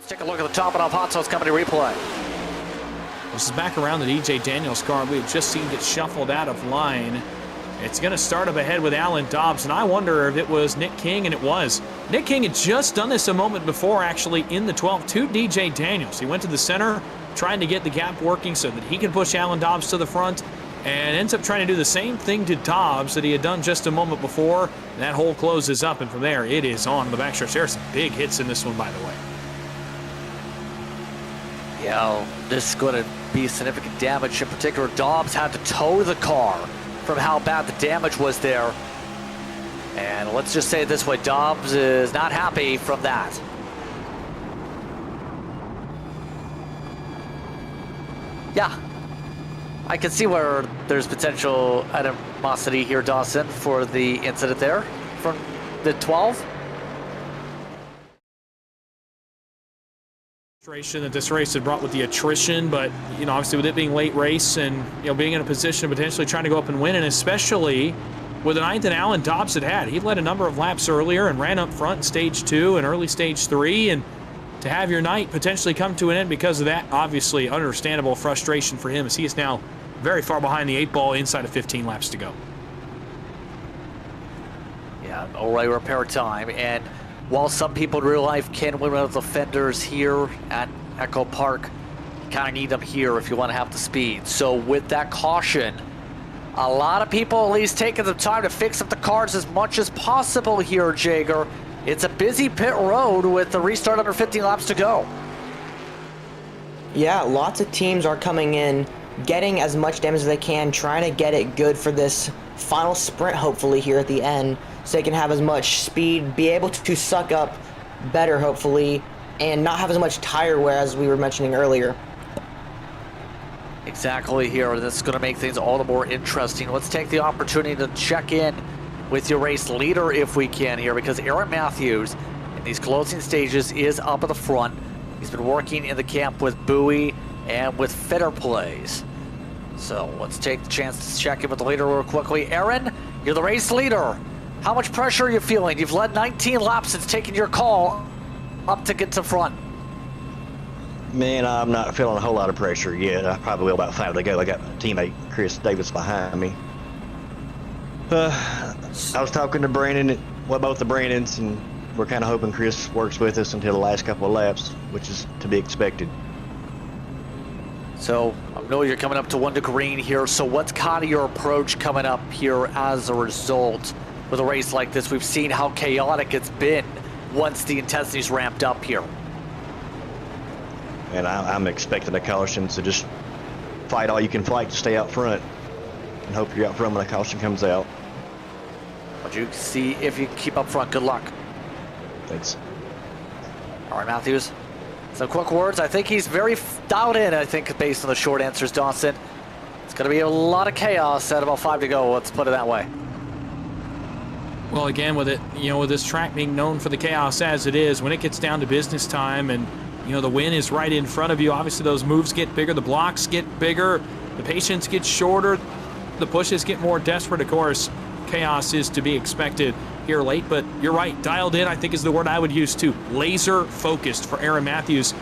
Let's take a look at the top and off hot sauce company replay. This is back around the DJ Daniels car. We had just seen it shuffled out of line. It's going to start up ahead with Alan Dobbs, and I wonder if it was Nick King, and it was. Nick King had just done this a moment before, actually, in the 12 to DJ Daniels. He went to the center, trying to get the gap working so that he can push Alan Dobbs to the front, and ends up trying to do the same thing to Dobbs that he had done just a moment before. And that hole closes up, and from there, it is on the backstretch. There are some big hits in this one, by the way. Yeah, this is going to be significant damage. In particular, Dobbs had to tow the car from how bad the damage was there. And let's just say it this way, Dobbs is not happy from that. Yeah, I can see where there's potential animosity here, Dawson, for the incident there from the 12. That this race had brought with the attrition, but obviously with it being late race and being in a position of potentially trying to go up and win, and especially with the ninth that Alan Dobbs had. He led a number of laps earlier and ran up front in stage 2 and early stage 3, and to have your night potentially come to an end because of that, obviously understandable frustration for him, as he is now very far behind the 8 ball inside of 15 laps to go. Yeah, all right, repair time. And while some people in real life can win with the fenders here at EchoPark, you kind of need them here if you want to have the speed. So with that caution, a lot of people at least taking the time to fix up the cars as much as possible here, Jager. It's a busy pit road with the restart under 15 laps to go. Yeah, lots of teams are coming in, getting as much damage as they can, trying to get it good for this final sprint, hopefully, here at the end, so they can have as much speed, be able to suck up better, hopefully, and not have as much tire wear as we were mentioning earlier. Exactly here. This is going to make things all the more interesting. Let's take the opportunity to check in with your race leader if we can here, because Aaron Matthews in these closing stages is up at the front. He's been working in the camp with Bowie and with fitter plays. So let's take the chance to check in with the leader real quickly. Aaron, you're the race leader. How much pressure are you feeling? You've led 19 laps since taking your call up to get to front. Man, I'm not feeling a whole lot of pressure yet. I probably will about 5 to go. I got my teammate Chris Davis behind me. I was talking to Brandon, both the Brandons, and we're kind of hoping Chris works with us until the last couple of laps, which is to be expected. So I know you're coming up to 1 to green here. So what's kind of your approach coming up here as a result with a race like this? We've seen how chaotic it's been once the intensity's ramped up here. And I'm expecting a caution, so just fight all you can fight to stay out front and hope you're out front when a caution comes out. But you see if you keep up front. Good luck. Thanks. All right, Matthews. Some quick words. I think he's very dialed in, I think, based on the short answers, Dawson. It's going to be a lot of chaos at about 5 to go. Let's put it that way. Well, again, with it, with this track being known for the chaos as it is, when it gets down to business time and the win is right in front of you, obviously those moves get bigger, the blocks get bigger, the patience gets shorter, the pushes get more desperate. Of course, chaos is to be expected here late, but you're right, dialed in, I think, is the word I would use too. Laser focused for Aaron Matthews.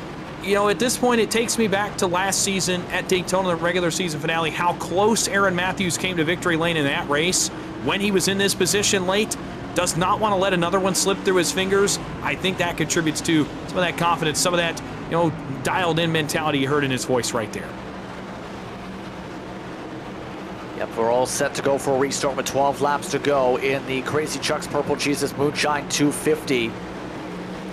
At this point, it takes me back to last season at Daytona, the regular season finale, how close Aaron Matthews came to victory lane in that race when he was in this position late. Does not want to let another one slip through his fingers. I think that contributes to some of that confidence, some of that, dialed in mentality you heard in his voice right there. Yep, we're all set to go for a restart with 12 laps to go in the Crazy Chuck's Purple Jesus Moonshine 250.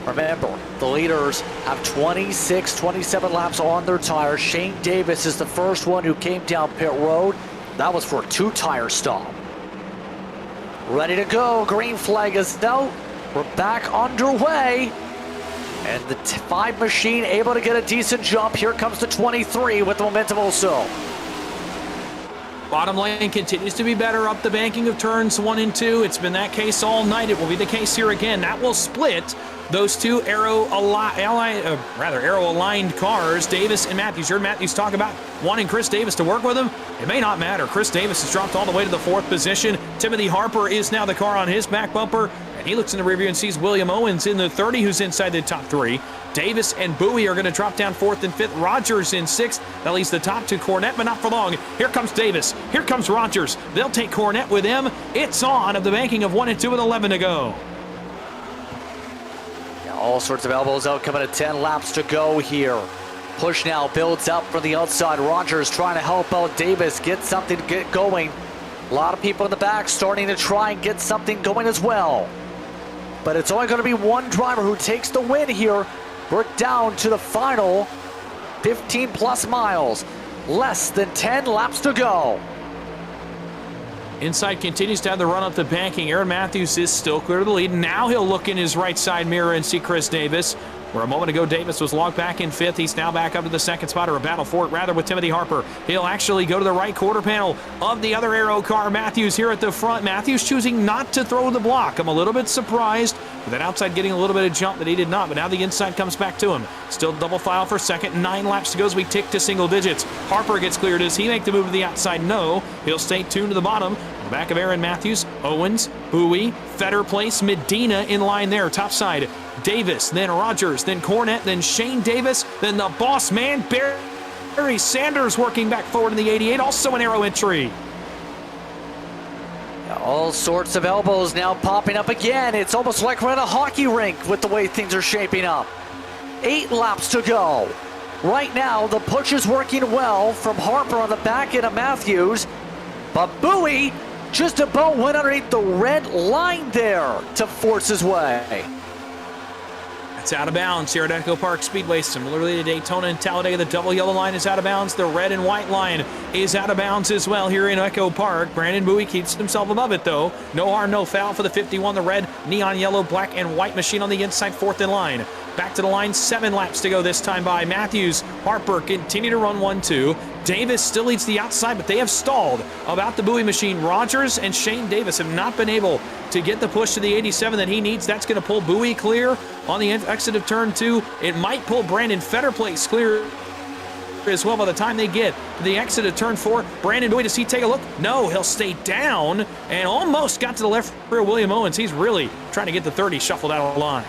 Remember, the leaders have 26, 27 laps on their tires. Shane Davis is the first one who came down pit road. That was for a 2-tire stop. Ready to go. Green flag is no. We're back underway. And the 5 machine able to get a decent jump. Here comes the 23 with the momentum also. Bottom lane continues to be better up the banking of turns 1 and 2. It's been that case all night. It will be the case here again. That will split those two arrow-aligned cars, Davis and Matthews. You heard Matthews talk about wanting Chris Davis to work with him. It may not matter. Chris Davis has dropped all the way to the 4th position. Timothy Harper is now the car on his back bumper, and He looks in the rearview and sees William Owens in the 30, who's inside the top 3. Davis and Bowie are going to drop down 4th and 5th. Rogers in 6th. That leaves the top 2 Cornette, but not for long. Here comes Davis. Here comes Rogers. They'll take Cornette with him. It's on of the banking of 1 and 2 with 11 to go. All sorts of elbows out, coming to 10 laps to go here. Push now builds up from the outside. Rogers trying to help out Davis, get something to get going. A lot of people in the back starting to try and get something going as well. But it's only going to be one driver who takes the win here. We're down to the final 15 plus miles. Less than 10 laps to go. Inside continues to have the run up the banking. Aaron Matthews is still clear of the lead. Now he'll look in his right side mirror and see Chris Davis. Where a moment ago Davis was logged back in 5th. He's now back up to the 2nd spot, or a battle for it rather, with Timothy Harper. He'll actually go to the right quarter panel of the other Aero car. Matthews here at the front. Matthews choosing not to throw the block. I'm a little bit surprised with that outside getting a little bit of jump, but he did not. But now the inside comes back to him. Still double file for 2nd. 9 laps to go as we tick to single digits. Harper gets cleared. Does he make the move to the outside? No. He'll stay tuned to the bottom. On the back of Aaron Matthews, Owens, Bowie, Fetter Place, Medina in line there. Top side, Davis, then Rogers, then Cornette, then Shane Davis, then the boss man, Barry Sanders working back forward in the 88, also an Aero entry. All sorts of elbows now popping up again. It's almost like we're at a hockey rink with the way things are shaping up. 8 laps to go. Right now, the push is working well from Harper on the back end of Matthews, but Bowie just about went underneath the red line there to force his way. It's out of bounds here at EchoPark Speedway. Similarly to Daytona and Talladega, the double yellow line is out of bounds. The red and white line is out of bounds as well here in EchoPark. Brandon Bowie keeps himself above it, though. No harm, no foul for the 51. The red, neon yellow, black, and white machine on the inside, 4th in line. Back to the line, 7 laps to go this time by Matthews. Harper continue to run 1-2. Davis still leads the outside, but they have stalled about the Bowie machine. Rogers and Shane Davis have not been able to get the push to the 87 that he needs. That's going to pull Bowie clear on the exit of turn 2. It might pull Brandon Fetterplace clear as well by the time they get to the exit of turn 4. Brandon Bowie, does he take a look? No, he'll stay down and almost got to the left rear William Owens. He's really trying to get the 30 shuffled out of the line.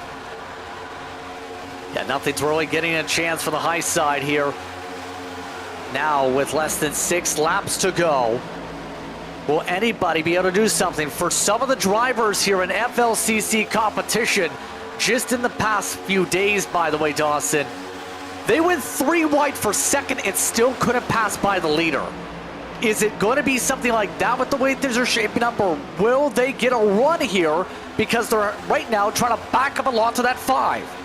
Yeah, nothing's really getting a chance for the high side here. Now, with less than 6 laps to go, will anybody be able to do something? For some of the drivers here in FLCC competition, just in the past few days, by the way, Dawson, they went 3 wide for 2nd and still couldn't pass by the leader. Is it going to be something like that with the way things are shaping up, or will they get a run here because they're right now trying to back up a lot to that 5?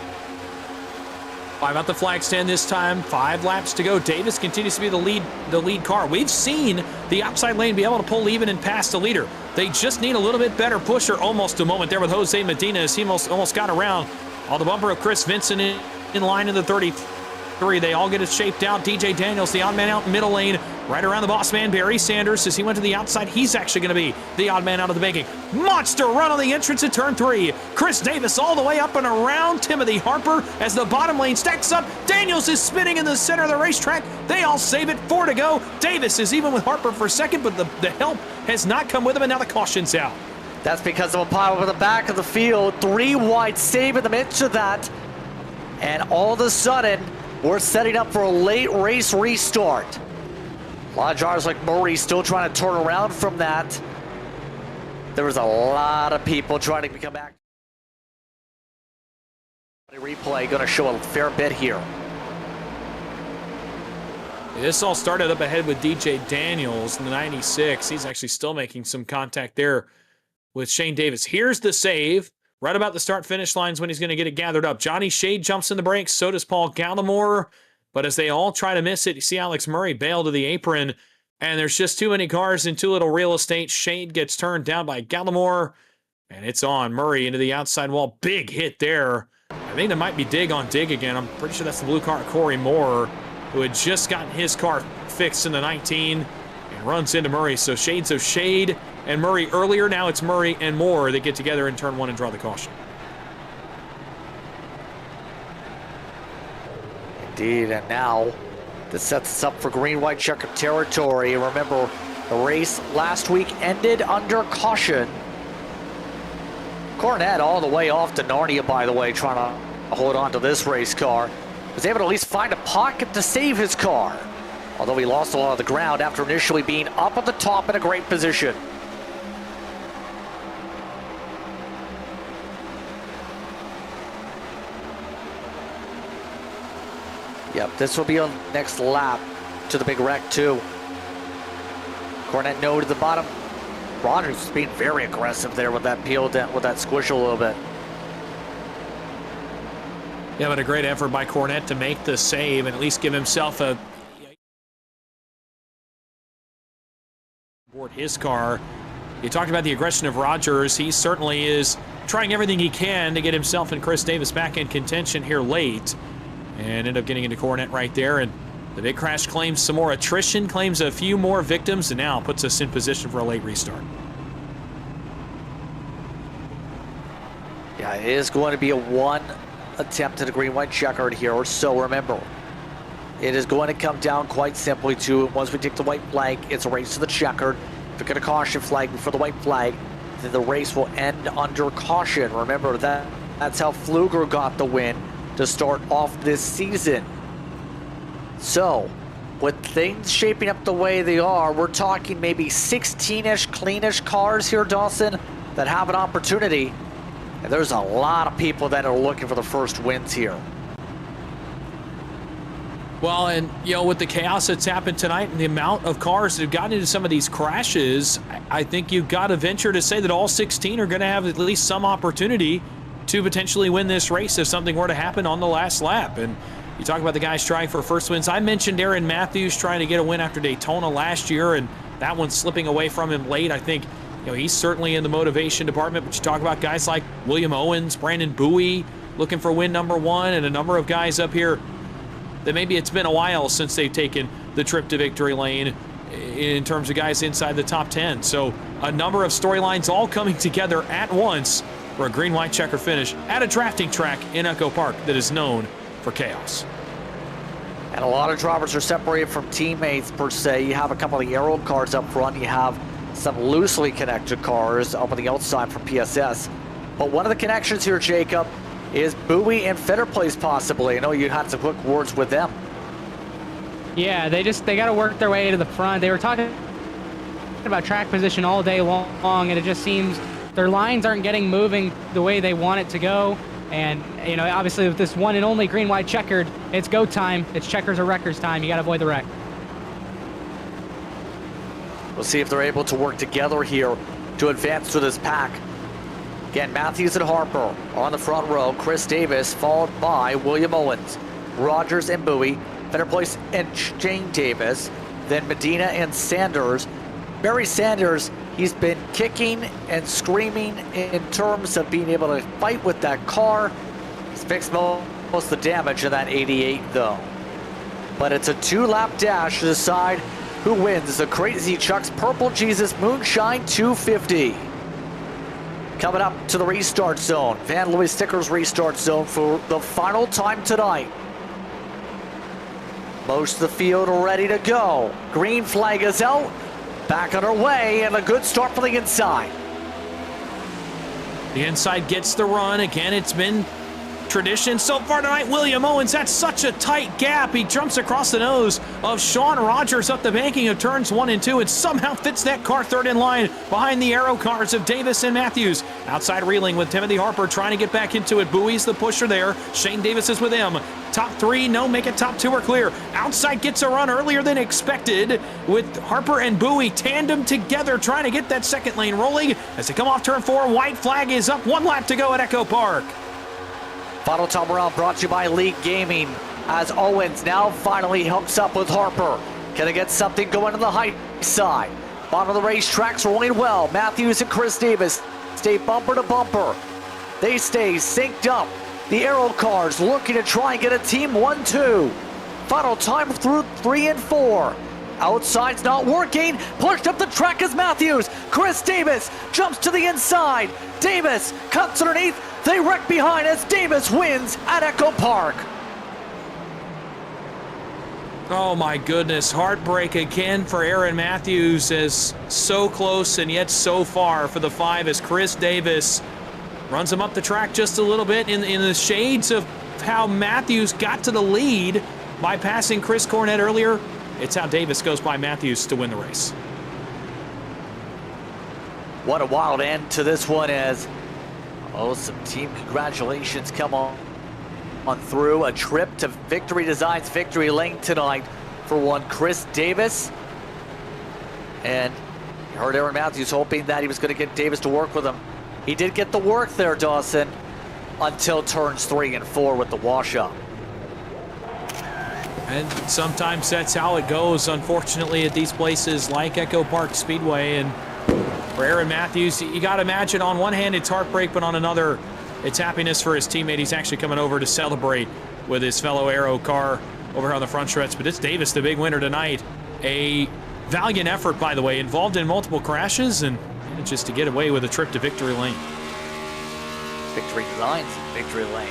5 out the flag stand this time. 5 laps to go. Davis continues to be the lead car. We've seen the outside lane be able to pull even and pass the leader. They just need a little bit better pusher. Almost a moment there with Jose Medina as he almost got around on the bumper of Chris Vincent in line in the 33. They all get it shaped out. DJ Daniels, the odd man out middle lane, right around the boss man, Barry Sanders. As he went to the outside, he's actually going to be the odd man out of the banking. Monster run on the entrance at turn 3. Chris Davis all the way up and around Timothy Harper as the bottom lane stacks up. Daniels is spinning in the center of the racetrack. They all save it. 4 to go. Davis is even with Harper for 2nd, but the help has not come with him, and now the caution's out. That's because of a pile over the back of the field. 3 wide save in the midst of that. And all of a sudden, we're setting up for a late race restart. A lot of drivers like Murray still trying to turn around from that. There was a lot of people trying to come back. Replay going to show a fair bit here. This all started up ahead with DJ Daniels in the 96. He's actually still making some contact there with Shane Davis. Here's the save. Right about the start-finish lines when he's going to get it gathered up. Johnny Shade jumps in the brakes. So does Paul Gallimore. But as they all try to miss it, you see Alex Murray bail to the apron. And there's just too many cars and too little real estate. Shade gets turned down by Gallimore. And it's on. Murray into the outside wall. Big hit there. I think that might be dig on dig again. I'm pretty sure that's the blue car, Corey Moore, who had just gotten his car fixed in the 19 and runs into Murray. So Shades of Shade and Murray earlier. Now it's Murray and Moore that get together in turn 1 and draw the caution. Indeed, and now this sets us up for green-white checkered territory. Remember, the race last week ended under caution. Cornette all the way off to Narnia, by the way, trying to hold on to this race car. Was able to at least find a pocket to save his car. Although he lost a lot of the ground after initially being up at the top in a great position. Yep, this will be on next lap to the big wreck too. Cornette no to the bottom. Rogers is being very aggressive there with that peel down, with that squish a little bit. Yeah, but a great effort by Cornette to make the save and at least give himself a board his car. You talked about the aggression of Rogers. He certainly is trying everything he can to get himself and Chris Davis back in contention here late. And ended up getting into Cornette right there. And the big crash claims some more attrition, claims a few more victims, and now puts us in position for a late restart. Yeah, it is going to be a one attempt at a green-white checkered here. So remember, it is going to come down quite simply to, once we take the white flag, it's a race to the checkered. If we get a caution flag before the white flag, then the race will end under caution. Remember, that's how Fluger got the win to start off this season. So, with things shaping up the way they are, we're talking maybe 16-ish, cleanish cars here, Dawson, that have an opportunity. And there's a lot of people that are looking for the first wins here. Well, and, you know, with the chaos that's happened tonight and the amount of cars that have gotten into some of these crashes, I think you've got to venture to say that all 16 are going to have at least some opportunity to potentially win this race if something were to happen on the last lap. And you talk about the guys trying for first wins. I mentioned Aaron Matthews trying to get a win after Daytona last year, and that one's slipping away from him late. I think, you know, he's certainly in the motivation department, but you talk about guys like William Owens, Brandon Bowie looking for win number one, and a number of guys up here that maybe it's been a while since they've taken the trip to victory lane in terms of guys inside the top 10. So a number of storylines all coming together at once for a green-white checker finish at a drafting track in EchoPark that is known for chaos. And a lot of drivers are separated from teammates per se. You have a couple of the aero cars up front. You have some loosely connected cars up on the outside from PSS. But one of the connections here, Jacob, is Bowie and Fetter Place possibly. I know you had some quick words with them. Yeah, they got to work their way to the front. They were talking about track position all day long, and it just seems their lines aren't getting moving the way they want it to go. And, you know, obviously with this one and only green-white checkered, it's go time. It's checkers or wreckers time. You got to avoid the wreck. We'll see if they're able to work together here to advance to this pack. Again, Matthews and Harper are on the front row. Chris Davis followed by William Owens, Rogers and Bowie, Fetter Place and Shane Davis, then Medina and Sanders. Barry Sanders, he's been kicking and screaming in terms of being able to fight with that car. He's fixed most of the damage in that 88 though. But it's a 2-lap dash to decide who wins the Crazy Chuck's Purple Jesus Moonshine 250. Coming up to the restart zone, Van Louis Stickers restart zone for the final time tonight. Most of the field are ready to go. Green flag is out. Back on our way, and a good start for the inside. The inside gets the run. Again, it's been tradition so far tonight. William Owens, that's such a tight gap. He jumps across the nose of Sean Rogers up the banking of turns 1 and 2 and somehow fits that car third in line behind the aero cars of Davis and Matthews. Outside reeling with Timothy Harper trying to get back into it. Bowie's the pusher there. Shane Davis is with him. Top 3, no, make it top 2 are clear. Outside gets a run earlier than expected with Harper and Bowie tandem together trying to get that second lane rolling. As they come off turn 4, white flag is up. 1 lap to go at EchoPark. Final time around brought to you by Elite Gaming, as Owens now finally hooks up with Harper. Can they get something going on the high side? Bottom of the racetrack's rolling well. Matthews and Chris Davis stay bumper to bumper. They stay synced up. The aero cars looking to try and get a team 1-2. Final time through 3 and 4. Outside's not working. Pushed up the track is Matthews. Chris Davis jumps to the inside. Davis cuts underneath. They wreck behind as Davis wins at EchoPark. Oh my goodness, heartbreak again for Aaron Matthews, as so close and yet so far for the 5 as Chris Davis runs him up the track just a little bit in the shades of how Matthews got to the lead by passing Chris Cornett earlier. It's how Davis goes by Matthews to win the race. What a wild end to this one as, some team congratulations come on through. A trip to Victory Designs Victory Lane tonight for one Chris Davis. And you heard Aaron Matthews hoping that he was going to get Davis to work with him. He did get the work there, Dawson, until turns 3 and 4 with the wash-up. And sometimes that's how it goes, unfortunately, at these places like EchoPark Speedway. And for Aaron Matthews, you got to imagine on one hand it's heartbreak, but on another it's happiness for his teammate. He's actually coming over to celebrate with his fellow Aero car over here on the front stretch. But it's Davis, the big winner tonight. A valiant effort, by the way, involved in multiple crashes and just to get away with a trip to Victory Lane. Victory Designs Victory Lane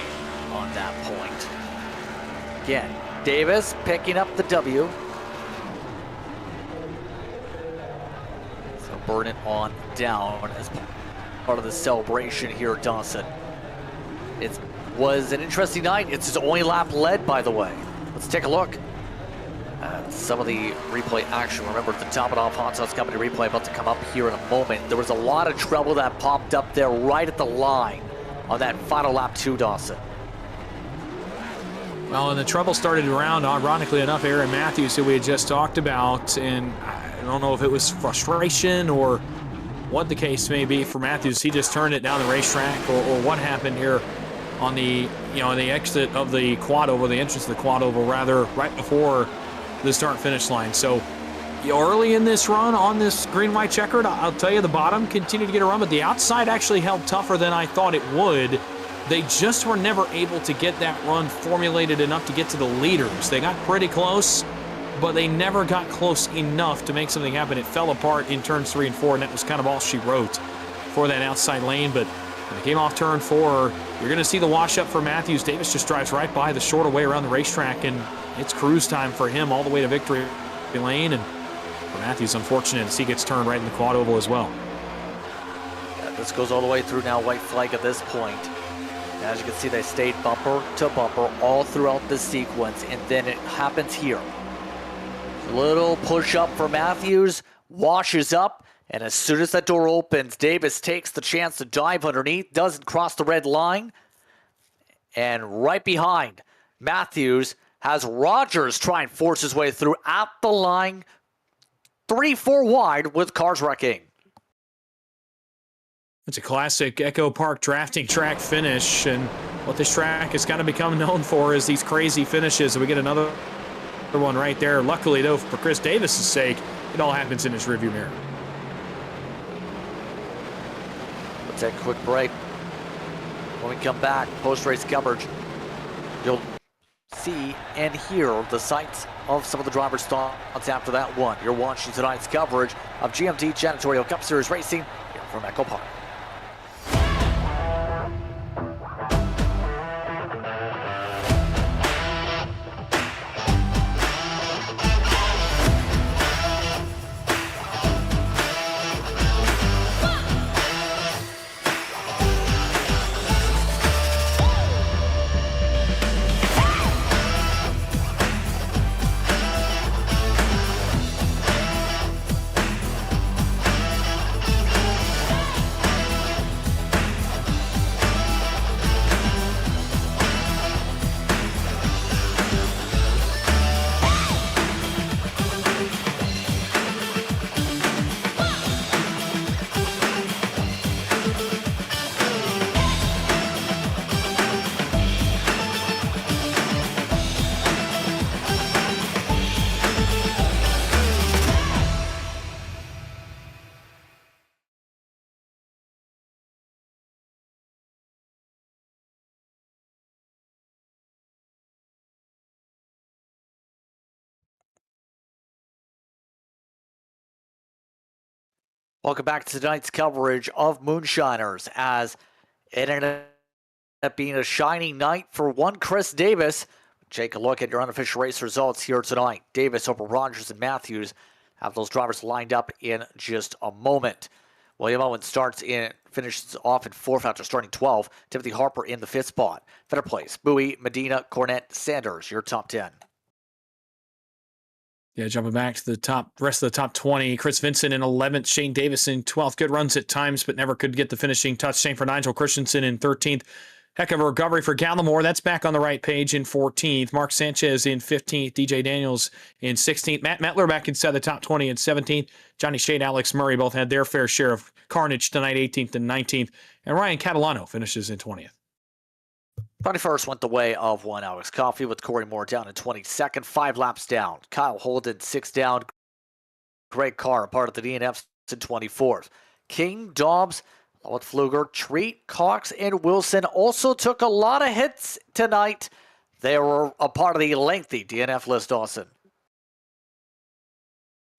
on that point. Again, Davis picking up the W. So burn it on down as part of the celebration here, Dawson. It was an interesting night. It's his only lap led, by the way. Let's take a look at some of the replay action. Remember, the Top It Off Hot Sauce Company replay about to come up here in a moment. There was a lot of trouble that popped up there right at the line on that final lap 2, Dawson. Well, and the trouble started around, ironically enough, Aaron Matthews, who we had just talked about, and I don't know if it was frustration or what the case may be for Matthews. He just turned it down the racetrack, or what happened here on the, the exit of the quad oval, the entrance of the quad oval, rather, right before the start-finish line. So, early in this run on this green-white checkered, I'll tell you, the bottom continued to get a run, but the outside actually held tougher than I thought it would. They just were never able to get that run formulated enough to get to the leaders. They got pretty close, but they never got close enough to make something happen. It fell apart in turns 3 and 4, and that was kind of all she wrote for that outside lane. But when it came off turn 4, you're going to see the wash-up for Matthews. Davis just drives right by the shorter way around the racetrack, and it's cruise time for him all the way to victory lane. And for Matthews, unfortunate as he gets turned right in the quad oval as well. Yeah, this goes all the way through now, white flag at this point. As you can see, they stayed bumper to bumper all throughout the sequence, and then it happens here. Little push up for Matthews, washes up, and as soon as that door opens, Davis takes the chance to dive underneath, doesn't cross the red line, and right behind Matthews has Rogers try and force his way through at the line, 3-4 wide with cars wrecking. It's a classic EchoPark drafting track finish, and what this track has kind of become known for is these crazy finishes. And we get another one right there. Luckily, though, for Chris Davis's sake, it all happens in his rearview mirror. Let's take a quick break. When we come back, post-race coverage, you'll see and hear the sights of some of the drivers' thoughts after that one. You're watching tonight's coverage of GMD Janitorial Cup Series Racing here from EchoPark. Welcome back to tonight's coverage of Moonshiners, as it ended up being a shining night for one Chris Davis. Take a look at your unofficial race results here tonight. Davis over Rogers and Matthews. Have those drivers lined up in just a moment. William Owen finishes off in 4th after starting 12. Timothy Harper in the 5th spot. 5th place, Bowie, Medina, Cornett, Sanders, your top 10. Yeah, jumping back to the rest of the top 20. Chris Vincent in 11th, Shane Davis in 12th. Good runs at times, but never could get the finishing touch. Same for Nigel Christensen in 13th. Heck of a recovery for Gallimore. That's back on the right page in 14th. Mark Sanchez in 15th. DJ Daniels in 16th. Matt Metler back inside the top 20 in 17th. Johnny Shade, Alex Murray both had their fair share of carnage tonight, 18th and 19th. And Ryan Catalano finishes in 20th. 21st went the way of one Alex Coffey with Corey Moore down in 22nd, 5 laps down. Kyle Holden 6 down. Greg Carr, part of the DNFs, in 24th. King, Dobbs, with Fluger, Treat, Cox, and Wilson also took a lot of hits tonight. They were a part of the lengthy DNF list, Dawson.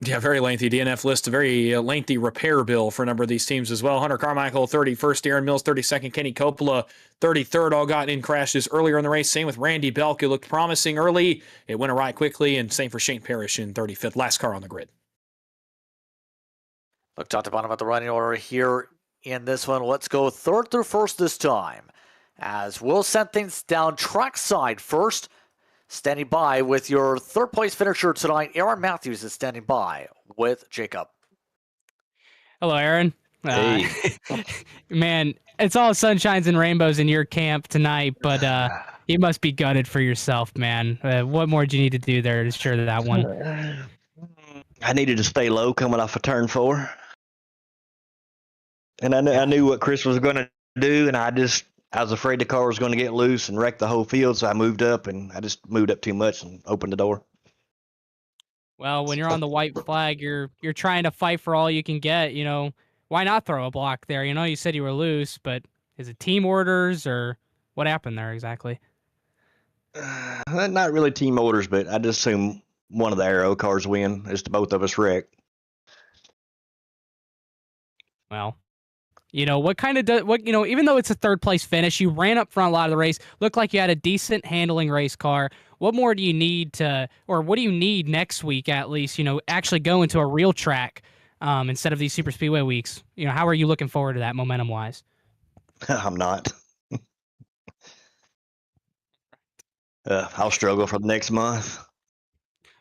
Yeah, very lengthy DNF list, a very lengthy repair bill for a number of these teams as well. Hunter Carmichael, 31st, Aaron Mills, 32nd, Kenny Coppola, 33rd, all got in crashes earlier in the race. Same with Randy Belk, who looked promising early. It went awry quickly, and same for Shane Parrish in 35th, last car on the grid. Look top to bottom at the running order here in this one. Let's go 3rd through 1st this time, as we'll send things down trackside first. Standing by with your 3rd place finisher tonight, Aaron Matthews is standing by with Jacob. Hello, Aaron. Hey. Man, it's all sunshines and rainbows in your camp tonight, but you must be gutted for yourself, man. What more do you need to do there to ensure that one? I needed to stay low coming off of turn 4. And I knew what Chris was going to do, and I was afraid the car was going to get loose and wreck the whole field, so I moved up, and I just moved up too much and opened the door. Well, when you're on the white flag, you're trying to fight for all you can get. You know, why not throw a block there? You know, you said you were loose, but is it team orders or what happened there exactly? Not really team orders, but I just assume one of the Aero cars win as the both of us wreck. Well, you know, even though it's a 3rd place finish, you ran up front a lot of the race, looked like you had a decent handling race car. What more do you need what do you need next week at least, you know, actually go into a real track instead of these super speedway weeks? You know, how are you looking forward to that momentum wise? I'm not. I'll struggle for the next month.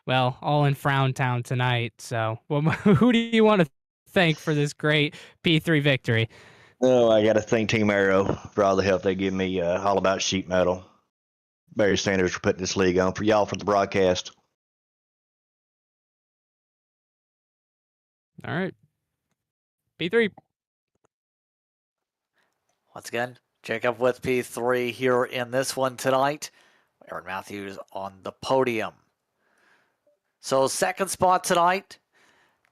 Well, all in Frown Town tonight. So who do you want to thank for this great P3 victory? Oh, I got to thank Team Aero for all the help they give me. All about sheet metal. Barry Sanders for putting this league on. For y'all for the broadcast. All right. P3. Once again, Jacob with P3 here in this one tonight. Aaron Matthews on the podium. So 2nd spot tonight.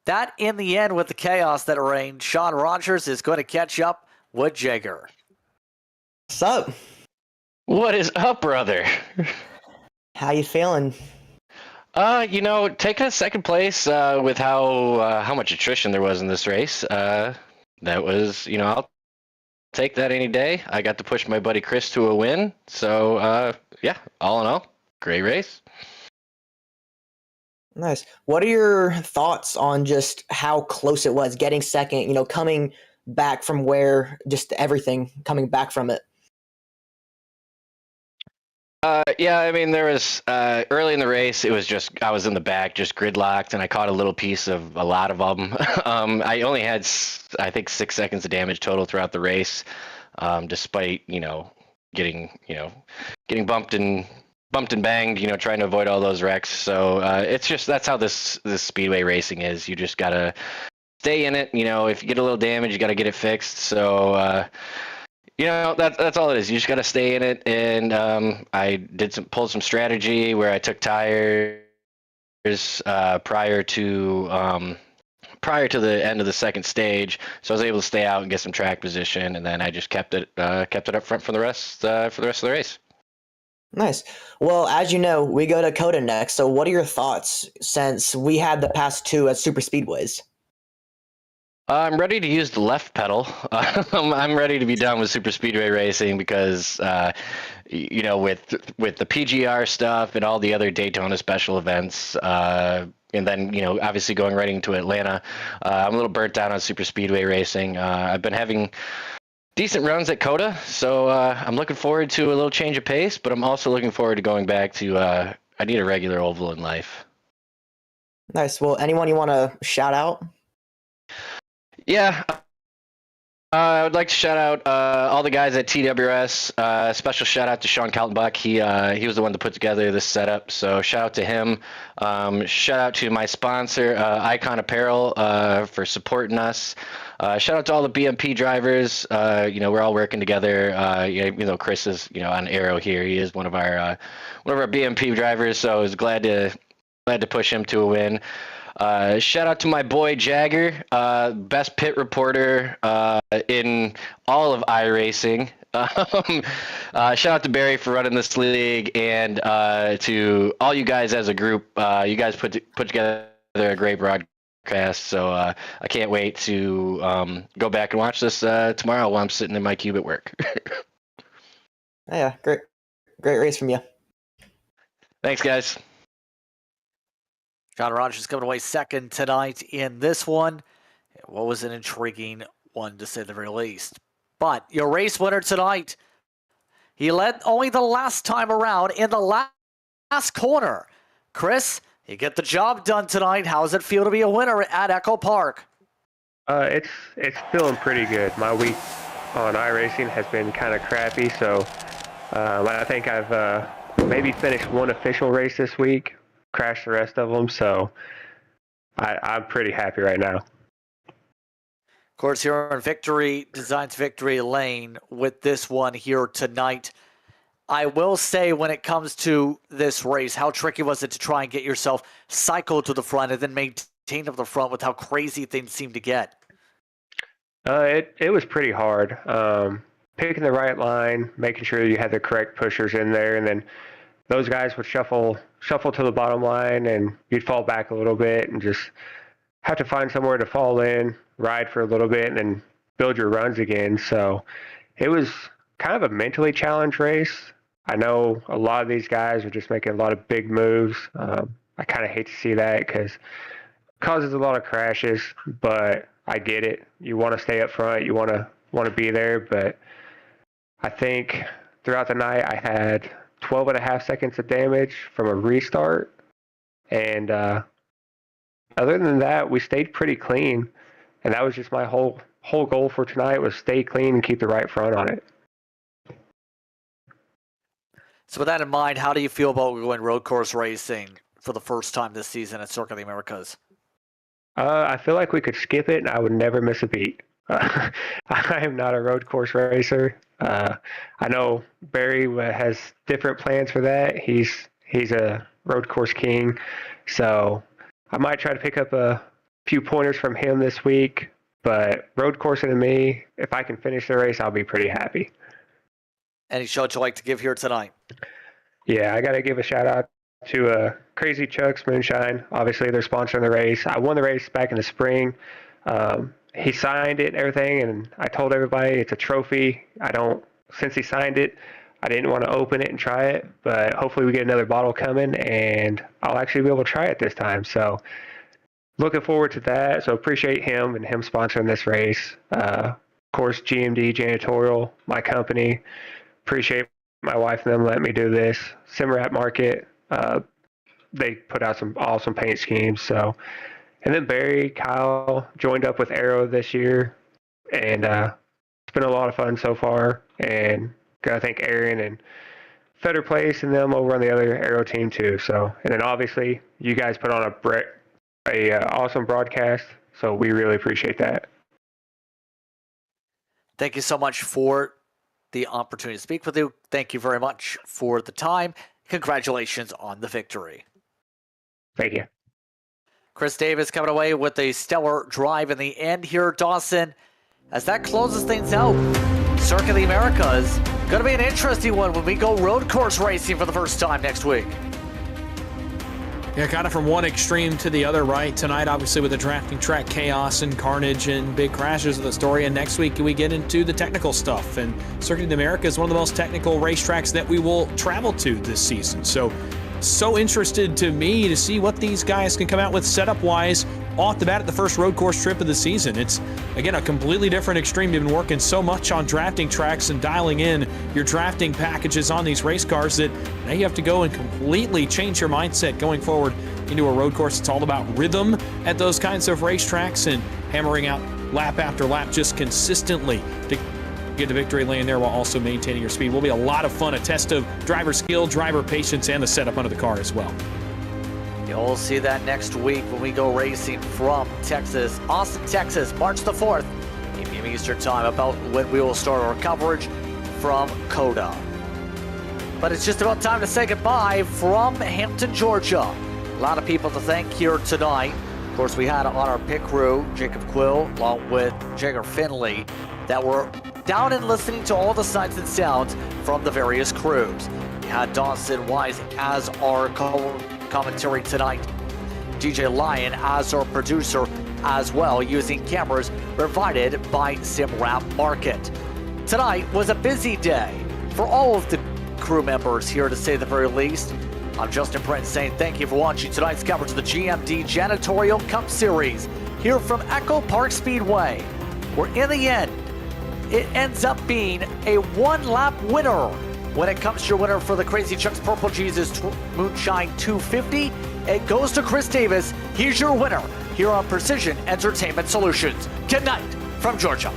That, in the end, with the chaos that reigned, Sean Rogers is going to catch up with Jager. What's up? What is up, brother? How you feeling? You know, taking a 2nd place with how much attrition there was in this race. That was, you know, I'll take that any day. I got to push my buddy Chris to a win. So, yeah, all in all, great race. Nice. What are your thoughts on just how close it was getting 2nd, you know, coming back from where just everything coming back from it? Yeah, I mean, there was early in the race, it was just I was in the back, just gridlocked, and I caught a little piece of a lot of them. I only had, I think, 6 seconds of damage total throughout the race, despite, you know, getting bumped and banged, you know, trying to avoid all those wrecks. So it's just that's how this speedway racing is. You just gotta stay in it. You know, if you get a little damage, you gotta get it fixed. So you know, that's all it is. You just gotta stay in it. And I pulled some strategy where I took tires prior to the end of the 2nd stage, so I was able to stay out and get some track position, and then I just kept it up front for the rest of the race. Nice. Well, as you know, we go to Coda next. So what are your thoughts since we had the past 2 at super speedways? I'm ready to use the left pedal. I'm ready to be done with super speedway racing because, with the PGR stuff and all the other Daytona special events, and then obviously going right into Atlanta, I'm a little burnt out on super speedway racing. I've been having decent runs at COTA, so I'm looking forward to a little change of pace. But I'm also looking forward to going back to I need a regular oval in life. Nice. Well, anyone you want to shout out? Yeah, I would like to shout out all the guys at TWS. Special shout out to Sean Kaltenbach. He was the one to put together this setup, so shout out to him. Shout out to my sponsor, Icon Apparel, for supporting us. Shout out to all the BMP drivers. We're all working together. Chris is on Aero here. He is one of our BMP drivers, so I was glad to push him to a win. Shout out to my boy Jagger, best pit reporter in all of iRacing. Shout out to Barry for running this league, and to all you guys as a group. You guys put together a great broadcast, so I can't wait to go back and watch this tomorrow while I'm sitting in my cube at work. Yeah, great race from you. Thanks, guys. John Rogers coming away second tonight in this one. What was an intriguing one, to say the very least. But your race winner tonight, he led only the last time around in the last corner. Chris, you get the job done tonight. How does it feel to be a winner at EchoPark? It's feeling pretty good. My week on iRacing has been kind of crappy, so I think I've maybe finished one official race this week. Crashed the rest of them, so I'm pretty happy right now. Of course, you're in Designs Victory Lane with this one here tonight. I will say, when it comes to this race, how tricky was it to try and get yourself cycled to the front and then maintain up the front with how crazy things seem to get? It was pretty hard. Picking the right line, making sure you had the correct pushers in there, and then those guys would shuffle to the bottom line, and you'd fall back a little bit and just have to find somewhere to fall in, ride for a little bit, and then build your runs again. So it was kind of a mentally challenged race. I know a lot of these guys are just making a lot of big moves. I kind of hate to see that because it causes a lot of crashes, but I get it. You want to stay up front. You want to be there. But I think throughout the night I had 12.5 seconds of damage from a restart. And other than that, we stayed pretty clean. And that was just my whole goal for tonight, was stay clean and keep the right front on it. So with that in mind, how do you feel about going road course racing for the first time this season at Circuit of the Americas? I feel like we could skip it and I would never miss a beat. I am not a road course racer. I know Barry has different plans for that. He's a road course king, so I might try to pick up a few pointers from him this week. But road coursing to me, if I can finish the race, I'll be pretty happy. Any shout you'd like to give here tonight? Yeah, I got to give a shout out to Crazy Chuck's Moonshine. Obviously, they're sponsoring the race. I won the race back in the spring. He signed it and everything, and I told everybody it's a trophy. Since he signed it, I didn't want to open it and try it, but hopefully we get another bottle coming, and I'll actually be able to try it this time. So looking forward to that. So appreciate him and him sponsoring this race. Of course, GMD Janitorial, my company. Appreciate my wife and them letting me do this. Simrat Market, they put out some awesome paint schemes. So. And then Barry, Kyle joined up with Aero this year, and it's been a lot of fun so far. And gotta thank Aaron and Fetter Place and them over on the other Aero team too. So, and then obviously you guys put on a awesome broadcast, so we really appreciate that. Thank you so much for the opportunity to speak with you. Thank you very much for the time. Congratulations on the victory. Thank you. Chris Davis coming away with a stellar drive in the end here, Dawson. As that closes things out, Circuit of the Americas, going to be an interesting one when we go road course racing for the first time next week. Yeah, kind of from one extreme to the other, right? Tonight, obviously, with the drafting track chaos and carnage and big crashes of the story. And next week, we get into the technical stuff. And Circuit of the Americas is one of the most technical racetracks that we will travel to this season. So interested to me to see what these guys can come out with setup-wise off the bat at the first road course trip of the season. It's, again, a completely different extreme. You've been working so much on drafting tracks and dialing in your drafting packages on these race cars that now you have to go and completely change your mindset going forward into a road course. It's all about rhythm at those kinds of racetracks and hammering out lap after lap just consistently to get to victory lane there while also maintaining your speed. Will be a lot of fun, a test of driver skill, driver patience, and the setup under the car as well. You'll see that next week when we go racing from Texas, Austin, Texas, March the 4th, 8 p.m. Eastern Time, about when we will start our coverage from COTA. But it's just about time to say goodbye from Hampton, Georgia. A lot of people to thank here tonight. Of course, we had on our pit crew, Jacob Quill, along with Jagger Finley, that were down and listening to all the sights and sounds from the various crews. We had Dawson Wise as our commentary tonight, DJ Lyon as our producer as well, using cameras provided by SimWrap Market. Tonight was a busy day for all of the crew members here, to say the very least. I'm Justin Prince saying thank you for watching tonight's coverage of the GMD Janitorial Cup Series here from EchoPark Speedway, where in the end, it ends up being a one-lap winner when it comes to your winner for the Crazy Chuck's Purple Jesus Moonshine 250. It goes to Chris Davis. He's your winner here on Precision Entertainment Solutions. Good night from Georgia.